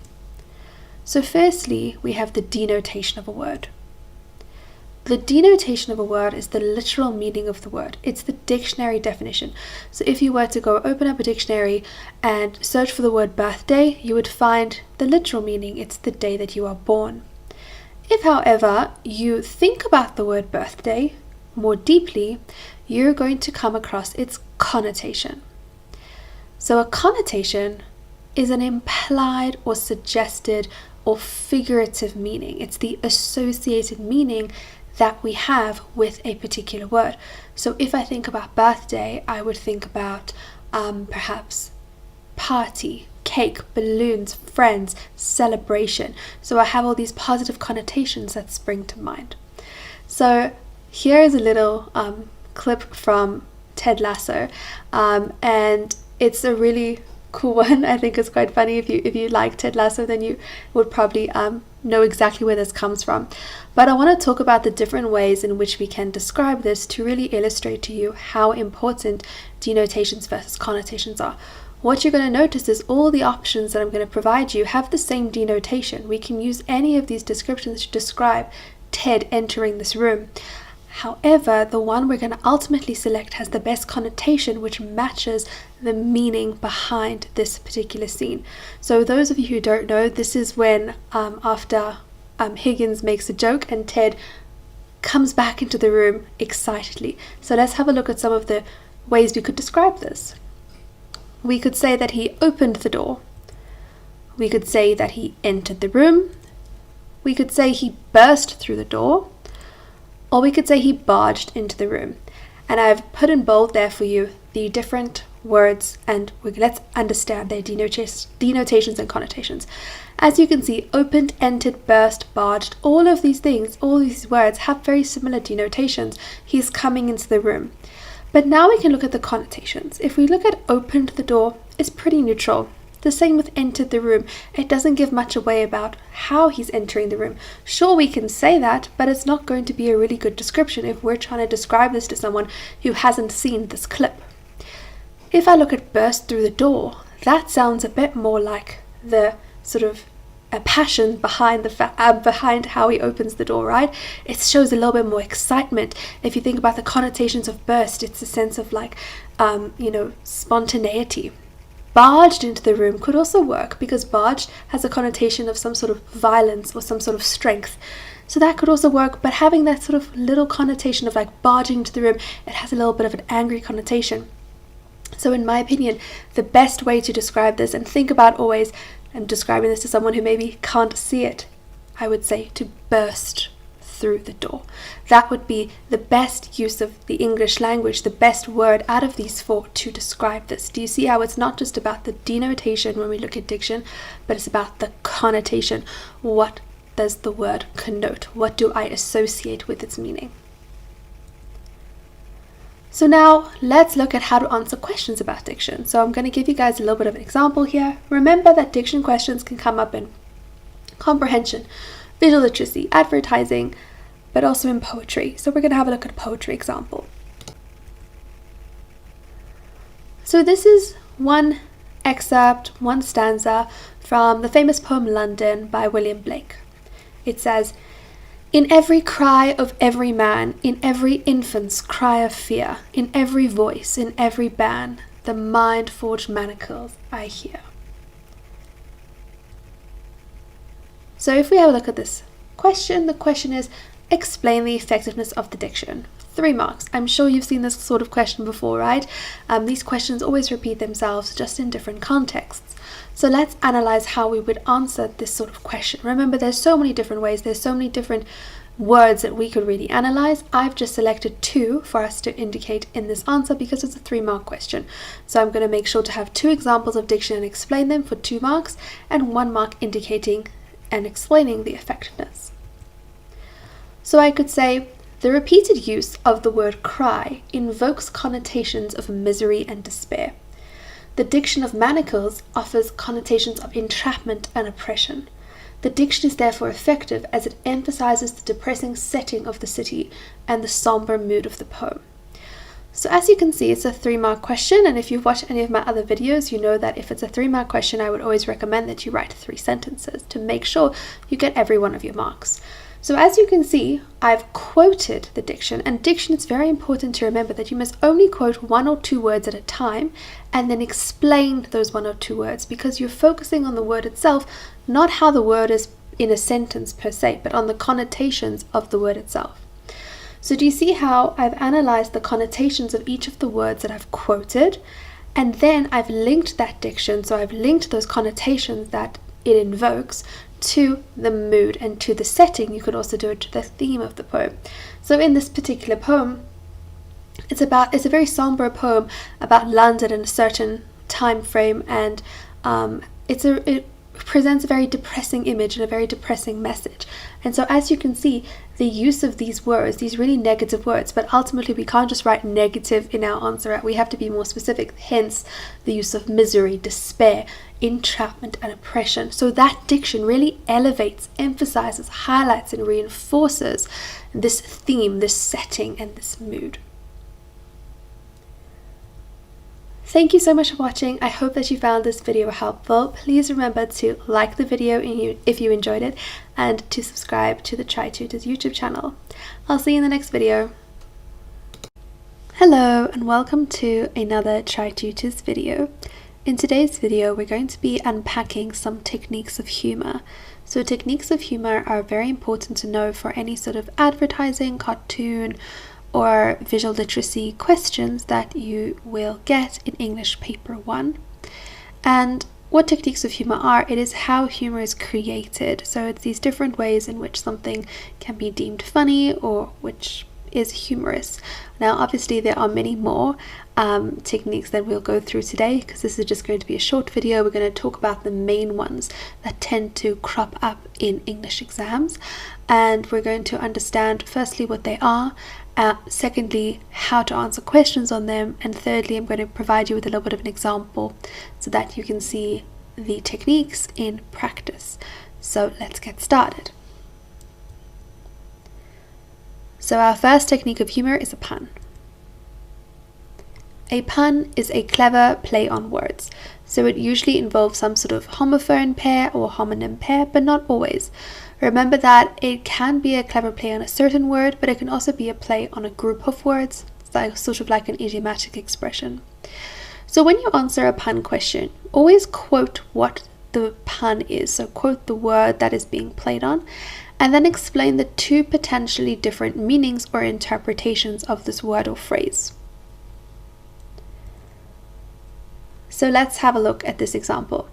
So firstly, we have the denotation of a word. The denotation of a word is the literal meaning of the word. It's the dictionary definition. So if you were to go open up a dictionary and search for the word birthday, you would find the literal meaning. It's the day that you are born. If, however, you think about the word birthday more deeply, you're going to come across its connotation. So a connotation is an implied or suggested or figurative meaning. It's the associated meaning that we have with a particular word. So if I think about birthday, I would think about perhaps party, cake, balloons, friends, celebration. So I have all these positive connotations that spring to mind. So here is a little clip from Ted Lasso, and it's a really cool one. I think it's quite funny. If you like Ted Lasso, then you would probably know exactly where this comes from. But I want to talk about the different ways in which we can describe this to really illustrate to you how important denotations versus connotations are. What you're going to notice is all the options that I'm going to provide you have the same denotation. We can use any of these descriptions to describe Ted entering this room. However, the one we're going to ultimately select has the best connotation, which matches the meaning behind this particular scene. So those of you who don't know, this is when after Higgins makes a joke and Ted comes back into the room excitedly. So let's have a look at some of the ways we could describe this. We could say that he opened the door. We could say that he entered the room. We could say he burst through the door. Or we could say he barged into the room. And I've put in bold there for you the different words, and let's understand their denotations and connotations. As you can see, opened, entered, burst, barged, all of these things, all these words have very similar denotations. He's coming into the room. But now we can look at the connotations. If we look at opened the door, it's pretty neutral. The same with entered the room. It doesn't give much away about how he's entering the room. Sure, we can say that, but it's not going to be a really good description if we're trying to describe this to someone who hasn't seen this clip. If I look at burst through the door, that sounds a bit more like the sort of a passion behind behind how he opens the door, right? It shows a little bit more excitement. If you think about the connotations of burst, it's a sense of like, spontaneity. Barged into the room could also work because barged has a connotation of some sort of violence or some sort of strength. So that could also work, but having that sort of little connotation of like barging into the room, it has a little bit of an angry connotation. So in my opinion, the best way to describe this, and think about always, I'm describing this to someone who maybe can't see it, I would say to burst through the door. That would be the best use of the English language, the best word out of these four to describe this. Do you see how it's not just about the denotation when we look at diction, but it's about the connotation. What does the word connote? What do I associate with its meaning? So now let's look at how to answer questions about diction. So I'm going to give you guys a little bit of an example here. Remember that diction questions can come up in comprehension, visual literacy, advertising, but also in poetry. So we're going to have a look at a poetry example. So this is one excerpt, one stanza from the famous poem London by William Blake. It says, "In every cry of every man, in every infant's cry of fear, in every voice, in every ban, the mind-forged manacles I hear." So if we have a look at this question, the question is, explain the effectiveness of the diction. 3 marks. I'm sure you've seen this sort of question before, right? These questions always repeat themselves, just in different contexts. So let's analyze how we would answer this sort of question. Remember, there's so many different ways, there's so many different words that we could really analyze. I've just selected 2 for us to indicate in this answer because it's a 3-mark question. So I'm going to make sure to have 2 examples of diction and explain them for 2 marks, and 1 mark indicating and explaining the effectiveness. So I could say, the repeated use of the word cry invokes connotations of misery and despair. The diction of manacles offers connotations of entrapment and oppression. The diction is therefore effective as it emphasizes the depressing setting of the city and the somber mood of the poem. So as you can see, it's a 3-mark question, and if you've watched any of my other videos, you know that if it's a 3-mark question, I would always recommend that you write 3 sentences to make sure you get every one of your marks. So as you can see, I've quoted the diction, and diction, is very important to remember that you must only quote 1 or 2 words at a time and then explain those 1 or 2 words, because you're focusing on the word itself, not how the word is in a sentence per se, but on the connotations of the word itself. So do you see how I've analyzed the connotations of each of the words that I've quoted, and then I've linked that diction, so I've linked those connotations that it invokes to the mood and to the setting. You could also do it to the theme of the poem. So in this particular poem, it's a very somber poem about London in a certain time frame, and it presents a very depressing image and a very depressing message. And so as you can see, the use of these words, these really negative words, but ultimately we can't just write negative in our answer. We have to be more specific, hence the use of misery, despair, entrapment and oppression. So that diction really elevates, emphasizes, highlights and reinforces this theme, this setting and this mood. Thank you so much for watching. I hope that you found this video helpful. Please remember to like the video if you enjoyed it, and to subscribe to the Tri-tutors YouTube channel. I'll see you in the next video. Hello and welcome to another Tri-tutors video. In today's video, we're going to be unpacking some techniques of humor. So techniques of humor are very important to know for any sort of advertising, cartoon, or visual literacy questions that you will get in English Paper 1. And what techniques of humor are, it is how humor is created. So it's these different ways in which something can be deemed funny or which is humorous. Now obviously there are many more techniques that we'll go through today, because this is just going to be a short video. We're going to talk about the main ones that tend to crop up in English exams, and we're going to understand firstly what they are, secondly how to answer questions on them, and thirdly I'm going to provide you with a little bit of an example so that you can see the techniques in practice. So let's get started. So our first technique of humor is a pun. A pun is a clever play on words. So it usually involves some sort of homophone pair or homonym pair, but not always. Remember that it can be a clever play on a certain word, but it can also be a play on a group of words. It's like, sort of like an idiomatic expression. So when you answer a pun question, always quote what the pun is. So quote the word that is being played on, and then explain the 2 potentially different meanings or interpretations of this word or phrase. So let's have a look at this example.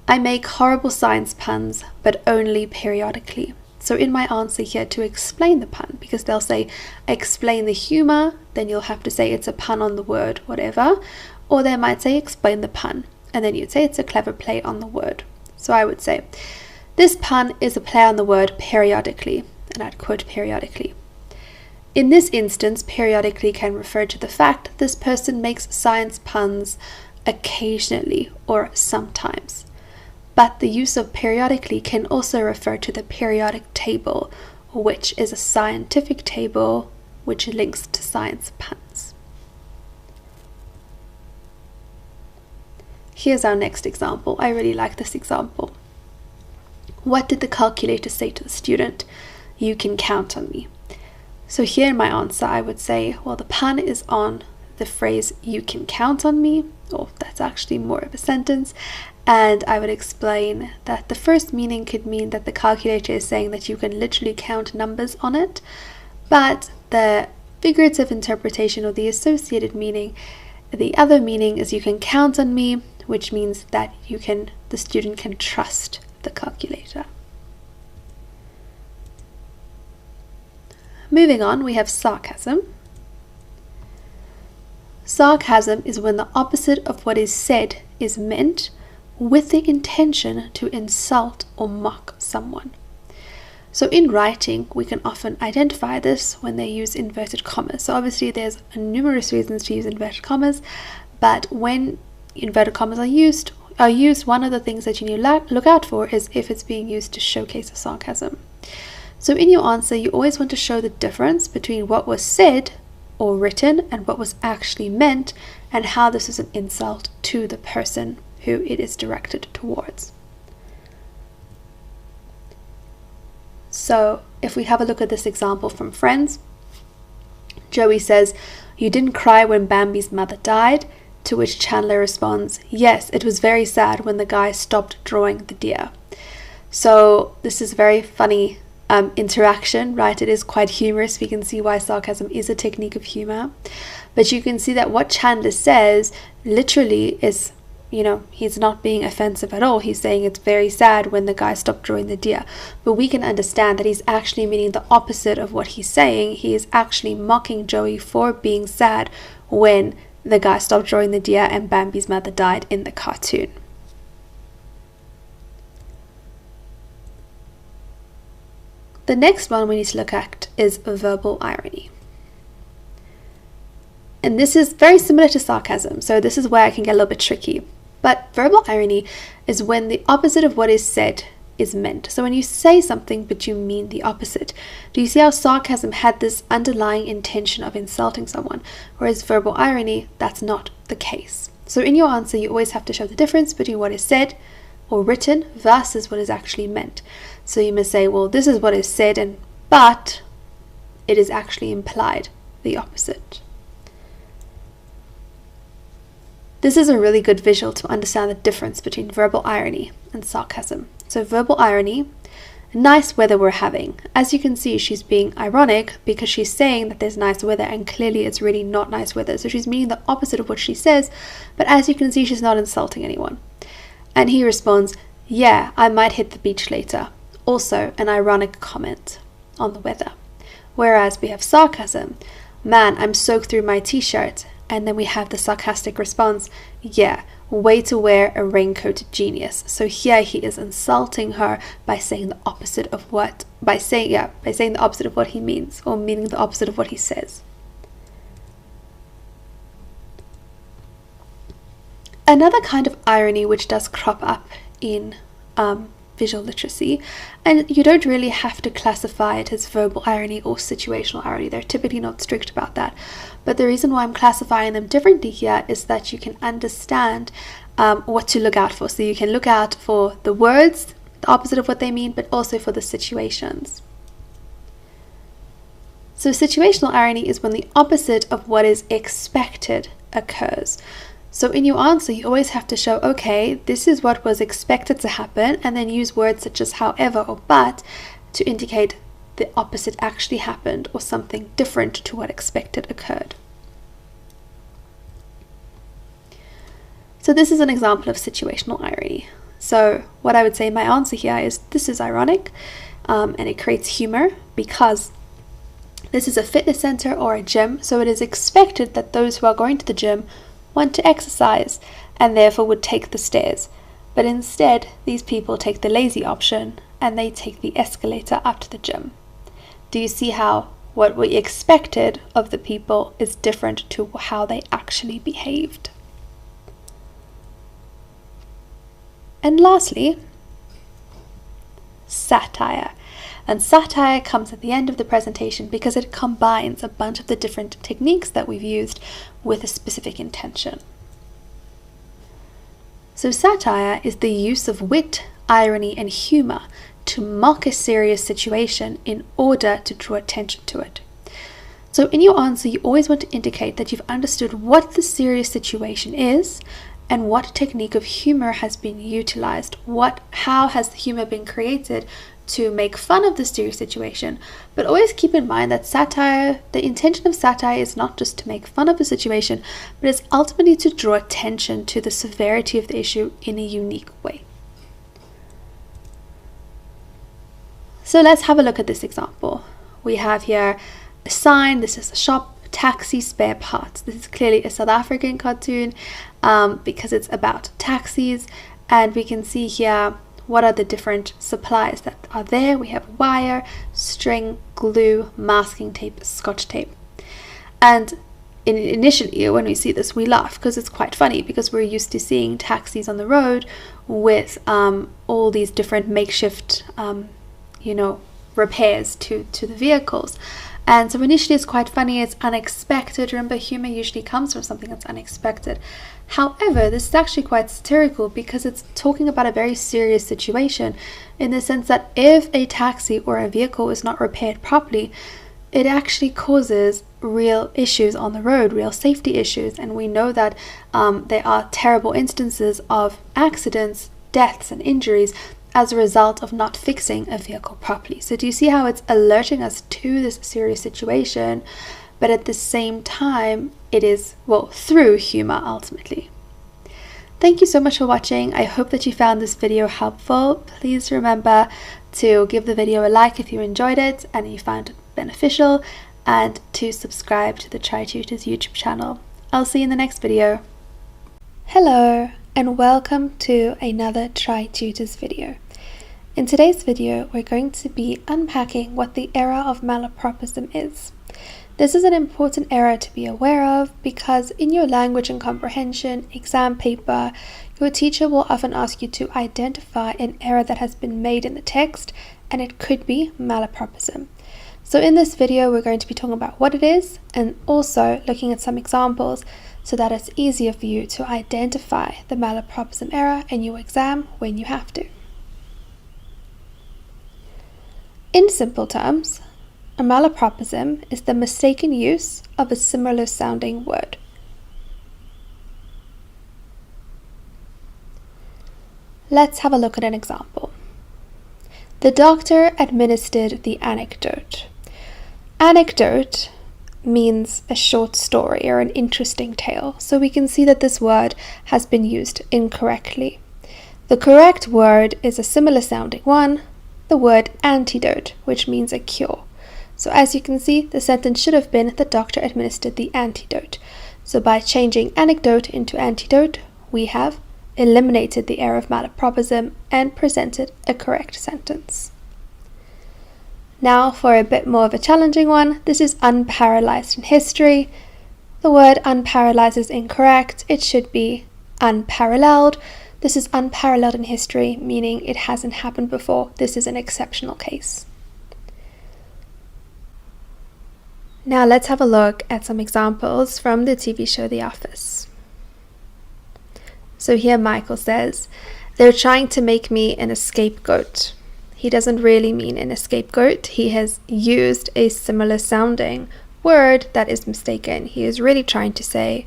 I make horrible science puns, but only periodically. So in my answer here, to explain the pun, because they'll say explain the humor, then you'll have to say it's a pun on the word whatever, or they might say explain the pun, and then you'd say it's a clever play on the word. So I would say this pun is a play on the word periodically, and I'd quote periodically. In this instance, periodically can refer to the fact that this person makes science puns occasionally or sometimes. But the use of periodically can also refer to the periodic table, which is a scientific table which links to science puns. Here's our next example. I really like this example. What did the calculator say to the student? You can count on me. So here in my answer, I would say, well, the pun is on the phrase you can count on me, or that's actually more of a sentence. And I would explain that the first meaning could mean that the calculator is saying that you can literally count numbers on it, but the figurative interpretation or the associated meaning, the other meaning is you can count on me, which means that the student can trust the calculator. Moving on, we have sarcasm. Sarcasm is when the opposite of what is said is meant, with the intention to insult or mock someone. So in writing, we can often identify this when they use inverted commas. So obviously there's numerous reasons to use inverted commas, but when inverted commas are used, one of the things that you need to look out for is if it's being used to showcase a sarcasm. So in your answer, you always want to show the difference between what was said or written and what was actually meant, and how this is an insult to the person who it is directed towards. So if we have a look at this example from Friends, Joey says, "You didn't cry when Bambi's mother died," to which Chandler responds, "Yes, it was very sad when the guy stopped drawing the deer." So this is very funny interaction, right? It is quite humorous. We can see why sarcasm is a technique of humor. But you can see that what Chandler says literally is, he's not being offensive at all. He's saying it's very sad when the guy stopped drawing the deer. But we can understand that he's actually meaning the opposite of what he's saying. He is actually mocking Joey for being sad when the guy stopped drawing the deer and Bambi's mother died in the cartoon. The next one we need to look at is verbal irony. And this is very similar to sarcasm, so this is where I can get a little bit tricky. But verbal irony is when the opposite of what is said is meant. So when you say something but you mean the opposite. Do you see how sarcasm had this underlying intention of insulting someone, whereas verbal irony, that's not the case. So in your answer, you always have to show the difference between what is said or written versus what is actually meant. So you must say, well, this is what is said, but it is actually implied the opposite. This is a really good visual to understand the difference between verbal irony and sarcasm. So verbal irony, nice weather we're having. As you can see, she's being ironic because she's saying that there's nice weather and clearly it's really not nice weather. So she's meaning the opposite of what she says, but as you can see, she's not insulting anyone. And he responds, yeah, I might hit the beach later. Also an ironic comment on the weather. Whereas we have sarcasm, man, I'm soaked through my t-shirt. And then we have the sarcastic response, yeah, way to wear a raincoat, genius. So here he is insulting her by saying the opposite of what he means, or meaning the opposite of what he says. Another kind of irony which does crop up in visual literacy, and you don't really have to classify it as verbal irony or situational irony. They're typically not strict about that. But the reason why I'm classifying them differently here is that you can understand what to look out for. So you can look out for the words, the opposite of what they mean, but also for the situations. So situational irony is when the opposite of what is expected occurs. So in your answer, you always have to show, okay, this is what was expected to happen, and then use words such as however or but to indicate the opposite actually happened or something different to what expected occurred. So this is an example of situational irony. So what I would say my answer here is this is ironic, and it creates humor because this is a fitness center or a gym, so it is expected that those who are going to the gym want to exercise and therefore would take the stairs. But instead, these people take the lazy option and they take the escalator up to the gym. Do you see how what we expected of the people is different to how they actually behaved? And lastly, satire. And satire comes at the end of the presentation because it combines a bunch of the different techniques that we've used with a specific intention. So satire is the use of wit, irony, and humor to mock a serious situation in order to draw attention to it. So in your answer, you always want to indicate that you've understood what the serious situation is and what technique of humor has been utilized, how has humor been created to make fun of the serious situation. But always keep in mind that satire, the intention of satire is not just to make fun of the situation, but it's ultimately to draw attention to the severity of the issue in a unique way. So let's have a look at this example. We have here a sign. This is a shop, taxi spare parts. This is clearly a South African cartoon because it's about taxis, and we can see here what are the different supplies that are there. We have wire, string, glue, masking tape, scotch tape. And initially when we see this, we laugh because it's quite funny, because we're used to seeing taxis on the road with all these different makeshift repairs to the vehicles. And so initially it's quite funny, it's unexpected. Remember, humor usually comes from something that's unexpected. However, this is actually quite satirical because it's talking about a very serious situation, in the sense that if a taxi or a vehicle is not repaired properly, it actually causes real issues on the road, real safety issues. And we know that there are terrible instances of accidents, deaths, and injuries as a result of not fixing a vehicle properly. So do you see how it's alerting us to this serious situation, but at the same time it is, through humor ultimately. Thank you so much for watching. I hope that you found this video helpful. Please remember to give the video a like if you enjoyed it and you found it beneficial, and to subscribe to the Tri-tutors YouTube channel. I'll see you in the next video. Hello, and welcome to another Tri-tutors video. In today's video, we're going to be unpacking what the error of malapropism is. This is an important error to be aware of because in your language and comprehension exam paper, your teacher will often ask you to identify an error that has been made in the text, and it could be malapropism. So in this video, we're going to be talking about what it is and also looking at some examples so that it's easier for you to identify the malapropism error in your exam when you have to. In simple terms, a malapropism is the mistaken use of a similar sounding word. Let's have a look at an example. The doctor administered the anecdote. Anecdote means a short story or an interesting tale, so we can see that this word has been used incorrectly. The correct word is a similar sounding one, the word antidote, which means a cure. So as you can see, the sentence should have been the doctor administered the antidote. So by changing anecdote into antidote, we have eliminated the error of malapropism and presented a correct sentence. Now for a bit more of a challenging one. This is unparalleled in history. The word unparalleled is incorrect. It should be unparalleled. This is unparalleled in history, meaning it hasn't happened before. This is an exceptional case. Now let's have a look at some examples from the TV show The Office. So here Michael says, "They're trying to make me an scapegoat." He doesn't really mean an scapegoat. He has used a similar sounding word that is mistaken. He is really trying to say,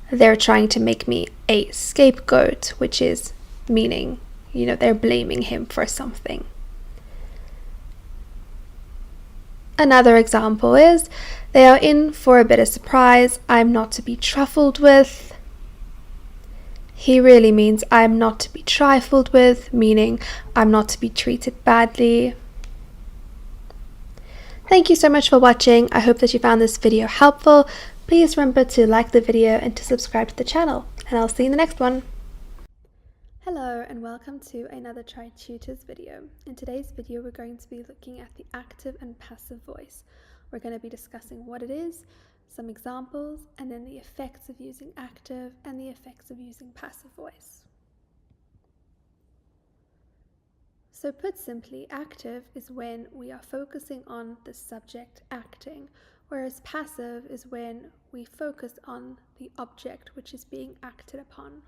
they're trying to make me a scapegoat, which is meaning, they're blaming him for something. Another example is, "They are in for a bit of surprise. I'm not to be truffled with." He really means I'm not to be trifled with, meaning I'm not to be treated badly. Thank you so much for watching. I hope that you found this video helpful. Please remember to like the video and to subscribe to the channel, and I'll see you in the next one. Hello and welcome to another Tri-tutors video. In today's video we're going to be looking at the active and passive voice. We're going to be discussing what it is, some examples, and then the effects of using active and the effects of using passive voice. So put simply, active is when we are focusing on the subject acting, whereas passive is when we focus on the object which is being acted upon.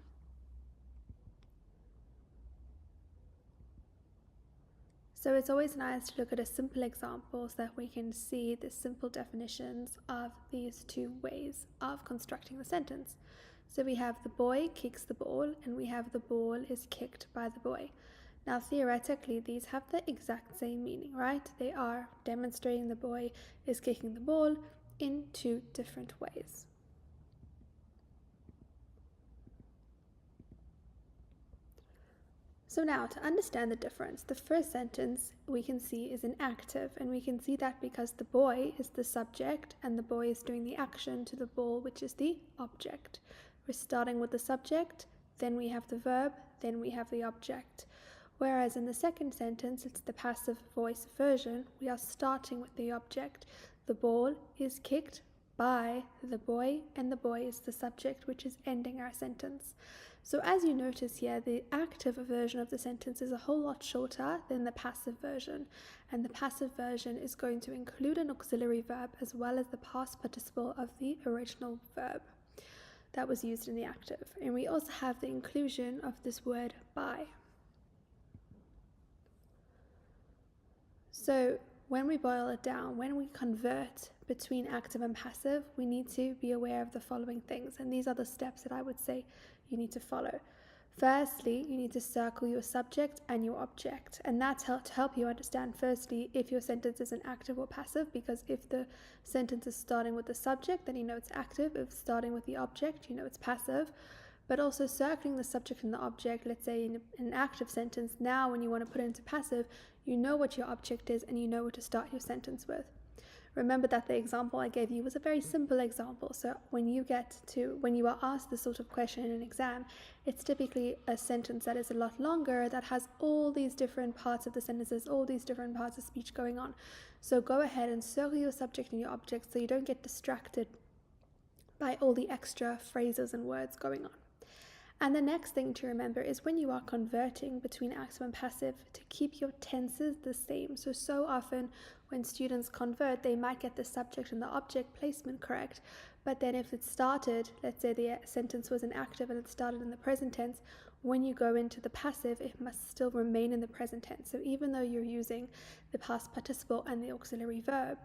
So it's always nice to look at a simple example so that we can see the simple definitions of these two ways of constructing the sentence. So we have the boy kicks the ball, and we have the ball is kicked by the boy. Now theoretically these have the exact same meaning, right? They are demonstrating the boy is kicking the ball in two different ways. So now, to understand the difference, the first sentence we can see is an active, and we can see that because the boy is the subject and the boy is doing the action to the ball, which is the object. We're starting with the subject, then we have the verb, then we have the object. Whereas in the second sentence, it's the passive voice version, we are starting with the object. The ball is kicked by the boy, and the boy is the subject, which is ending our sentence. So as you notice here, the active version of the sentence is a whole lot shorter than the passive version, and the passive version is going to include an auxiliary verb as well as the past participle of the original verb that was used in the active. And we also have the inclusion of this word by. So when we boil it down, when we convert between active and passive, we need to be aware of the following things, and these are the steps that I would say you need to follow. Firstly, you need to circle your subject and your object, and that's to help you understand firstly if your sentence is an active or passive, because if the sentence is starting with the subject, then you know it's active. If it's starting with the object, you know it's passive. But also circling the subject and the object, let's say in an active sentence, now when you want to put it into passive, you know what your object is and you know what to start your sentence with. Remember that the example I gave you was a very simple example. So when you are asked this sort of question in an exam, it's typically a sentence that is a lot longer, that has all these different parts of the sentences, all these different parts of speech going on. So go ahead and circle your subject and your object so you don't get distracted by all the extra phrases and words going on. And the next thing to remember is when you are converting between active and passive, to keep your tenses the same. So often when students convert, they might get the subject and the object placement correct, but then if it started, let's say the sentence was an active and it started in the present tense, when you go into the passive, it must still remain in the present tense. So even though you're using the past participle and the auxiliary verb,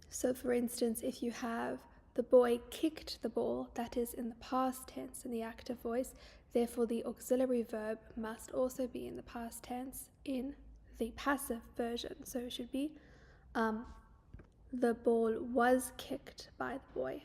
so for instance, if you have the boy kicked the ball, that is in the past tense in the active voice, therefore the auxiliary verb must also be in the past tense in the passive version. So it should be the ball was kicked by the boy.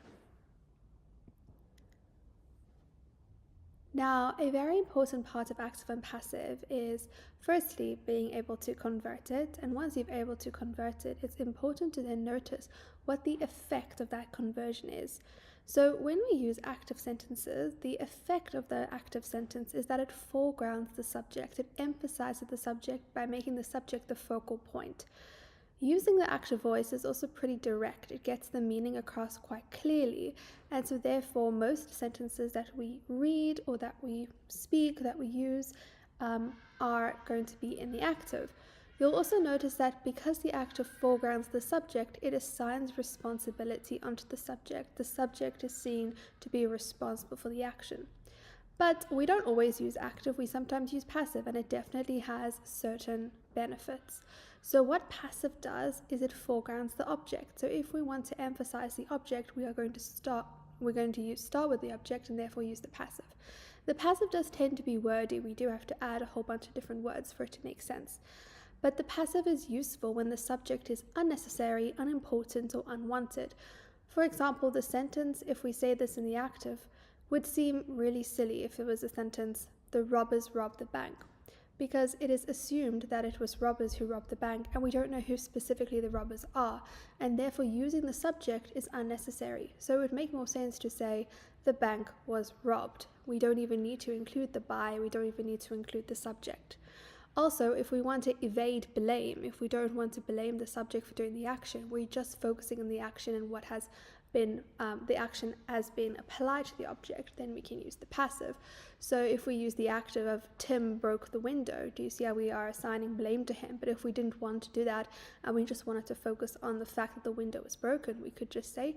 Now, a very important part of active and passive is firstly being able to convert it, and once you've able to convert it, it's important to then notice what the effect of that conversion is. So when we use active sentences, the effect of the active sentence is that it foregrounds the subject. It emphasizes the subject by making the subject the focal point. Using the active voice is also pretty direct. It gets the meaning across quite clearly, and so therefore most sentences that we read or that we speak, that we use, are going to be in the active. You'll also notice that because the active foregrounds the subject, it assigns responsibility onto the subject. The subject is seen to be responsible for the action. But we don't always use active, we sometimes use passive, and it definitely has certain benefits. So what passive does is it foregrounds the object. So if we want to emphasize the object, we're going to start with the object and therefore use the passive. The passive does tend to be wordy. We do have to add a whole bunch of different words for it to make sense. But the passive is useful when the subject is unnecessary, unimportant, or unwanted. For example, the sentence, if we say this in the active, would seem really silly if it was a sentence, "The robbers robbed the bank," because it is assumed that it was robbers who robbed the bank, and we don't know who specifically the robbers are, and therefore using the subject is unnecessary. So it would make more sense to say, "The bank was robbed." We don't even need to include the by, we don't even need to include the subject. Also, if we want to evade blame, if we don't want to blame the subject for doing the action, we're just focusing on the action and what has been, the action has been applied to the object, then we can use the passive. So if we use the active of Tim broke the window, do you see how we are assigning blame to him? But if we didn't want to do that and we just wanted to focus on the fact that the window was broken, we could just say,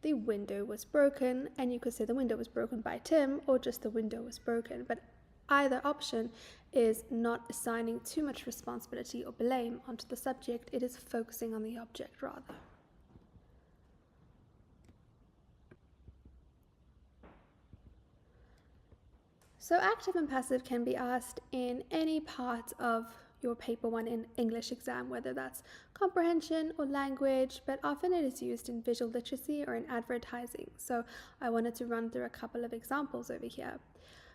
"The window was broken," and you could say the window was broken by Tim or just the window was broken. But either option is not assigning too much responsibility or blame onto the subject, it is focusing on the object rather. So active and passive can be asked in any part of your paper 1 in English exam, whether that's comprehension or language, but often it is used in visual literacy or in advertising. So I wanted to run through a couple of examples over here.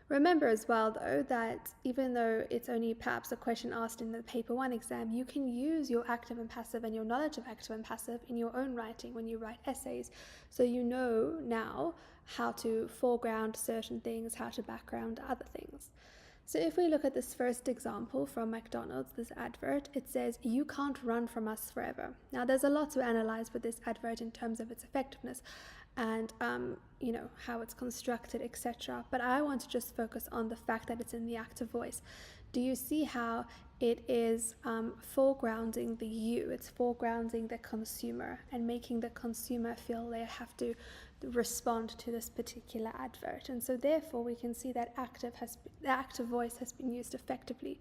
Remember as well, though, that even though it's only perhaps a question asked in the paper 1 exam, you can use your active and passive and your knowledge of active and passive in your own writing when you write essays. So you know now how to foreground certain things, how to background other things. So if we look at this first example from McDonald's, this advert, it says, "You can't run from us forever." Now there's a lot to analyze with this advert in terms of its effectiveness and how it's constructed, etc. But I want to just focus on the fact that it's in the active voice. Do you see how it is foregrounding the you? It's foregrounding the consumer and making the consumer feel they have to respond to this particular advert. And so therefore we can see that the active voice has been used effectively.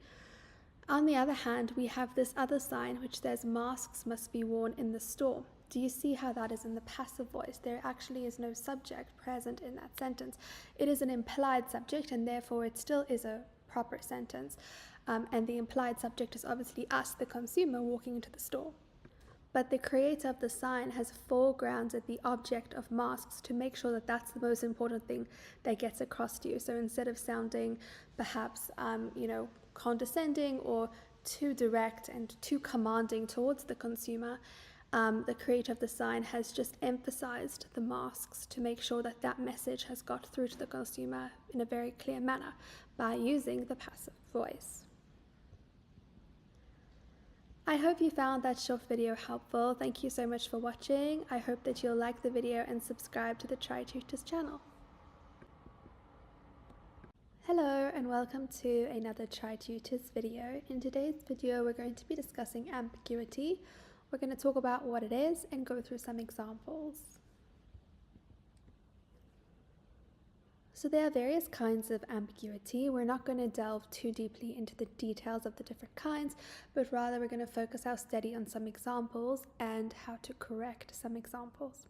On the other hand, we have this other sign which says masks must be worn in the store. Do you see how that is in the passive voice? There actually is no subject present in that sentence. It is an implied subject, and therefore it still is a proper sentence. And the implied subject is obviously us, the consumer, walking into the store. But the creator of the sign has foregrounded the object of masks to make sure that that's the most important thing that gets across to you. So instead of sounding perhaps, condescending or too direct and too commanding towards the consumer, the creator of the sign has just emphasized the masks to make sure that that message has got through to the consumer in a very clear manner by using the passive voice. I hope you found that short video helpful. Thank you so much for watching. I hope that you'll like the video and subscribe to the Tri-tutors channel. Hello and welcome to another Tri-tutors video. In today's video we're going to be discussing ambiguity. We're going to talk about what it is and go through some examples. So there are various kinds of ambiguity. We're not going to delve too deeply into the details of the different kinds, but rather we're going to focus our study on some examples and how to correct some examples.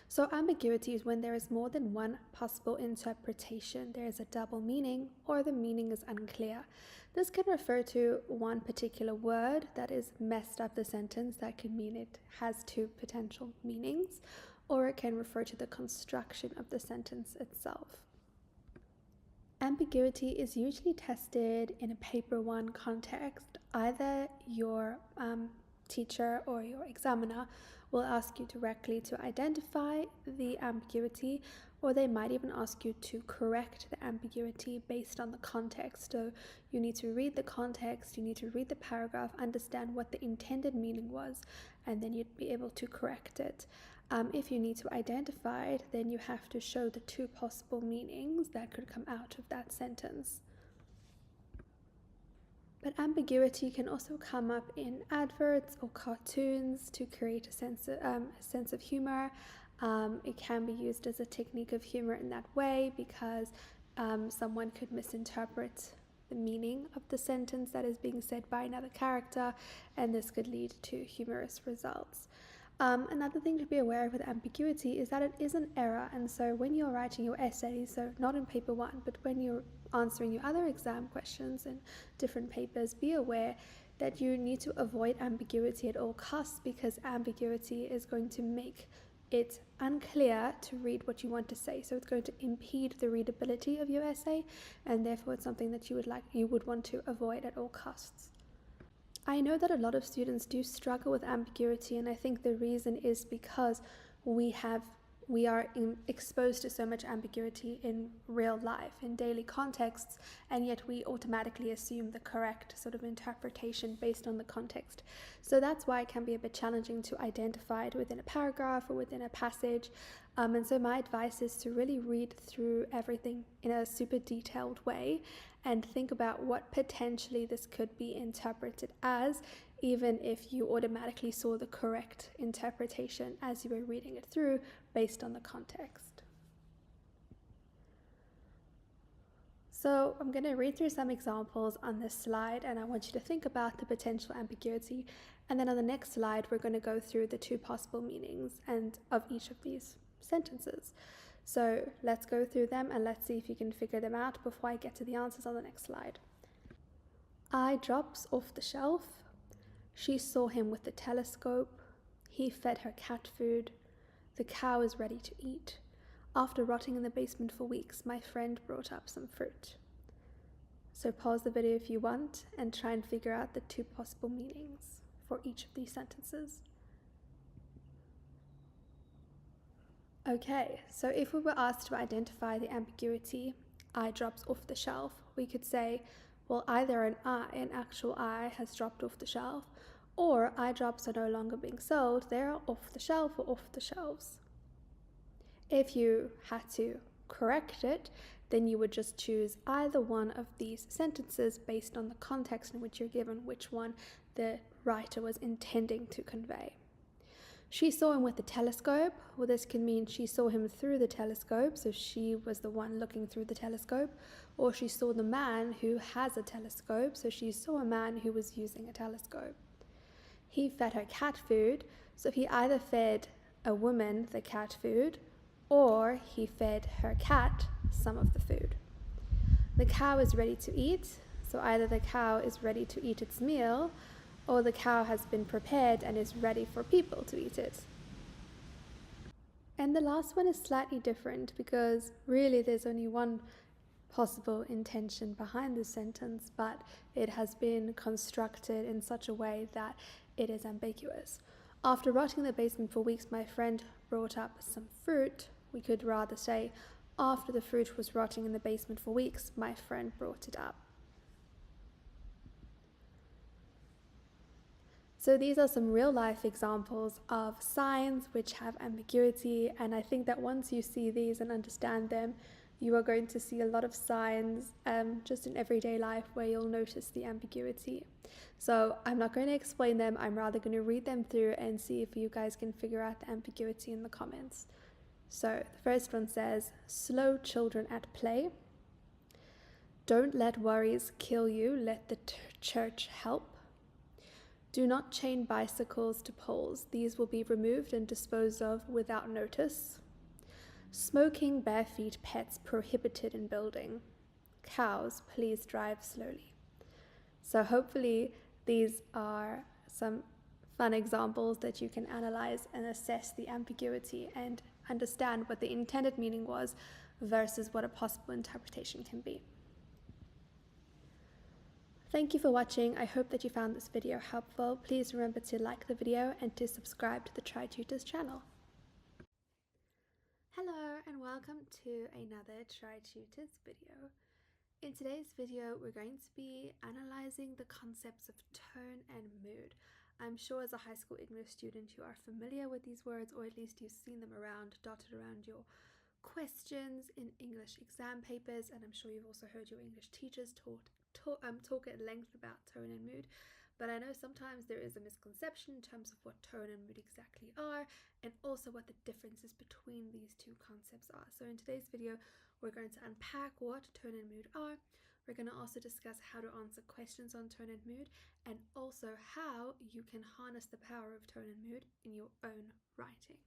So ambiguity is when there is more than one possible interpretation. There is a double meaning or the meaning is unclear. This can refer to one particular word that is messed up the sentence. That can mean it has two potential meanings, or it can refer to the construction of the sentence itself. Ambiguity is usually tested in a paper 1 context. Either your teacher or your examiner will ask you directly to identify the ambiguity, or they might even ask you to correct the ambiguity based on the context. So you need to read the context, you need to read the paragraph, understand what the intended meaning was, and then you'd be able to correct it. If you need to identify it, then you have to show the two possible meanings that could come out of that sentence. But ambiguity can also come up in adverts or cartoons to create a sense of humor. It can be used as a technique of humor in that way because someone could misinterpret the meaning of the sentence that is being said by another character, and this could lead to humorous results. Another thing to be aware of with ambiguity is that it is an error, and so when you're writing your essays, so not in paper 1, but when you're answering your other exam questions in different papers, be aware that you need to avoid ambiguity at all costs, because ambiguity is going to make it's unclear to read what you want to say. So it's going to impede the readability of your essay, and therefore it's something that you would want to avoid at all costs. I know that a lot of students do struggle with ambiguity, and I think the reason is because we are exposed to so much ambiguity in real life, in daily contexts, and yet we automatically assume the correct sort of interpretation based on the context. So that's why it can be a bit challenging to identify it within a paragraph or within a passage. And so my advice is to really read through everything in a super detailed way and think about what potentially this could be interpreted as, even if you automatically saw the correct interpretation as you were reading it through based on the context. So I'm going to read through some examples on this slide, and I want you to think about the potential ambiguity. And then on the next slide, we're going to go through the two possible meanings and of each of these sentences. So let's go through them and let's see if you can figure them out before I get to the answers on the next slide. I drops off the shelf. She saw him with the telescope. He fed her cat food. The cow is ready to eat. After rotting in the basement for weeks, my friend brought up some fruit. So pause the video if you want and try and figure out the two possible meanings for each of these sentences. Okay, so if we were asked to identify the ambiguity, I drops off the shelf, we could say, well, either an actual I has dropped off the shelf, or eye drops are no longer being sold, they're off the shelf or off the shelves. If you had to correct it, then you would just choose either one of these sentences based on the context in which you're given which one the writer was intending to convey. She saw him with the telescope. Well, this can mean she saw him through the telescope, so she was the one looking through the telescope, or she saw the man who has a telescope, so she saw a man who was using a telescope. He fed her cat food, so he either fed a woman the cat food, or he fed her cat some of the food. The cow is ready to eat, so either the cow is ready to eat its meal, or the cow has been prepared and is ready for people to eat it. And the last one is slightly different because really there's only one possible intention behind the sentence, but it has been constructed in such a way that it is ambiguous. After rotting in the basement for weeks, my friend brought up some fruit. We could rather say, after the fruit was rotting in the basement for weeks, my friend brought it up. So these are some real life examples of signs which have ambiguity, and I think that once you see these and understand them, you are going to see a lot of signs just in everyday life where you'll notice the ambiguity. So I'm not going to explain them, I'm rather going to read them through and see if you guys can figure out the ambiguity in the comments. So the first one says, slow children at play. Don't let worries kill you, let the church help. Do not chain bicycles to poles. These will be removed and disposed of without notice. Smoking bare feet pets prohibited in building. Cows, please drive slowly. So hopefully these are some fun examples that you can analyze and assess the ambiguity and understand what the intended meaning was versus what a possible interpretation can be. Thank you for watching. I hope that you found this video helpful. Please remember to like the video and to subscribe to the Tri-tutors channel. Hello and welcome to another Tri-tutors video. In today's video, we're going to be analyzing the concepts of tone and mood. I'm sure as a high school English student you are familiar with these words, or at least you've seen them around, dotted around your questions in English exam papers, and I'm sure you've also heard your English teachers talk at length about tone and mood. But I know sometimes there is a misconception in terms of what tone and mood exactly are, and also what the differences between these two concepts are. So in today's video, we're going to unpack what tone and mood are. We're going to also discuss how to answer questions on tone and mood, and also how you can harness the power of tone and mood in your own writing.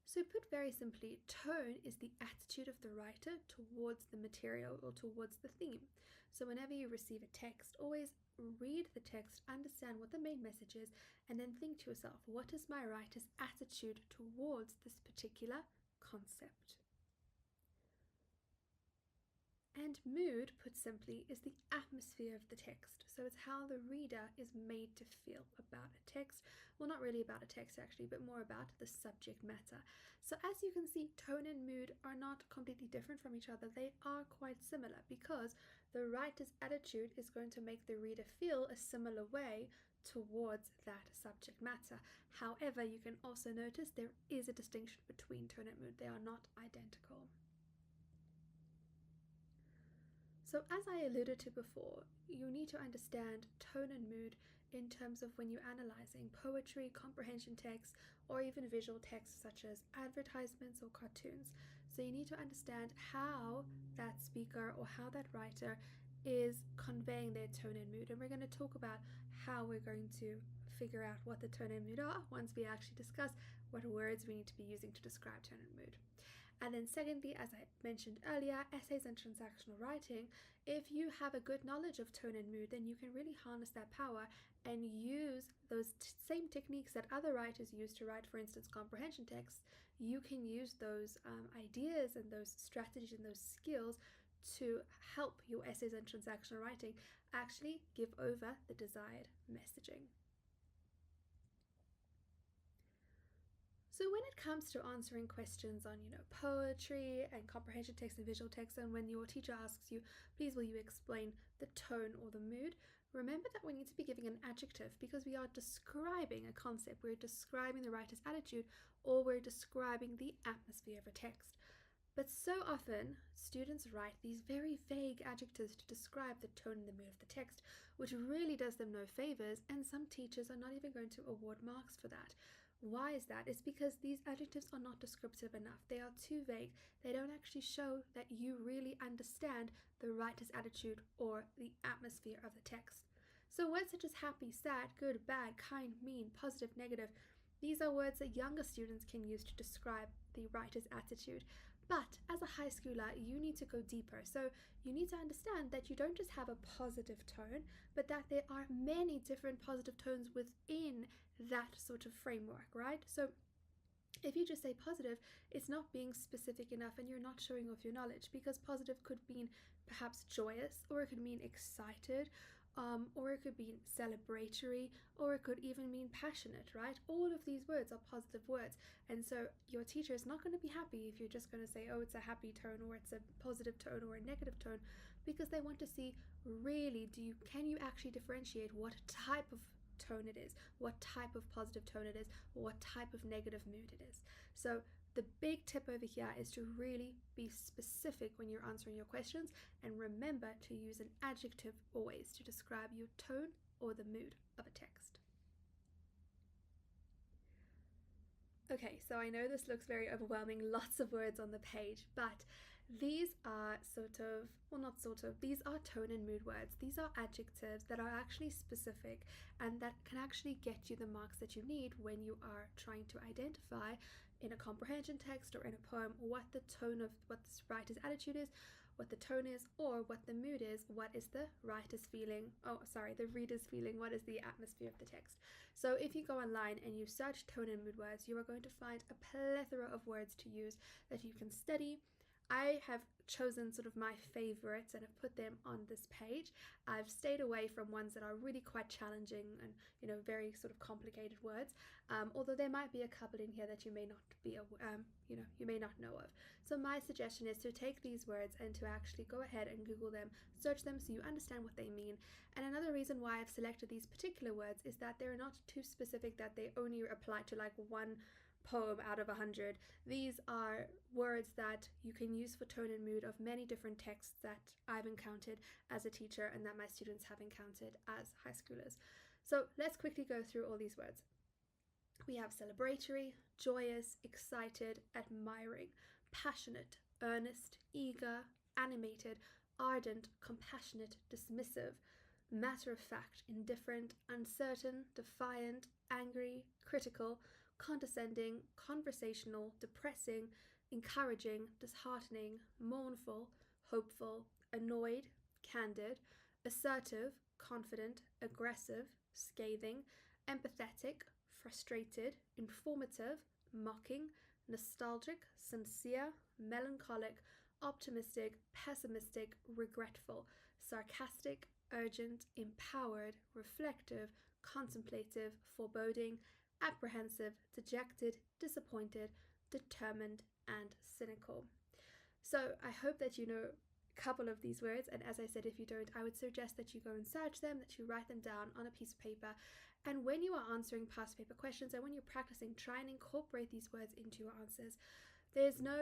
So put very simply, tone is the attitude of the writer towards the material or towards the theme. So whenever you receive a text, always read the text, understand what the main message is, and then think to yourself, what is my writer's attitude towards this particular concept? And mood, put simply, is the atmosphere of the text. So it's how the reader is made to feel about a text. Well, not really about a text actually, but more about the subject matter. So as you can see, tone and mood are not completely different from each other. They are quite similar because the writer's attitude is going to make the reader feel a similar way towards that subject matter. However, you can also notice there is a distinction between tone and mood. They are not identical. So as I alluded to before, you need to understand tone and mood in terms of when you're analyzing poetry, comprehension text, or even visual text such as advertisements or cartoons. So you need to understand how that speaker or how that writer is conveying their tone and mood. And we're going to talk about how we're going to figure out what the tone and mood are once we actually discuss what words we need to be using to describe tone and mood. And then secondly, as I mentioned earlier, essays and transactional writing, if you have a good knowledge of tone and mood, then you can really harness that power and use those same techniques that other writers use to write, for instance, comprehension texts. You can use those ideas and those strategies and those skills to help your essays and transactional writing actually give over the desired messaging. So when it comes to answering questions on, poetry and comprehension text and visual text, and when your teacher asks you, please will you explain the tone or the mood, remember that we need to be giving an adjective because we are describing a concept. We're describing the writer's attitude or we're describing the atmosphere of a text. But so often, students write these very vague adjectives to describe the tone and the mood of the text, which really does them no favors, and some teachers are not even going to award marks for that. Why is that? It's because these adjectives are not descriptive enough. They are too vague. They don't actually show that you really understand the writer's attitude or the atmosphere of the text. So words such as happy, sad, good, bad, kind, mean, positive, negative, these are words that younger students can use to describe the writer's attitude. But as a high schooler, you need to go deeper. So you need to understand that you don't just have a positive tone, but that there are many different positive tones within that sort of framework, right? So if you just say positive, it's not being specific enough and you're not showing off your knowledge, because positive could mean perhaps joyous, or it could mean excited, or it could mean celebratory, or it could even mean passionate, right? All of these words are positive words. And so your teacher is not going to be happy if you're just going to say, oh, it's a happy tone, or it's a positive tone, or a negative tone, because they want to see really, can you actually differentiate what type of tone it is, what type of positive tone it is, or what type of negative mood it is. So the big tip over here is to really be specific when you're answering your questions, and remember to use an adjective always to describe your tone or the mood of a text. Okay, so I know this looks very overwhelming, lots of words on the page, but these are these are tone and mood words. These are adjectives that are actually specific and that can actually get you the marks that you need when you are trying to identify in a comprehension text or in a poem what the tone of what the writer's attitude is, what the tone is, or what the mood is, what is the reader's feeling, what is the atmosphere of the text. So if you go online and you search tone and mood words, you are going to find a plethora of words to use that you can study. I have chosen sort of my favorites and have put them on this page. I've stayed away from ones that are really quite challenging and very sort of complicated words, although there might be a couple in here that you may not be you may not know of. So my suggestion is to take these words and to actually go ahead and Google them, search them so you understand what they mean. And another reason why I've selected these particular words is that they're not too specific that they only apply to like one poem out of 100. These are words that you can use for tone and mood of many different texts that I've encountered as a teacher and that my students have encountered as high schoolers. So let's quickly go through all these words. We have celebratory, joyous, excited, admiring, passionate, earnest, eager, animated, ardent, compassionate, dismissive, matter-of-fact, indifferent, uncertain, defiant, angry, critical, condescending, conversational, depressing, encouraging, disheartening, mournful, hopeful, annoyed, candid, assertive, confident, aggressive, scathing, empathetic, frustrated, informative, mocking, nostalgic, sincere, melancholic, optimistic, pessimistic, regretful, sarcastic, urgent, empowered, reflective, contemplative, foreboding, apprehensive, dejected, disappointed, determined, and cynical. So I hope that you know a couple of these words, and as I said, if you don't, I would suggest that you go and search them, that you write them down on a piece of paper, and when you are answering past paper questions and when you're practicing, try and incorporate these words into your answers. There's no,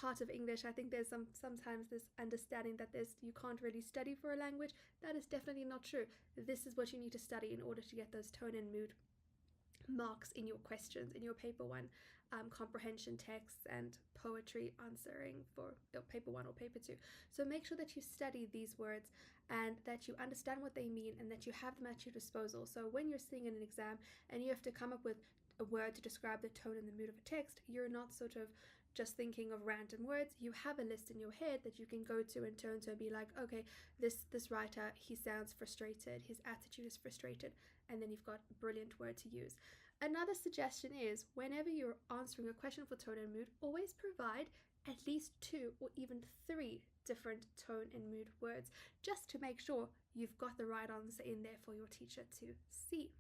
part of English. I think there's sometimes this understanding that you can't really study for a language. That is definitely not true. This is what you need to study in order to get those tone and mood marks in your questions in your paper 1 comprehension texts and poetry answering for paper 1 or paper 2. So make sure that you study these words and that you understand what they mean and that you have them at your disposal. So when you're sitting in an exam and you have to come up with a word to describe the tone and the mood of a text, you're not sort of just thinking of random words. You have a list in your head that you can go to and turn to and be like, okay, this writer, he sounds frustrated, his attitude is frustrated, and then you've got a brilliant word to use. Another suggestion is whenever you're answering a question for tone and mood, always provide at least 2 or even 3 different tone and mood words, just to make sure you've got the right answer in there for your teacher to see.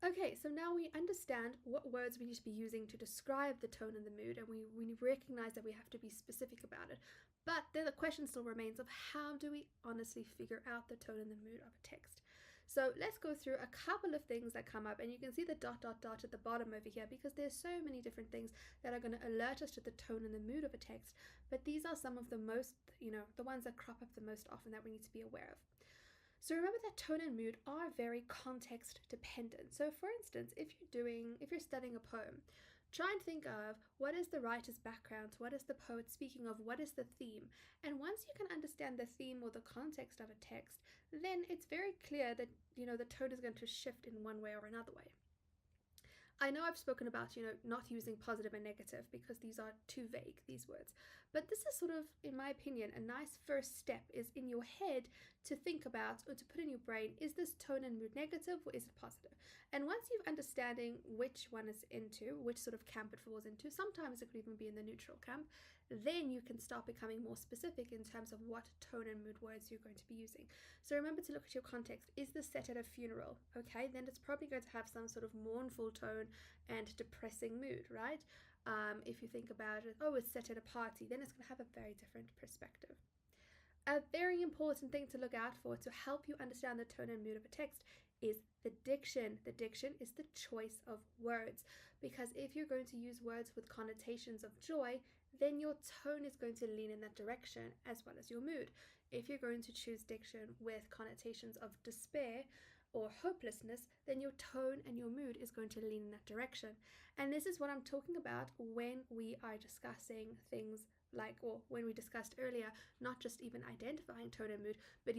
Okay, so now we understand what words we need to be using to describe the tone and the mood, and we recognize that we have to be specific about it. But then the question still remains of how do we honestly figure out the tone and the mood of a text? So let's go through a couple of things that come up, and you can see the ... at the bottom over here because there's so many different things that are going to alert us to the tone and the mood of a text. But these are some of the most, the ones that crop up the most often that we need to be aware of. So remember that tone and mood are very context dependent. So for instance, if you're studying a poem, try and think of what is the writer's background, what is the poet speaking of, what is the theme. And once you can understand the theme or the context of a text, then it's very clear that, the tone is going to shift in one way or another way. I know I've spoken about, not using positive and negative because these are too vague, these words. But this is sort of, in my opinion, a nice first step is in your head to think about or to put in your brain, is this tone and mood negative or is it positive? And once you've understanding which one is into, which sort of camp it falls into, sometimes it could even be in the neutral camp, then you can start becoming more specific in terms of what tone and mood words you're going to be using. So remember to look at your context. Is this set at a funeral? Okay, then it's probably going to have some sort of mournful tone and depressing mood, right? If you think about it, it's set at a party, then it's going to have a very different perspective. A very important thing to look out for to help you understand the tone and mood of a text is the diction. The diction is the choice of words, because if you're going to use words with connotations of joy, then your tone is going to lean in that direction as well as your mood. If you're going to choose diction with connotations of despair or hopelessness, then your tone and your mood is going to lean in that direction. And this is what I'm talking about when we are discussing things when we discussed earlier, not just even identifying tone and mood, but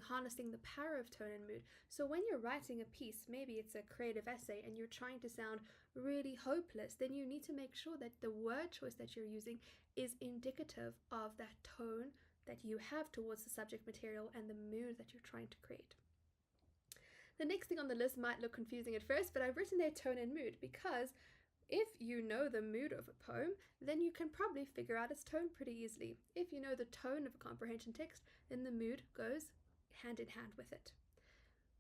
harnessing the power of tone and mood. So when you're writing a piece, maybe it's a creative essay and you're trying to sound really hopeless, then you need to make sure that the word choice that you're using is indicative of that tone that you have towards the subject material and the mood that you're trying to create. The next thing on the list might look confusing at first, but I've written there tone and mood because if you know the mood of a poem, then you can probably figure out its tone pretty easily. If you know the tone of a comprehension text, then the mood goes hand in hand with it.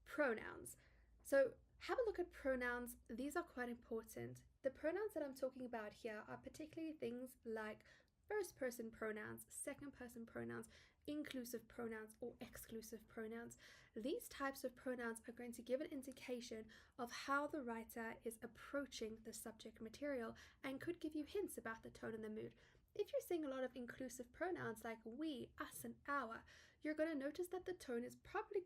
Pronouns. So have a look at pronouns. These are quite important. The pronouns that I'm talking about here are particularly things like first person pronouns, second person pronouns, inclusive pronouns or exclusive pronouns. These types of pronouns are going to give an indication of how the writer is approaching the subject material and could give you hints about the tone and the mood. If you're seeing a lot of inclusive pronouns like we, us, and our, you're going to notice that the tone is probably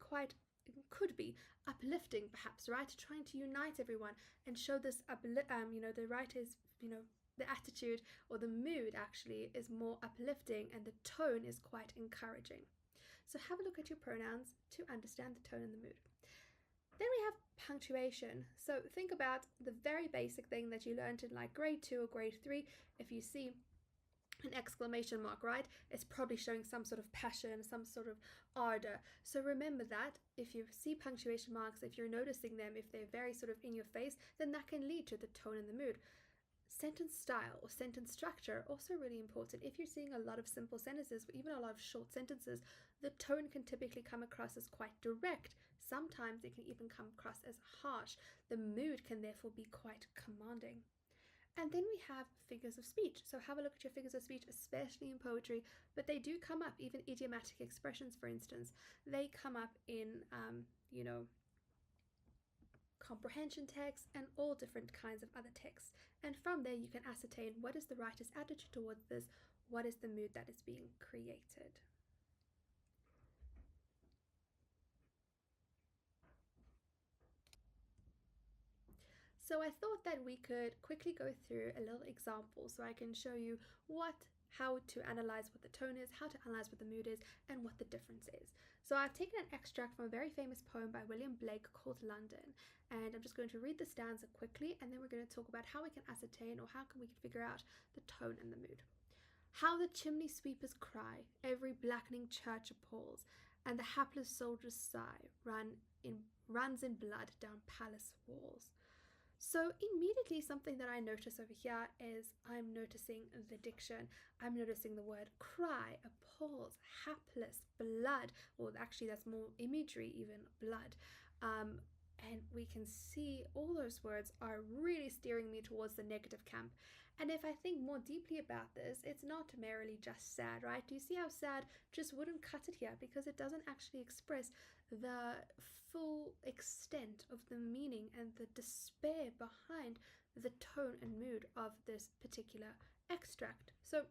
could be uplifting, perhaps, right? Trying to unite everyone and show this, the writer's, the attitude or the mood actually is more uplifting and the tone is quite encouraging. So have a look at your pronouns to understand the tone and the mood. Then we have punctuation. So think about the very basic thing that you learned in grade 2 or grade 3. If you see an exclamation mark, right? It's probably showing some sort of passion, some sort of ardor. So remember that if you see punctuation marks, if you're noticing them, if they're very sort of in your face, then that can lead to the tone and the mood. Sentence style or sentence structure, also really important. If you're seeing a lot of simple sentences, or even a lot of short sentences, the tone can typically come across as quite direct. Sometimes it can even come across as harsh. The mood can therefore be quite commanding. And then we have figures of speech. So have a look at your figures of speech, especially in poetry, but they do come up, even idiomatic expressions, for instance, they come up in, comprehension texts and all different kinds of other texts. And from there, you can ascertain what is the writer's attitude towards this, what is the mood that is being created. So I thought that we could quickly go through a little example so I can show you how to analyze what the tone is, how to analyze what the mood is, and what the difference is. So I've taken an extract from a very famous poem by William Blake called London, and I'm just going to read the stanza quickly, and then we're going to talk about how we can ascertain or how we can figure out the tone and the mood. How the chimney sweepers cry, every blackening church appalls, and the hapless soldiers sigh, runs in blood down palace walls. So immediately something that I notice over here is I'm noticing the diction. I'm noticing the word cry, appalls, hapless, blood, or actually that's more imagery, even blood. And we can see all those words are really steering me towards the negative camp. And if I think more deeply about this, it's not merely just sad, right? Do you see how sad just wouldn't cut it here, because it doesn't actually express the full extent of the meaning and the despair behind the tone and mood of this particular extract. So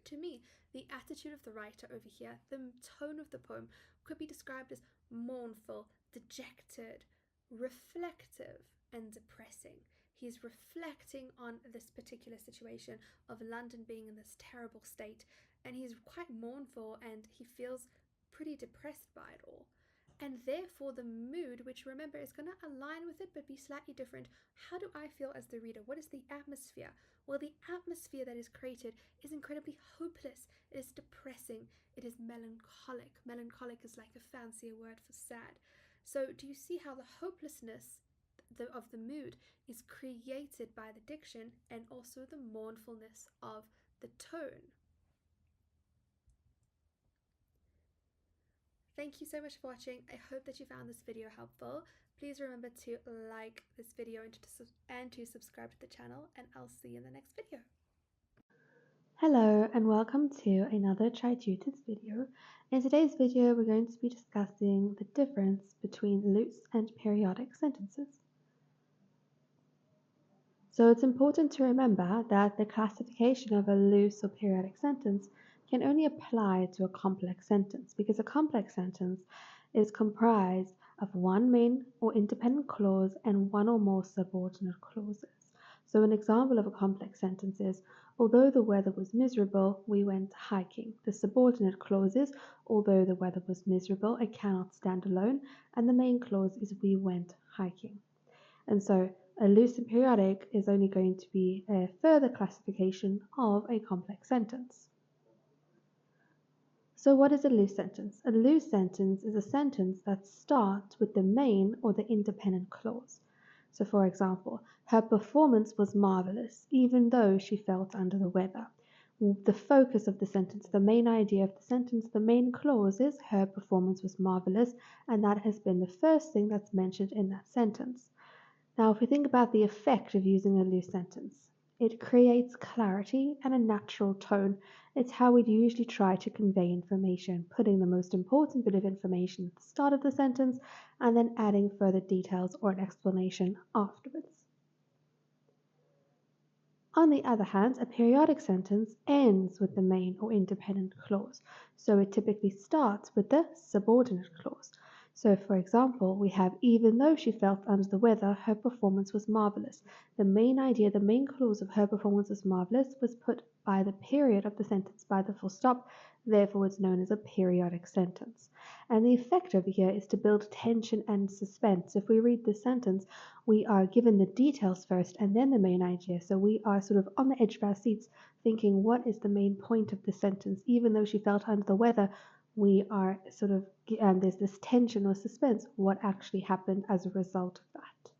to me, the attitude of the writer over here, the tone of the poem, could be described as mournful, dejected, reflective, and depressing. He's reflecting on this particular situation of London being in this terrible state, and he's quite mournful and he feels pretty depressed by it all. And therefore, the mood, which remember is going to align with it but be slightly different. How do I feel as the reader? What is the atmosphere? Well, the atmosphere that is created is incredibly hopeless. It is depressing. It is melancholic. Melancholic is like a fancier word for sad. So, do you see how the hopelessness of the mood is created by the diction and also the mournfulness of the tone? Thank you so much for watching. I hope that you found this video helpful. Please remember to like this video and to subscribe to the channel, and I'll see you in the next video. Hello and welcome to another Tri-tutors video. In today's video, we're going to be discussing the difference between loose and periodic sentences. So it's important to remember that the classification of a loose or periodic sentence can only apply to a complex sentence, because a complex sentence is comprised of one main or independent clause and one or more subordinate clauses. So an example of a complex sentence is, although the weather was miserable, we went hiking. The subordinate clause is, although the weather was miserable, I cannot stand alone, and the main clause is, we went hiking. And so a loose and periodic is only going to be a further classification of a complex sentence. So what is a loose sentence? A loose sentence is a sentence that starts with the main or the independent clause. So for example, her performance was marvelous, even though she felt under the weather. The focus of the sentence, the main idea of the sentence, the main clause is her performance was marvelous, and that has been the first thing that's mentioned in that sentence. Now, if we think about the effect of using a loose sentence, it creates clarity and a natural tone. It's how we'd usually try to convey information, putting the most important bit of information at the start of the sentence and then adding further details or an explanation afterwards. On the other hand, a periodic sentence ends with the main or independent clause, so it typically starts with the subordinate clause. So, for example, we have, even though she felt under the weather, her performance was marvelous. The main idea, the main clause of her performance was marvelous was put by the period of the sentence, by the full stop. Therefore, it's known as a periodic sentence. And the effect over here is to build tension and suspense. If we read this sentence, we are given the details first and then the main idea. So we are sort of on the edge of our seats thinking, what is the main point of the sentence? Even though she felt under the weather, we are sort of, and there's this tension or suspense. What actually happened as a result of that?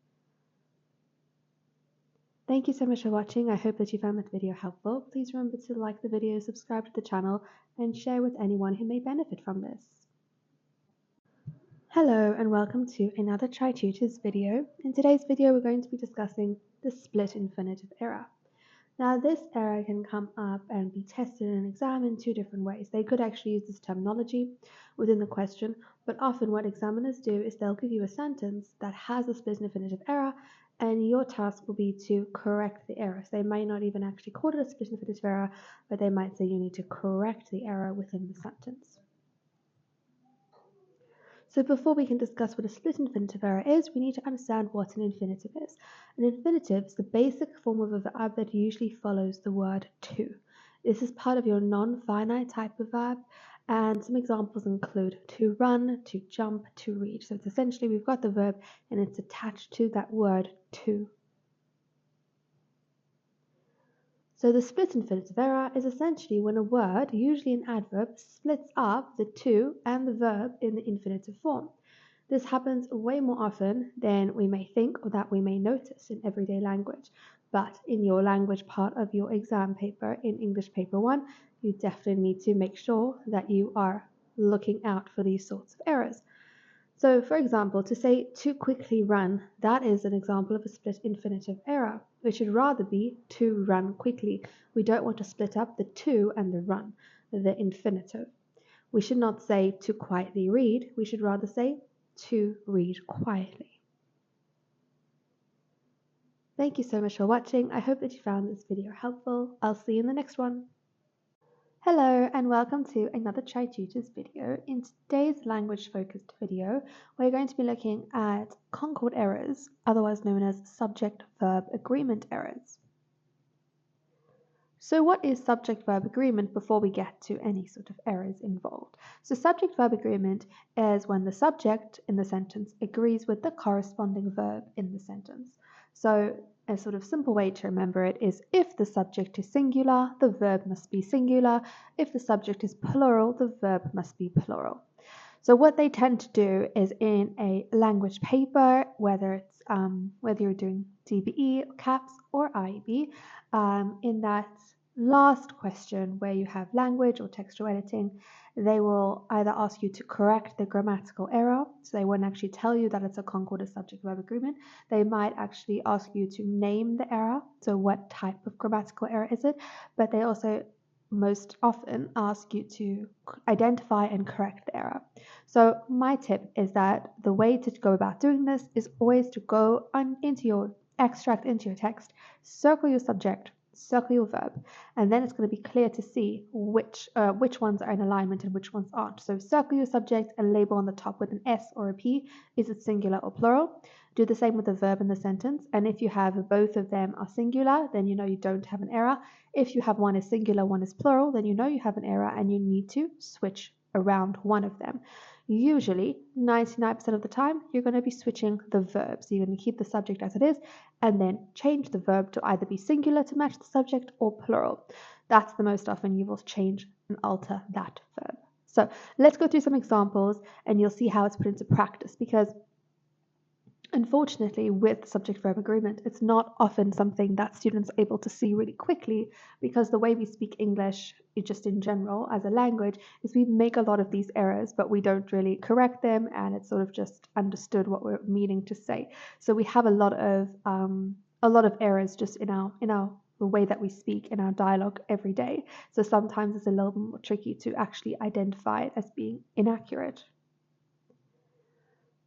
Thank you so much for watching. I hope that you found that video helpful. Please remember to like the video, subscribe to the channel, and share with anyone who may benefit from this. Hello and welcome to another Tri-tutors video. In today's video we're going to be discussing the split infinitive error. Now this error can come up and be tested in an exam in two different ways. They could actually use this terminology within the question, but often what examiners do is they'll give you a sentence that has a split infinitive error, and your task will be to correct the error. So they might not even actually call it a split infinitive error, but they might say you need to correct the error within the sentence. So before we can discuss what a split infinitive error is, we need to understand what an infinitive is. An infinitive is the basic form of a verb that usually follows the word to. This is part of your non-finite type of verb, and some examples include to run, to jump, to read. So it's essentially we've got the verb and it's attached to that word to. So the split infinitive error is essentially when a word, usually an adverb, splits up the to and the verb in the infinitive form. This happens way more often than we may think or that we may notice in everyday language. But in your language part of your exam paper in English Paper 1, you definitely need to make sure that you are looking out for these sorts of errors. So, for example, to say to quickly run, that is an example of a split infinitive error. It should rather be to run quickly. We don't want to split up the to and the run, the infinitive. We should not say to quietly read. We should rather say to read quietly. Thank you so much for watching. I hope that you found this video helpful. I'll see you in the next one. Hello and welcome to another Tri-tutors video. In today's language focused video, we're going to be looking at concord errors, otherwise known as subject-verb agreement errors. So what is subject-verb agreement before we get to any sort of errors involved? So subject-verb agreement is when the subject in the sentence agrees with the corresponding verb in the sentence. So a sort of simple way to remember it is if the subject is singular, the verb must be singular. If the subject is plural, the verb must be plural. So what they tend to do is in a language paper, whether you're doing DBE, CAPS, or IEB, in that last question where you have language or textual editing, they will either ask you to correct the grammatical error, so they won't actually tell you that it's a concord or subject-verb agreement. They might actually ask you to name the error, so what type of grammatical error is it, but they also most often ask you to identify and correct the error. So my tip is that the way to go about doing this is always to go into your extract, into your text, circle your subject, circle your verb, and then it's going to be clear to see which ones are in alignment and which ones aren't. So circle your subject and label on the top with an S or a P. Is it singular or plural? Do the same with the verb in the sentence, and if you have both of them are singular, then you know you don't have an error. If you have one is singular, one is plural, then you know you have an error and you need to switch around one of them. Usually, 99% of the time, you're going to be switching the verb. So you're going to keep the subject as it is and then change the verb to either be singular to match the subject or plural. That's the most often you will change and alter that verb. So let's go through some examples and you'll see how it's put into practice, because unfortunately, with subject-verb agreement, it's not often something that students are able to see really quickly, because the way we speak English, just in general as a language, is we make a lot of these errors, but we don't really correct them, and it's sort of just understood what we're meaning to say. So we have a lot of errors just in the way that we speak in our dialogue every day. So sometimes it's a little more tricky to actually identify it as being inaccurate.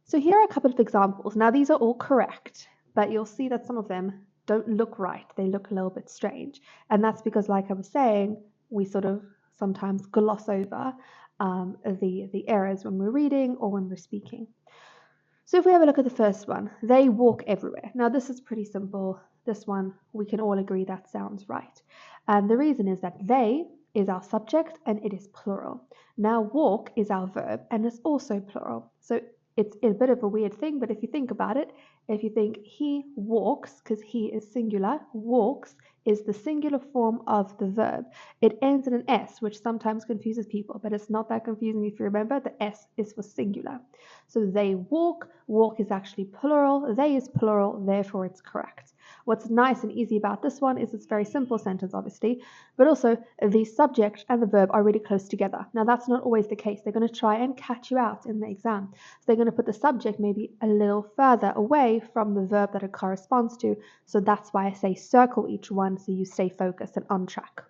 So here are a couple of examples. Now these are all correct, but you'll see that some of them don't look right. They look a little bit strange. And that's because, like I was saying, we sort of sometimes gloss over the errors when we're reading or when we're speaking. So if we have a look at the first one, they walk everywhere. Now this is pretty simple. This one, we can all agree that sounds right. And the reason is that they is our subject and it is plural. Now walk is our verb and it's also plural. So it's a bit of a weird thing, but if you think about it, if you think he walks, because he is singular, walks is the singular form of the verb. It ends in an S, which sometimes confuses people, but it's not that confusing if you remember the S is for singular. So they walk, walk is actually plural, they is plural, therefore it's correct. What's nice and easy about this one is it's a very simple sentence, obviously, but also the subject and the verb are really close together. Now, that's not always the case. They're going to try and catch you out in the exam. So they're going to put the subject maybe a little further away from the verb that it corresponds to. So that's why I say circle each one so you stay focused and on track.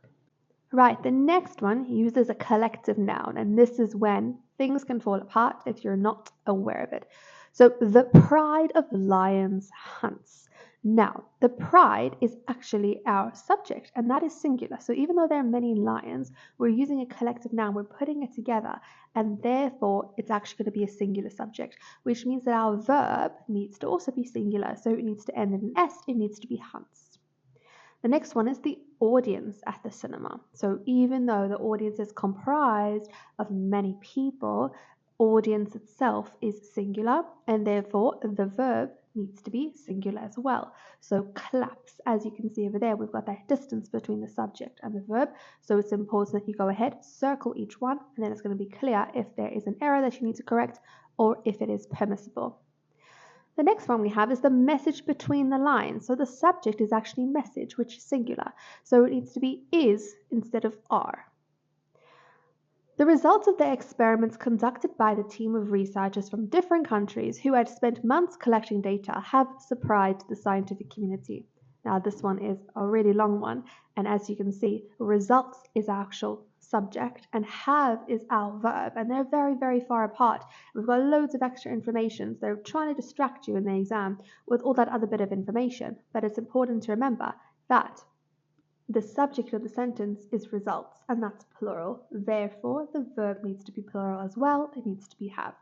Right, the next one uses a collective noun, and this is when things can fall apart if you're not aware of it. So, the pride of lions hunts. Now, the pride is actually our subject, and that is singular. So, even though there are many lions, we're using a collective noun, we're putting it together, and therefore it's actually going to be a singular subject, which means that our verb needs to also be singular. So, it needs to end in an S, it needs to be hunts. The next one is the audience at the cinema. So even though the audience is comprised of many people, audience itself is singular, and therefore the verb needs to be singular as well. So claps, as you can see over there, we've got that distance between the subject and the verb. So it's important that you go ahead, circle each one, and then it's going to be clear if there is an error that you need to correct or if it is permissible. The next one we have is the message between the lines. So the subject is actually message, which is singular. So it needs to be is instead of are. The results of the experiments conducted by the team of researchers from different countries who had spent months collecting data have surprised the scientific community. Now this one is a really long one, and as you can see, results is actual subject and have is our verb, and they're very, very far apart. We've got loads of extra information, so they're trying to distract you in the exam with all that other bit of information, but it's important to remember that the subject of the sentence is results, and that's plural. Therefore, the verb needs to be plural as well. It needs to be have.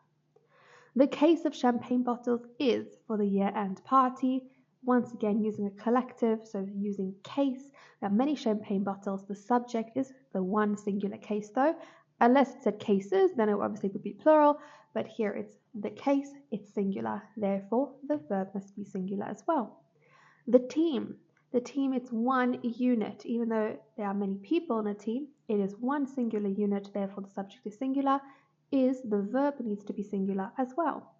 The case of champagne bottles is for the year-end party. Once again, using a collective, so using case. There are many champagne bottles. The subject is the one singular case, though. Unless it said cases, then it obviously would be plural. But here it's the case, it's singular. Therefore, the verb must be singular as well. The team. The team, it's one unit. Even though there are many people in a team, it is one singular unit. Therefore, the subject is singular. Is the verb needs to be singular as well.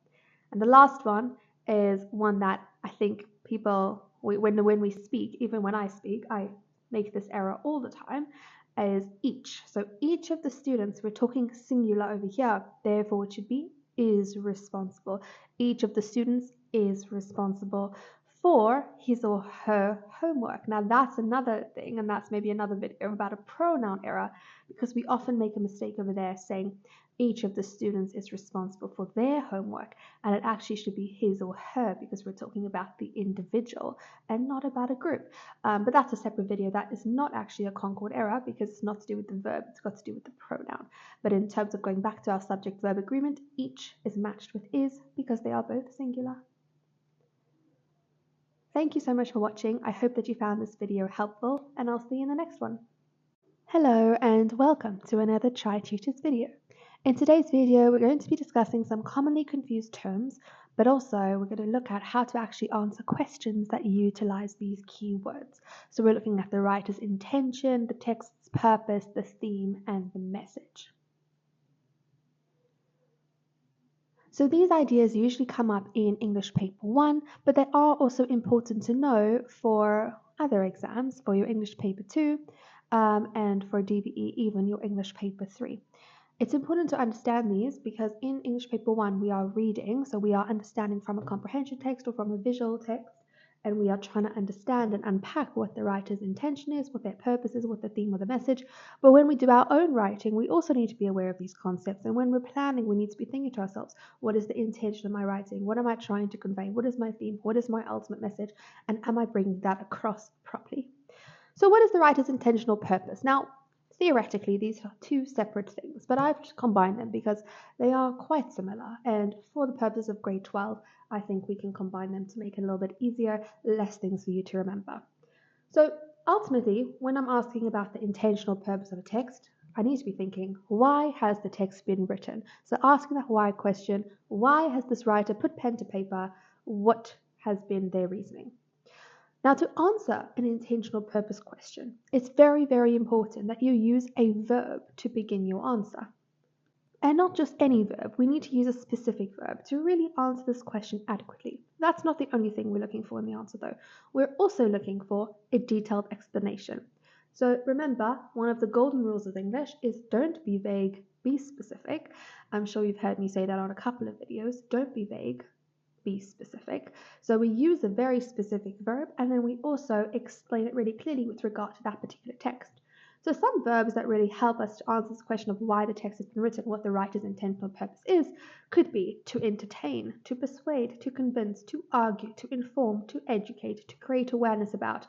And the last one is one that I think people, when we speak, even when I speak, I make this error all the time, is each. So each of the students, we're talking singular over here, therefore it should be is responsible. Each of the students is responsible for his or her homework. Now that's another thing, and that's maybe another video about a pronoun error, because we often make a mistake over there saying each of the students is responsible for their homework, and it actually should be his or her, because we're talking about the individual and not about a group. But that's a separate video. That is not actually a Concord error, because it's not to do with the verb, it's got to do with the pronoun. But in terms of going back to our subject-verb agreement, each is matched with is because they are both singular. Thank you so much for watching. I hope that you found this video helpful, and I'll see you in the next one. Hello and welcome to another Tri-tutors video. In today's video, we're going to be discussing some commonly confused terms, but also we're going to look at how to actually answer questions that utilize these keywords. So we're looking at the writer's intention, the text's purpose, the theme, and the message. So these ideas usually come up in English Paper 1, but they are also important to know for other exams, for your English Paper 2, and for DBE, even your English Paper 3. It's important to understand these because in English Paper 1 we are reading, so we are understanding from a comprehension text or from a visual text, and we are trying to understand and unpack what the writer's intention is, what their purpose is, what the theme or the message. But when we do our own writing, we also need to be aware of these concepts, and when we're planning, we need to be thinking to ourselves, what is the intention of my writing? What am I trying to convey? What is my theme? What is my ultimate message? And am I bringing that across properly? So what is the writer's intentional purpose? Now, theoretically, these are two separate things, but I've just combined them because they are quite similar, and for the purpose of grade 12, I think we can combine them to make it a little bit easier, less things for you to remember. So ultimately, when I'm asking about the intentional purpose of a text, I need to be thinking, why has the text been written? So asking that why question, why has this writer put pen to paper? What has been their reasoning? Now, to answer an intentional purpose question, it's very, very important that you use a verb to begin your answer. And not just any verb, we need to use a specific verb to really answer this question adequately. That's not the only thing we're looking for in the answer, though. We're also looking for a detailed explanation. So remember, one of the golden rules of English is don't be vague, be specific. I'm sure you've heard me say that on a couple of videos. Don't be vague, be specific. So we use a very specific verb, and then we also explain it really clearly with regard to that particular text. So some verbs that really help us to answer this question of why the text has been written, what the writer's intentional purpose is, could be to entertain, to persuade, to convince, to argue, to inform, to educate, to create awareness about.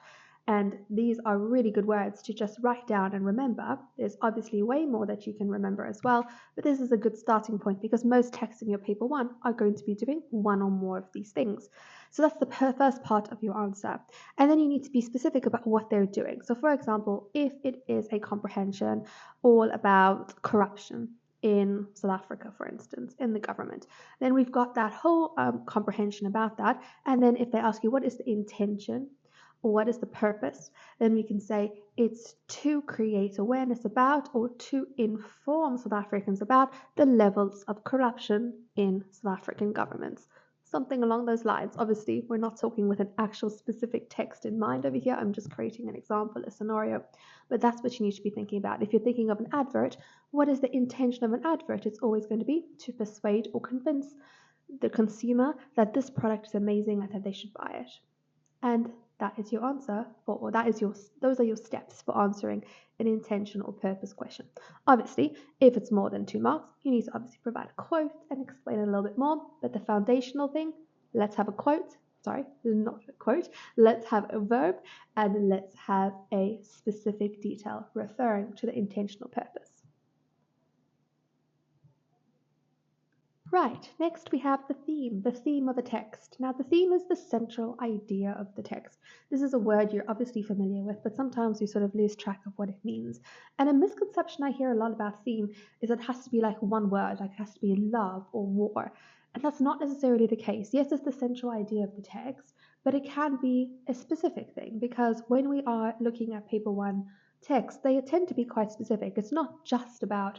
And these are really good words to just write down and remember. There's obviously way more that you can remember as well, but this is a good starting point because most texts in your paper 1 are going to be doing one or more of these things. So that's the first part of your answer. And then you need to be specific about what they're doing. So for example, if it is a comprehension all about corruption in South Africa, for instance, in the government, then we've got that whole comprehension about that. And then if they ask you what is the intention, or what is the purpose, then we can say it's to create awareness about or to inform South Africans about the levels of corruption in South African governments. Something along those lines. Obviously, we're not talking with an actual specific text in mind over here. I'm just creating an example, a scenario. But that's what you need to be thinking about. If you're thinking of an advert, what is the intention of an advert? It's always going to be to persuade or convince the consumer that this product is amazing and that they should buy it. And that is your answer, or those are your steps for answering an intention or purpose question. Obviously, if it's more than 2 marks, you need to obviously provide a quote and explain it a little bit more. But the foundational thing, let's have a quote. Sorry, not a quote. Let's have a verb and let's have a specific detail referring to the intentional purpose. Right, next we have the theme of a text. Now, the theme is the central idea of the text. This is a word you're obviously familiar with, but sometimes you sort of lose track of what it means. And a misconception I hear a lot about theme is that it has to be like one word, like it has to be love or war. And that's not necessarily the case. Yes, it's the central idea of the text, but it can be a specific thing because when we are looking at paper 1 text, they tend to be quite specific. It's not just about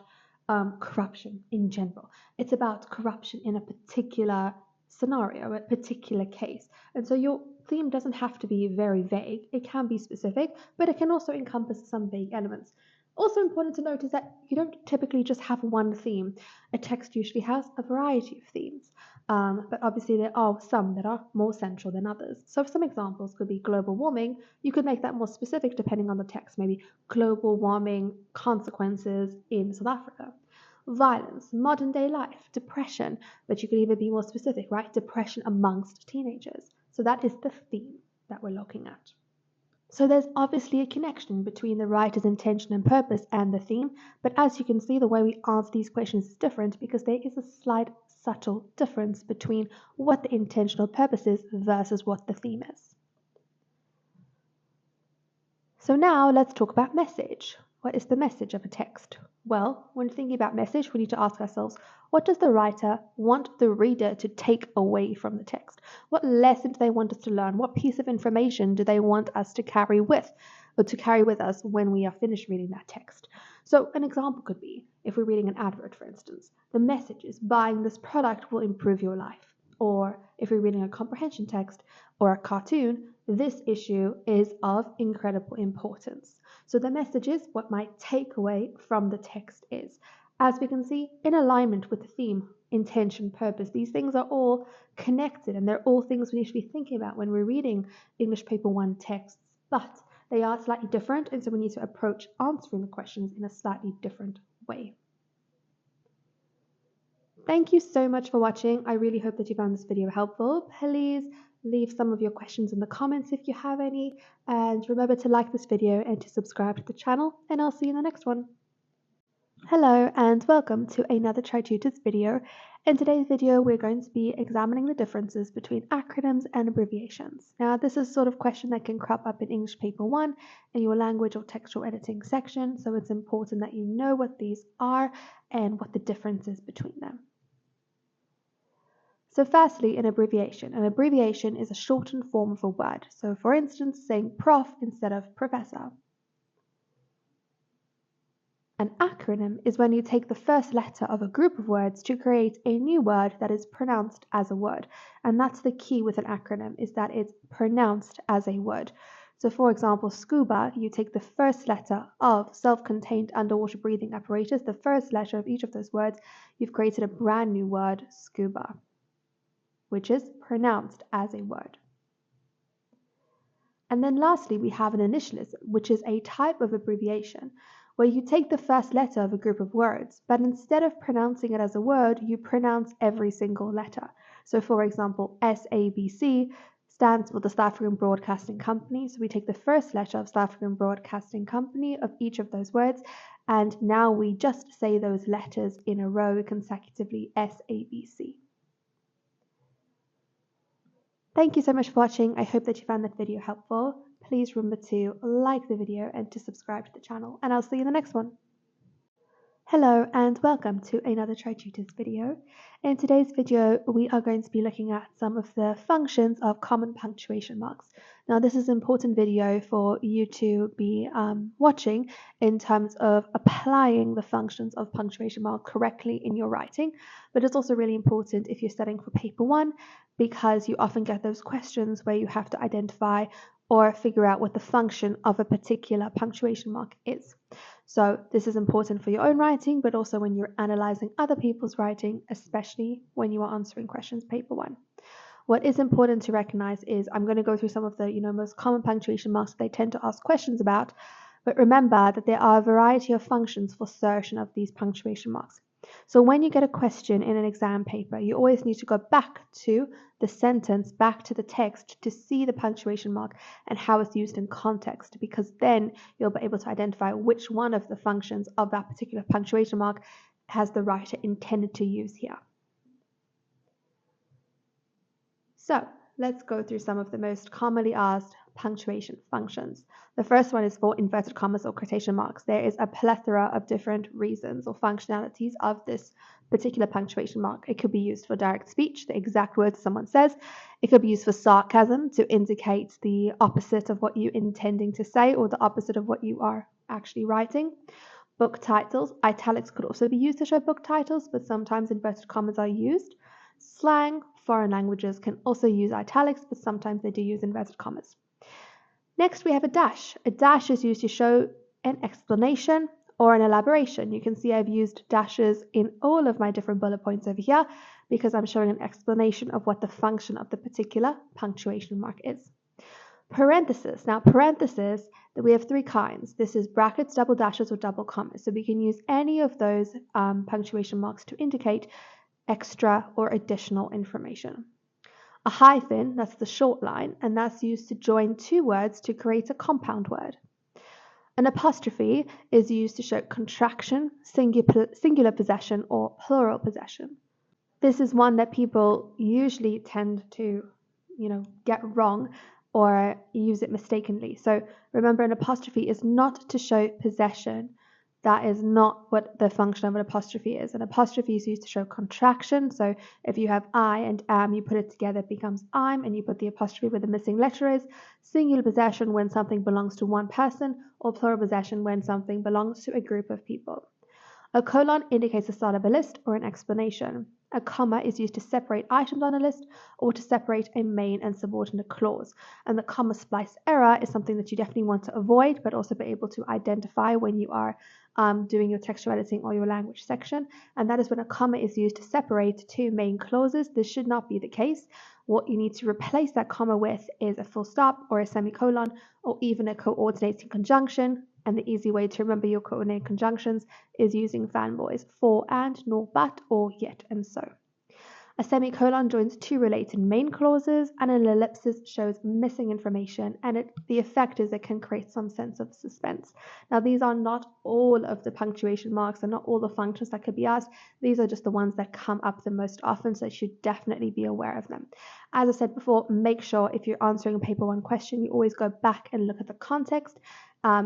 corruption in general. It's about corruption in a particular scenario, a particular case. And so your theme doesn't have to be very vague. It can be specific, but it can also encompass some vague elements. Also important to note is that you don't typically just have one theme. A text usually has a variety of themes, but obviously there are some that are more central than others. So some examples could be global warming. You could make that more specific depending on the text, maybe global warming consequences in South Africa. Violence, modern day life, depression, but you could even be more specific, right? Depression amongst teenagers. So that is the theme that we're looking at. So there's obviously a connection between the writer's intention and purpose and the theme, but as you can see, the way we answer these questions is different because there is a slight subtle difference between what the intentional purpose is versus what the theme is. So now let's talk about message. What is the message of a text? Well, when thinking about message, we need to ask ourselves, what does the writer want the reader to take away from the text? What lesson do they want us to learn? What piece of information do they want us to carry with us when we are finished reading that text? So an example could be, if we're reading an advert, for instance, the message is buying this product will improve your life. Or if we're reading a comprehension text or a cartoon, this issue is of incredible importance. So the message is what my takeaway from the text is. As we can see, in alignment with the theme, intention, purpose, these things are all connected and they're all things we need to be thinking about when we're reading English Paper 1 texts, but they are slightly different, and so we need to approach answering the questions in a slightly different way. Thank you so much for watching. I really hope that you found this video helpful. Please leave some of your questions in the comments if you have any, and remember to like this video and to subscribe to the channel, and I'll see you in the next one. Hello and welcome to another Tri-tutors video. In today's video we're going to be examining the differences between acronyms and abbreviations. Now this is a sort of question that can crop up in English Paper 1 in your language or textual editing section, so it's important that you know what these are and what the difference is between them. So firstly, an abbreviation. An abbreviation is a shortened form of a word. So for instance, saying prof instead of professor. An acronym is when you take the first letter of a group of words to create a new word that is pronounced as a word. And that's the key with an acronym, is that it's pronounced as a word. So for example, scuba, you take the first letter of self-contained underwater breathing apparatus, the first letter of each of those words, you've created a brand new word, scuba, which is pronounced as a word. And then lastly, we have an initialism, which is a type of abbreviation where you take the first letter of a group of words, but instead of pronouncing it as a word, you pronounce every single letter. So for example, SABC stands for the South African Broadcasting Company. So we take the first letter of South African Broadcasting Company of each of those words, and now we just say those letters in a row consecutively, SABC. Thank you so much for watching. I hope that you found that video helpful. Please remember to like the video and to subscribe to the channel, and I'll see you in the next one. Hello and welcome to another Tri-tutors video. In today's video, we are going to be looking at some of the functions of common punctuation marks. Now, this is an important video for you to be watching in terms of applying the functions of punctuation marks correctly in your writing, but it's also really important if you're studying for paper 1 because you often get those questions where you have to identify or figure out what the function of a particular punctuation mark is. So this is important for your own writing, but also when you're analyzing other people's writing, especially when you are answering questions paper 1. What is important to recognize is I'm going to go through some of the most common punctuation marks that they tend to ask questions about, but remember that there are a variety of functions for certain of these punctuation marks. So when you get a question in an exam paper, you always need to go back to the sentence, back to the text to see the punctuation mark and how it's used in context, because then you'll be able to identify which one of the functions of that particular punctuation mark has the writer intended to use here. So let's go through some of the most commonly asked punctuation functions. The first one is for inverted commas or quotation marks. There is a plethora of different reasons or functionalities of this particular punctuation mark. It could be used for direct speech, the exact words someone says. It could be used for sarcasm to indicate the opposite of what you're intending to say or the opposite of what you are actually writing. Book titles. Italics could also be used to show book titles, but sometimes inverted commas are used. Slang, foreign languages can also use italics, but sometimes they do use inverted commas. Next, we have a dash. A dash is used to show an explanation or an elaboration. You can see I've used dashes in all of my different bullet points over here because I'm showing an explanation of what the function of the particular punctuation mark is. Parentheses. Now, parentheses, we have 3 kinds. This is brackets, double dashes, or double commas. So we can use any of those punctuation marks to indicate extra or additional information. A hyphen, that's the short line, and that's used to join 2 words to create a compound word. An apostrophe is used to show contraction, singular possession, or plural possession. This is one that people usually tend to, get wrong or use it mistakenly. So remember, an apostrophe is not to show possession. That is not what the function of an apostrophe is. An apostrophe is used to show contraction. So if you have I and am, you put it together, it becomes I'm, and you put the apostrophe where the missing letter is. Singular possession when something belongs to one person, or plural possession when something belongs to a group of people. A colon indicates the start of a list or an explanation. A comma is used to separate items on a list or to separate a main and subordinate clause. And the comma splice error is something that you definitely want to avoid, but also be able to identify when you are doing your textual editing or your language section. And that is when a comma is used to separate 2 main clauses. This should not be the case. What you need to replace that comma with is a full stop or a semicolon or even a coordinating conjunction. And the easy way to remember your coordinating conjunctions is using fanboys, for and, nor, but, or, yet, and so. A semicolon joins 2 related main clauses, and an ellipsis shows missing information, and the effect is it can create some sense of suspense. Now, these are not all of the punctuation marks and not all the functions that could be asked. These are just the ones that come up the most often, so you should definitely be aware of them. As I said before, make sure if you're answering a paper 1 question, you always go back and look at the context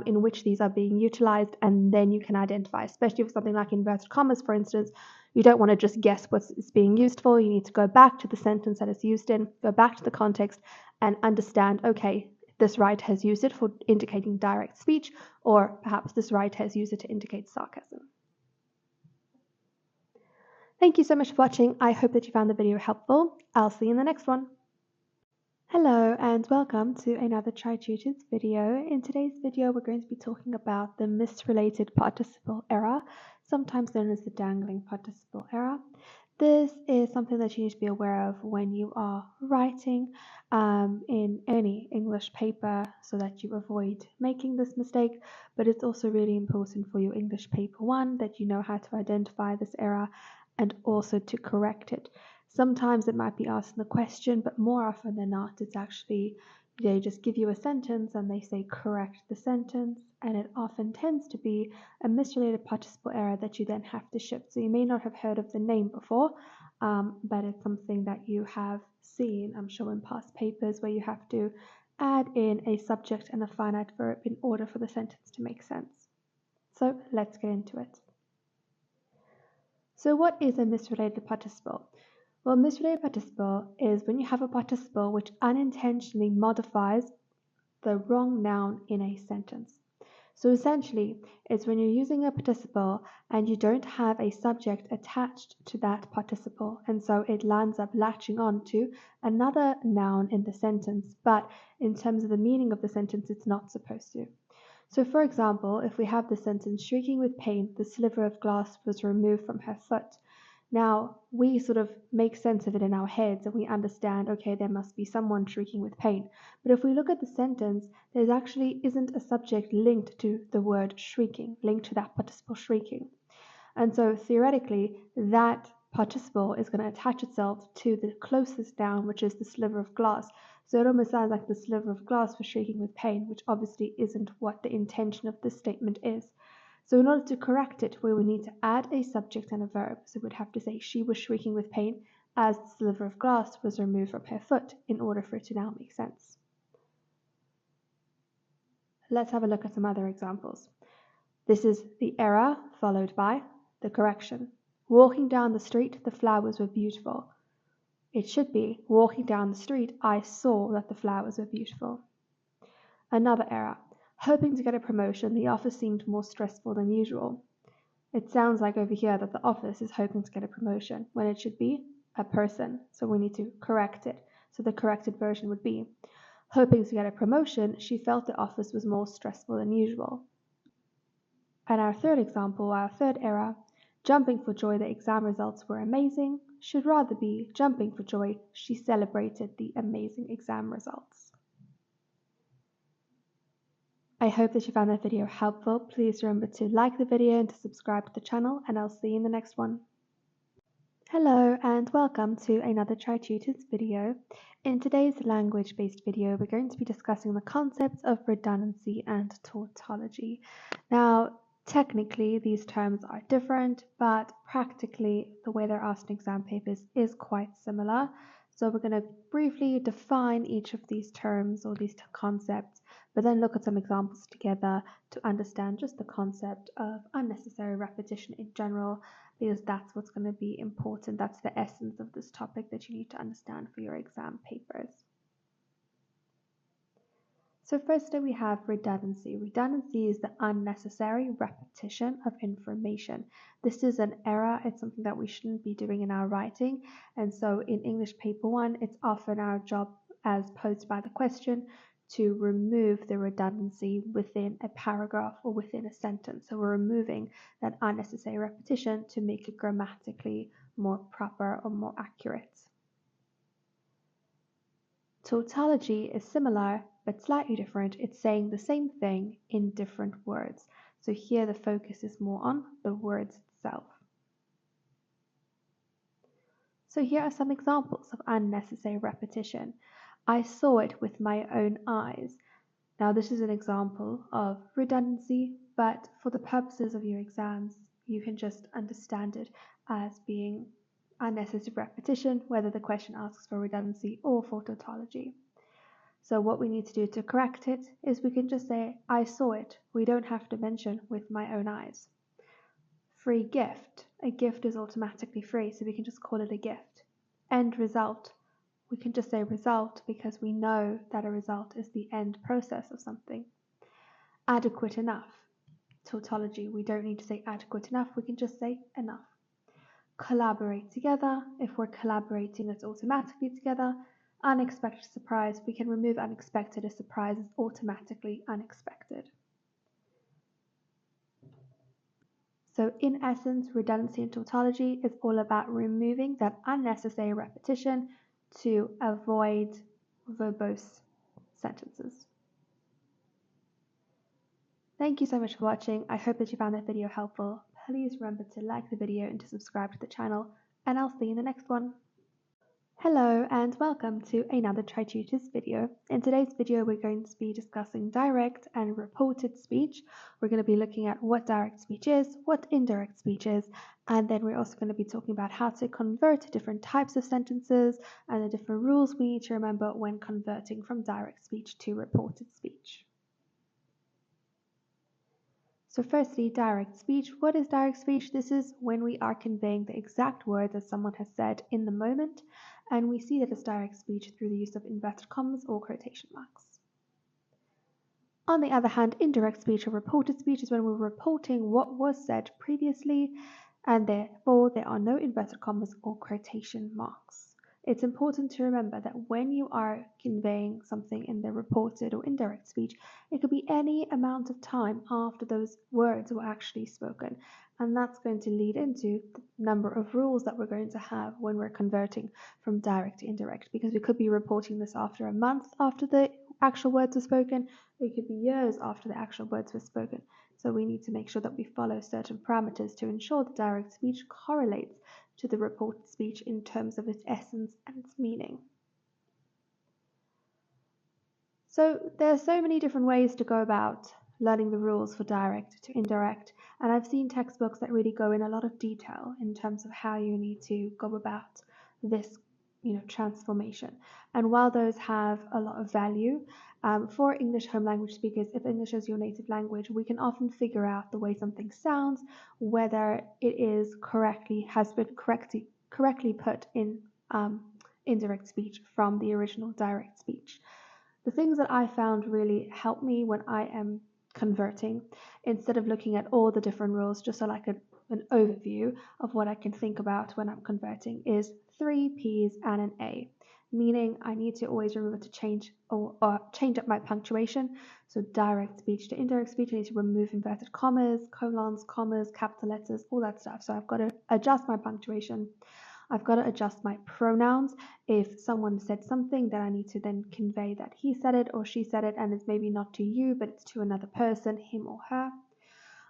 in which these are being utilized, and then you can identify, especially for something like inverted commas, for instance. You don't want to just guess what it's being used for. You need to go back to the sentence that it's used in, go back to the context, and understand, okay, this writer has used it for indicating direct speech, or perhaps this writer has used it to indicate sarcasm. Thank you so much for watching. I hope that you found the video helpful. I'll see you in the next one. Hello and welcome to another Tri-tutors video. In today's video, we're going to be talking about the misrelated participle error, sometimes known as the dangling participle error. This is something that you need to be aware of when you are writing in any English paper so that you avoid making this mistake, but it's also really important for your English paper 1 that you know how to identify this error and also to correct it. Sometimes it might be asked in the question, but more often than not, it's actually they just give you a sentence and they say correct the sentence, and it often tends to be a misrelated participle error that you then have to shift. So you may not have heard of the name before, but it's something that you have seen, I'm sure, in past papers where you have to add in a subject and a finite verb in order for the sentence to make sense. So let's get into it. So what is a misrelated participle? Well, misrelated participle is when you have a participle which unintentionally modifies the wrong noun in a sentence. So essentially, it's when you're using a participle and you don't have a subject attached to that participle, and so it lands up latching on to another noun in the sentence, but in terms of the meaning of the sentence, it's not supposed to. So for example, if we have the sentence, shrieking with pain, the sliver of glass was removed from her foot. Now, we sort of make sense of it in our heads and we understand, okay, there must be someone shrieking with pain. But if we look at the sentence, there actually isn't a subject linked to the word shrieking, linked to that participle shrieking. And so theoretically, that participle is going to attach itself to the closest noun, which is the sliver of glass. So it almost sounds like the sliver of glass was shrieking with pain, which obviously isn't what the intention of this statement is. So in order to correct it, we would need to add a subject and a verb. So we'd have to say she was shrieking with pain as the sliver of glass was removed from her foot in order for it to now make sense. Let's have a look at some other examples. This is the error followed by the correction. Walking down the street, the flowers were beautiful. It should be, walking down the street, I saw that the flowers were beautiful. Another error. Hoping to get a promotion, the office seemed more stressful than usual. It sounds like over here that the office is hoping to get a promotion, when it should be a person, so we need to correct it. So the corrected version would be, hoping to get a promotion, she felt the office was more stressful than usual. And our third example, our third error, jumping for joy the exam results were amazing, should rather be jumping for joy she celebrated the amazing exam results. I hope that you found that video helpful. Please remember to like the video and to subscribe to the channel, and I'll see you in the next one. Hello and welcome to another Tri-tutors video. In today's language-based video, we're going to be discussing the concepts of redundancy and tautology. Now, technically, these terms are different, but practically, the way they're asked in exam papers is quite similar. So we're going to briefly define each of these terms or these concepts, but then look at some examples together to understand just the concept of unnecessary repetition in general, because that's what's going to be important. That's the essence of this topic that you need to understand for your exam papers. So firstly, we have redundancy. Redundancy is the unnecessary repetition of information. This is an error. It's something that we shouldn't be doing in our writing. And so in English Paper 1, it's often our job, as posed by the question, to remove the redundancy within a paragraph or within a sentence. So we're removing that unnecessary repetition to make it grammatically more proper or more accurate. Tautology is similar but slightly different. It's saying the same thing in different words. So here the focus is more on the words itself. So here are some examples of unnecessary repetition. I saw it with my own eyes. Now this is an example of redundancy, but for the purposes of your exams, you can just understand it as being unnecessary repetition, whether the question asks for redundancy or for tautology. So what we need to do to correct it is we can just say, I saw it. We don't have to mention with my own eyes. Free gift. A gift is automatically free, so we can just call it a gift. End result. We can just say result because we know that a result is the end process of something. Adequate enough. Tautology. We don't need to say adequate enough, we can just say enough. Collaborate together. If we're collaborating, it's automatically together. Unexpected surprise. We can remove unexpected as surprise is automatically unexpected. So in essence, redundancy in tautology is all about removing that unnecessary repetition to avoid verbose sentences. Thank you so much for watching. I hope that you found that video helpful. Please remember to like the video and to subscribe to the channel, and I'll see you in the next one. Hello and welcome to another Tri-tutors video. In today's video we're going to be discussing direct and reported speech. We're going to be looking at what direct speech is, what indirect speech is, and then we're also going to be talking about how to convert different types of sentences and the different rules we need to remember when converting from direct speech to reported speech. So firstly, direct speech. What is direct speech? This is when we are conveying the exact words that someone has said in the moment, and we see that it's direct speech through the use of inverted commas or quotation marks. On the other hand, indirect speech or reported speech is when we're reporting what was said previously, and therefore there are no inverted commas or quotation marks. It's important to remember that when you are conveying something in the reported or indirect speech, it could be any amount of time after those words were actually spoken. And that's going to lead into the number of rules that we're going to have when we're converting from direct to indirect, because we could be reporting this after a month after the actual words were spoken. It could be years after the actual words were spoken. So we need to make sure that we follow certain parameters to ensure that direct speech correlates to the reported speech in terms of its essence and its meaning. So there are so many different ways to go about learning the rules for direct to indirect, and I've seen textbooks that really go in a lot of detail in terms of how you need to go about this transformation. And while those have a lot of value for English home language speakers, if English is your native language, we can often figure out the way something sounds, whether it has been correctly put in indirect speech from the original direct speech. The things that I found really help me when I am converting, instead of looking at all the different rules, just so like an overview of what I can think about when I'm converting, is 3 P's and an A, meaning I need to always remember to change up my punctuation. So direct speech to indirect speech, I need to remove inverted commas, colons, commas, capital letters, all that stuff. So I've got to adjust my punctuation. I've got to adjust my pronouns. If someone said something, then I need to then convey that he said it or she said it, and it's maybe not to you, but it's to another person, him or her.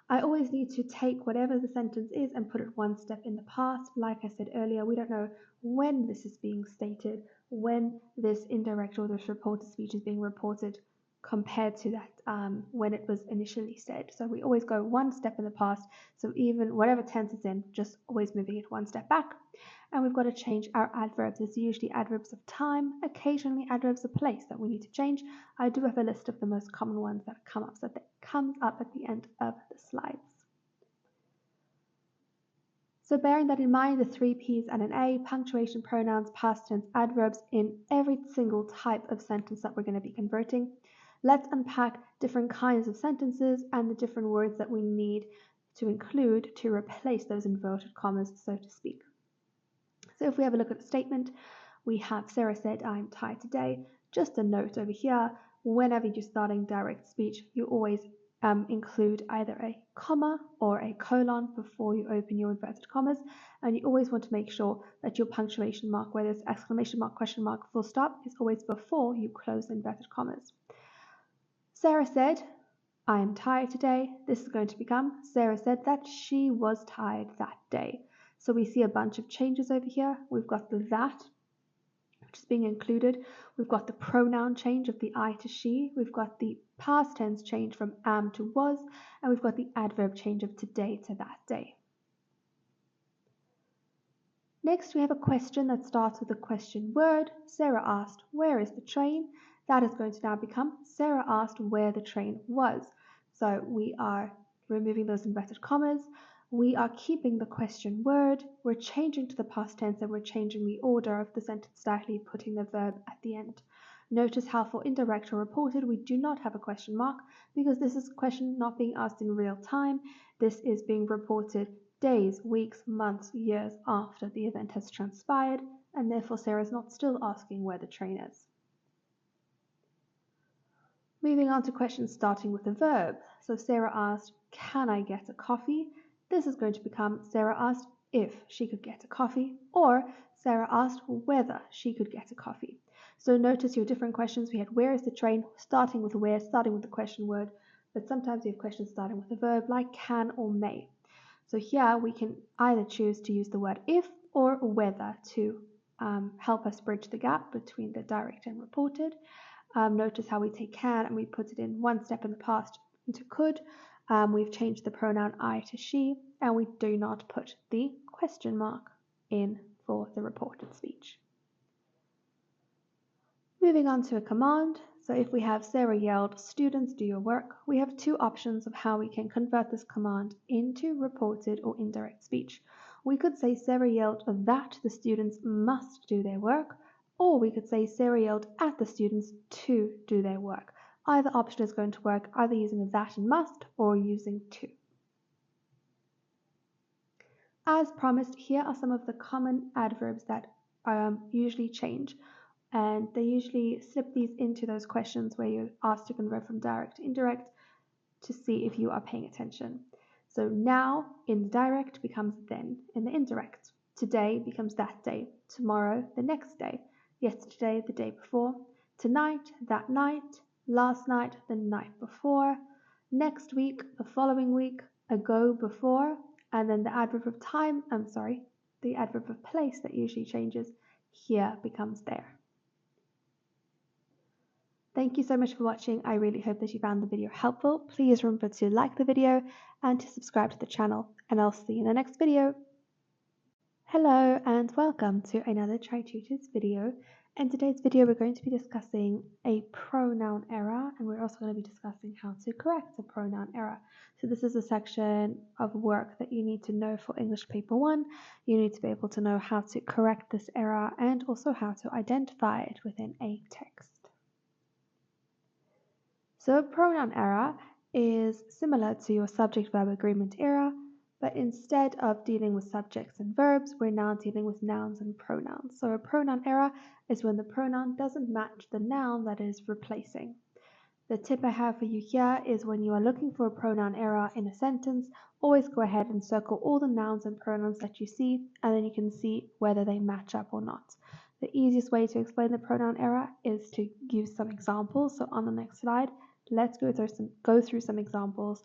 I always need to take whatever the sentence is and put it one step in the past. Like I said earlier, we don't know when this is being stated, when this indirect or this reported speech is being reported compared to that when it was initially said. So we always go one step in the past. So even whatever tense it's in, just always moving it one step back. And we've got to change our adverbs. It's usually adverbs of time, occasionally adverbs of place that we need to change. I do have a list of the most common ones that comes up at the end of the slides. So bearing that in mind, the 3 P's and an A, punctuation, pronouns, past tense, adverbs in every single type of sentence that we're going to be converting, let's unpack different kinds of sentences and the different words that we need to include to replace those inverted commas, so to speak. So if we have a look at the statement, we have Sarah said, I'm tired today. Just a note over here, whenever you're starting direct speech, you always include either a comma or a colon before you open your inverted commas, and you always want to make sure that your punctuation mark, whether it's exclamation mark, question mark, full stop, is always before you close the inverted commas. Sarah said, I am tired today. This is going to become Sarah said that she was tired that day. So we see a bunch of changes over here. We've got the that, which is being included. We've got the pronoun change of the I to she. We've got the past tense change from am to was. And we've got the adverb change of today to that day. Next, we have a question that starts with a question word. Sarah asked, where is the train? That is going to now become Sarah asked where the train was. So we are removing those inverted commas. we are keeping the question word, we're changing to the past tense, and we're changing the order of the sentence slightly, putting the verb at the end. Notice how for indirect or reported we do not have a question mark because this is a question not being asked in real time. This is being reported days, weeks, months, years after the event has transpired, and therefore Sarah is not still asking where the train is. Moving on to questions starting with a verb. So Sarah asked, "Can I get a coffee?" This is going to become Sarah asked if she could get a coffee, or Sarah asked whether she could get a coffee. So notice your different questions. We had where is the train, starting with where, starting with the question word, but sometimes we have questions starting with a verb like can or may. So here we can either choose to use the word if or whether to help us bridge the gap between the direct and reported. Notice how we take can and we put it in one step in the past into could. We've changed the pronoun I to she, and we do not put the question mark in for the reported speech. Moving on to a command. So if we have Sarah yelled, "Students, do your work," we have two options of how we can convert this command into reported or indirect speech. We could say Sarah yelled that the students must do their work, or we could say Sarah yelled at the students to do their work. Either option is going to work, either using that and must or using to. As promised, here are some of the common adverbs that usually change. And they usually slip these into those questions where you're asked to convert from direct to indirect to see if you are paying attention. So now in the direct becomes then in the indirect. Today becomes that day. Tomorrow, the next day. Yesterday, the day before. Tonight, that night. Last night, the night before. Next week, the following week. Ago, before. And then the adverb of the adverb of place that usually changes here becomes there. Thank you so much for watching. I really hope that you found the video helpful. Please remember to like the video and to subscribe to the channel, and I'll see you in the next video. Hello and welcome to another Tri-tutors video. In today's video, we're going to be discussing a pronoun error, and we're also going to be discussing how to correct a pronoun error. So this is a section of work that you need to know for English Paper 1. You need to be able to know how to correct this error and also how to identify it within a text. So a pronoun error is similar to your subject-verb agreement error, but instead of dealing with subjects and verbs, we're now dealing with nouns and pronouns. So a pronoun error is when the pronoun doesn't match the noun that is replacing. The tip I have for you here is when you are looking for a pronoun error in a sentence, always go ahead and circle all the nouns and pronouns that you see, and then you can see whether they match up or not. The easiest way to explain the pronoun error is to use some examples. So on the next slide, let's go through some examples.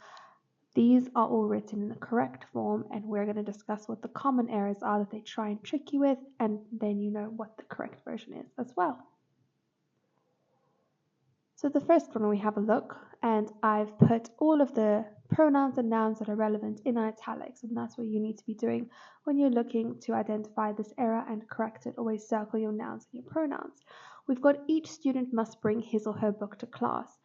These are all written in the correct form, and we're going to discuss what the common errors are that they try and trick you with, and then you know what the correct version is as well. So the first one, we have a look, and I've put all of the pronouns and nouns that are relevant in italics, and that's what you need to be doing when you're looking to identify this error and correct it. Always circle your nouns and your pronouns. We've got each student must bring his or her book to class.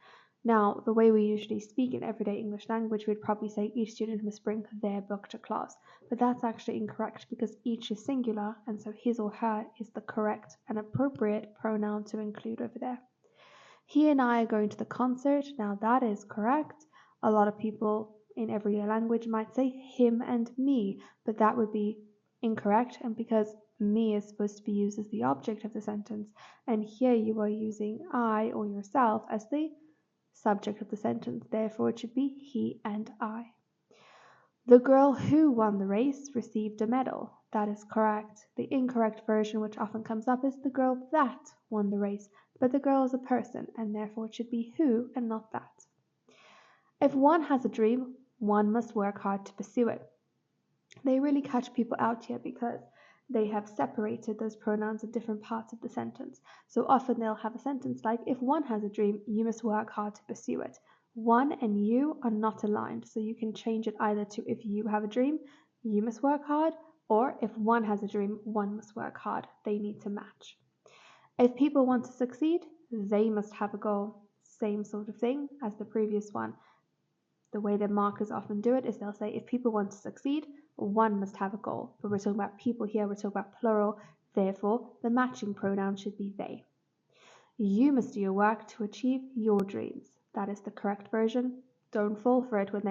Now, the way we usually speak in everyday English language, we'd probably say each student must bring their book to class, but that's actually incorrect because each is singular, and so his or her is the correct and appropriate pronoun to include over there. He and I are going to the concert. Now that is correct. A lot of people in everyday language might say him and me, but that would be incorrect, and because me is supposed to be used as the object of the sentence, and here you are using I or yourself as the subject of the sentence, therefore it should be he and I. The girl who won the race received a medal. That is correct. The incorrect version, which often comes up, is the girl that won the race, but the girl is a person, and therefore it should be who and not that. If one has a dream, one must work hard to pursue it. They really catch people out here because they have separated those pronouns in different parts of the sentence. So often they'll have a sentence like, if one has a dream, you must work hard to pursue it. One and you are not aligned, so you can change it either to if you have a dream, you must work hard, or if one has a dream, one must work hard. They need to match. If people want to succeed, they must have a goal. Same sort of thing as the previous one. The way that markers often do it is they'll say if people want to succeed, one must have a goal. But we're talking about people here, we're talking about plural, therefore the matching pronoun should be they. You must do your work to achieve your dreams. That is the correct version. Don't fall for it when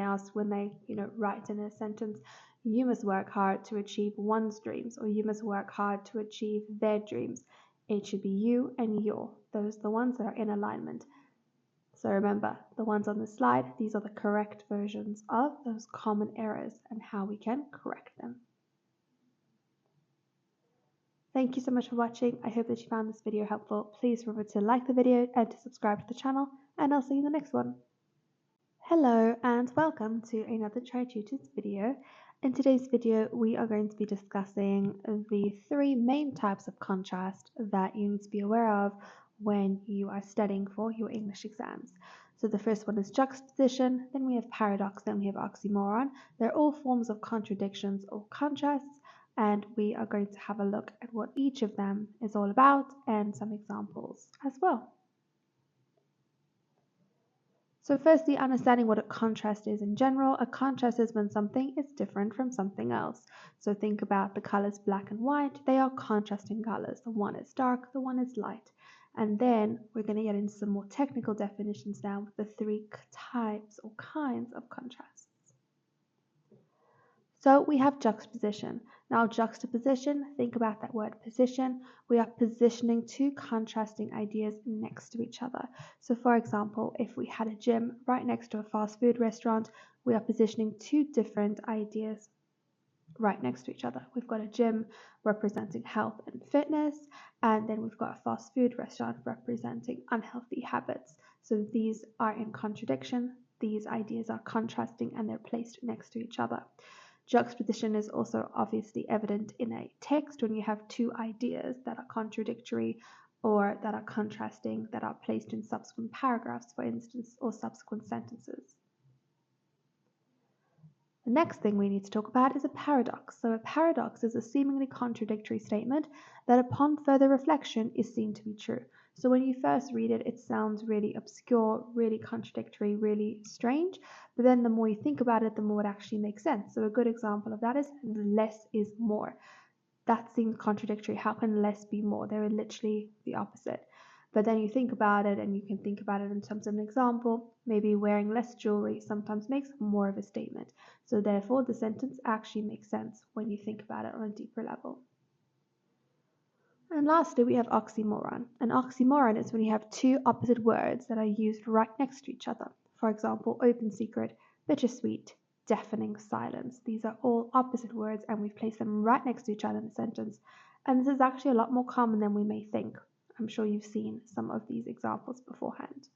they write in a sentence, you must work hard to achieve one's dreams, or you must work hard to achieve their dreams. It should be you and your. Those are the ones that are in alignment. So remember, the ones on the slide, these are the correct versions of those common errors and how we can correct them. Thank you so much for watching. I hope that you found this video helpful. Please remember to like the video and to subscribe to the channel, and I'll see you in the next one. Hello and welcome to another Tri-tutors video. In today's video, we are going to be discussing the 3 main types of contrast that you need to be aware of when you are studying for your English exams. So the first one is juxtaposition, then we have paradox, then we have oxymoron. They're all forms of contradictions or contrasts, and we are going to have a look at what each of them is all about and some examples as well. So firstly, understanding what a contrast is in general. A contrast is when something is different from something else. So think about the colors black and white. They are contrasting colors. The one is dark, the one is light. And then we're going to get into some more technical definitions now with the 3 types or kinds of contrasts. So we have juxtaposition. Now juxtaposition, think about that word position. We are positioning 2 contrasting ideas next to each other. So for example, if we had a gym right next to a fast food restaurant, we are positioning 2 different ideas right next to each other. We've got a gym representing health and fitness, and then we've got a fast food restaurant representing unhealthy habits. So these are in contradiction. These ideas are contrasting and they're placed next to each other. Juxtaposition is also obviously evident in a text when you have 2 ideas that are contradictory or that are contrasting, that are placed in subsequent paragraphs, for instance, or subsequent sentences. The next thing we need to talk about is a paradox. So a paradox is a seemingly contradictory statement that upon further reflection is seen to be true. So when you first read it, it sounds really obscure, really contradictory, really strange. But then the more you think about it, the more it actually makes sense. So a good example of that is less is more. That seems contradictory. How can less be more? They're literally the opposite. But then you think about it, and you can think about it in terms of an example. Maybe wearing less jewelry sometimes makes more of a statement. So therefore, the sentence actually makes sense when you think about it on a deeper level. And lastly, we have oxymoron. An oxymoron is when you have 2 opposite words that are used right next to each other. For example, open secret, bittersweet, deafening silence. These are all opposite words, and we've placed them right next to each other in a sentence. And this is actually a lot more common than we may think. I'm sure you've seen some of these examples beforehand.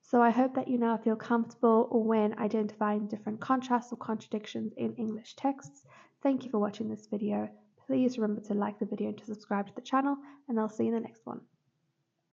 So I hope that you now feel comfortable when identifying different contrasts or contradictions in English texts. Thank you for watching this video. Please remember to like the video and to subscribe to the channel, and I'll see you in the next one.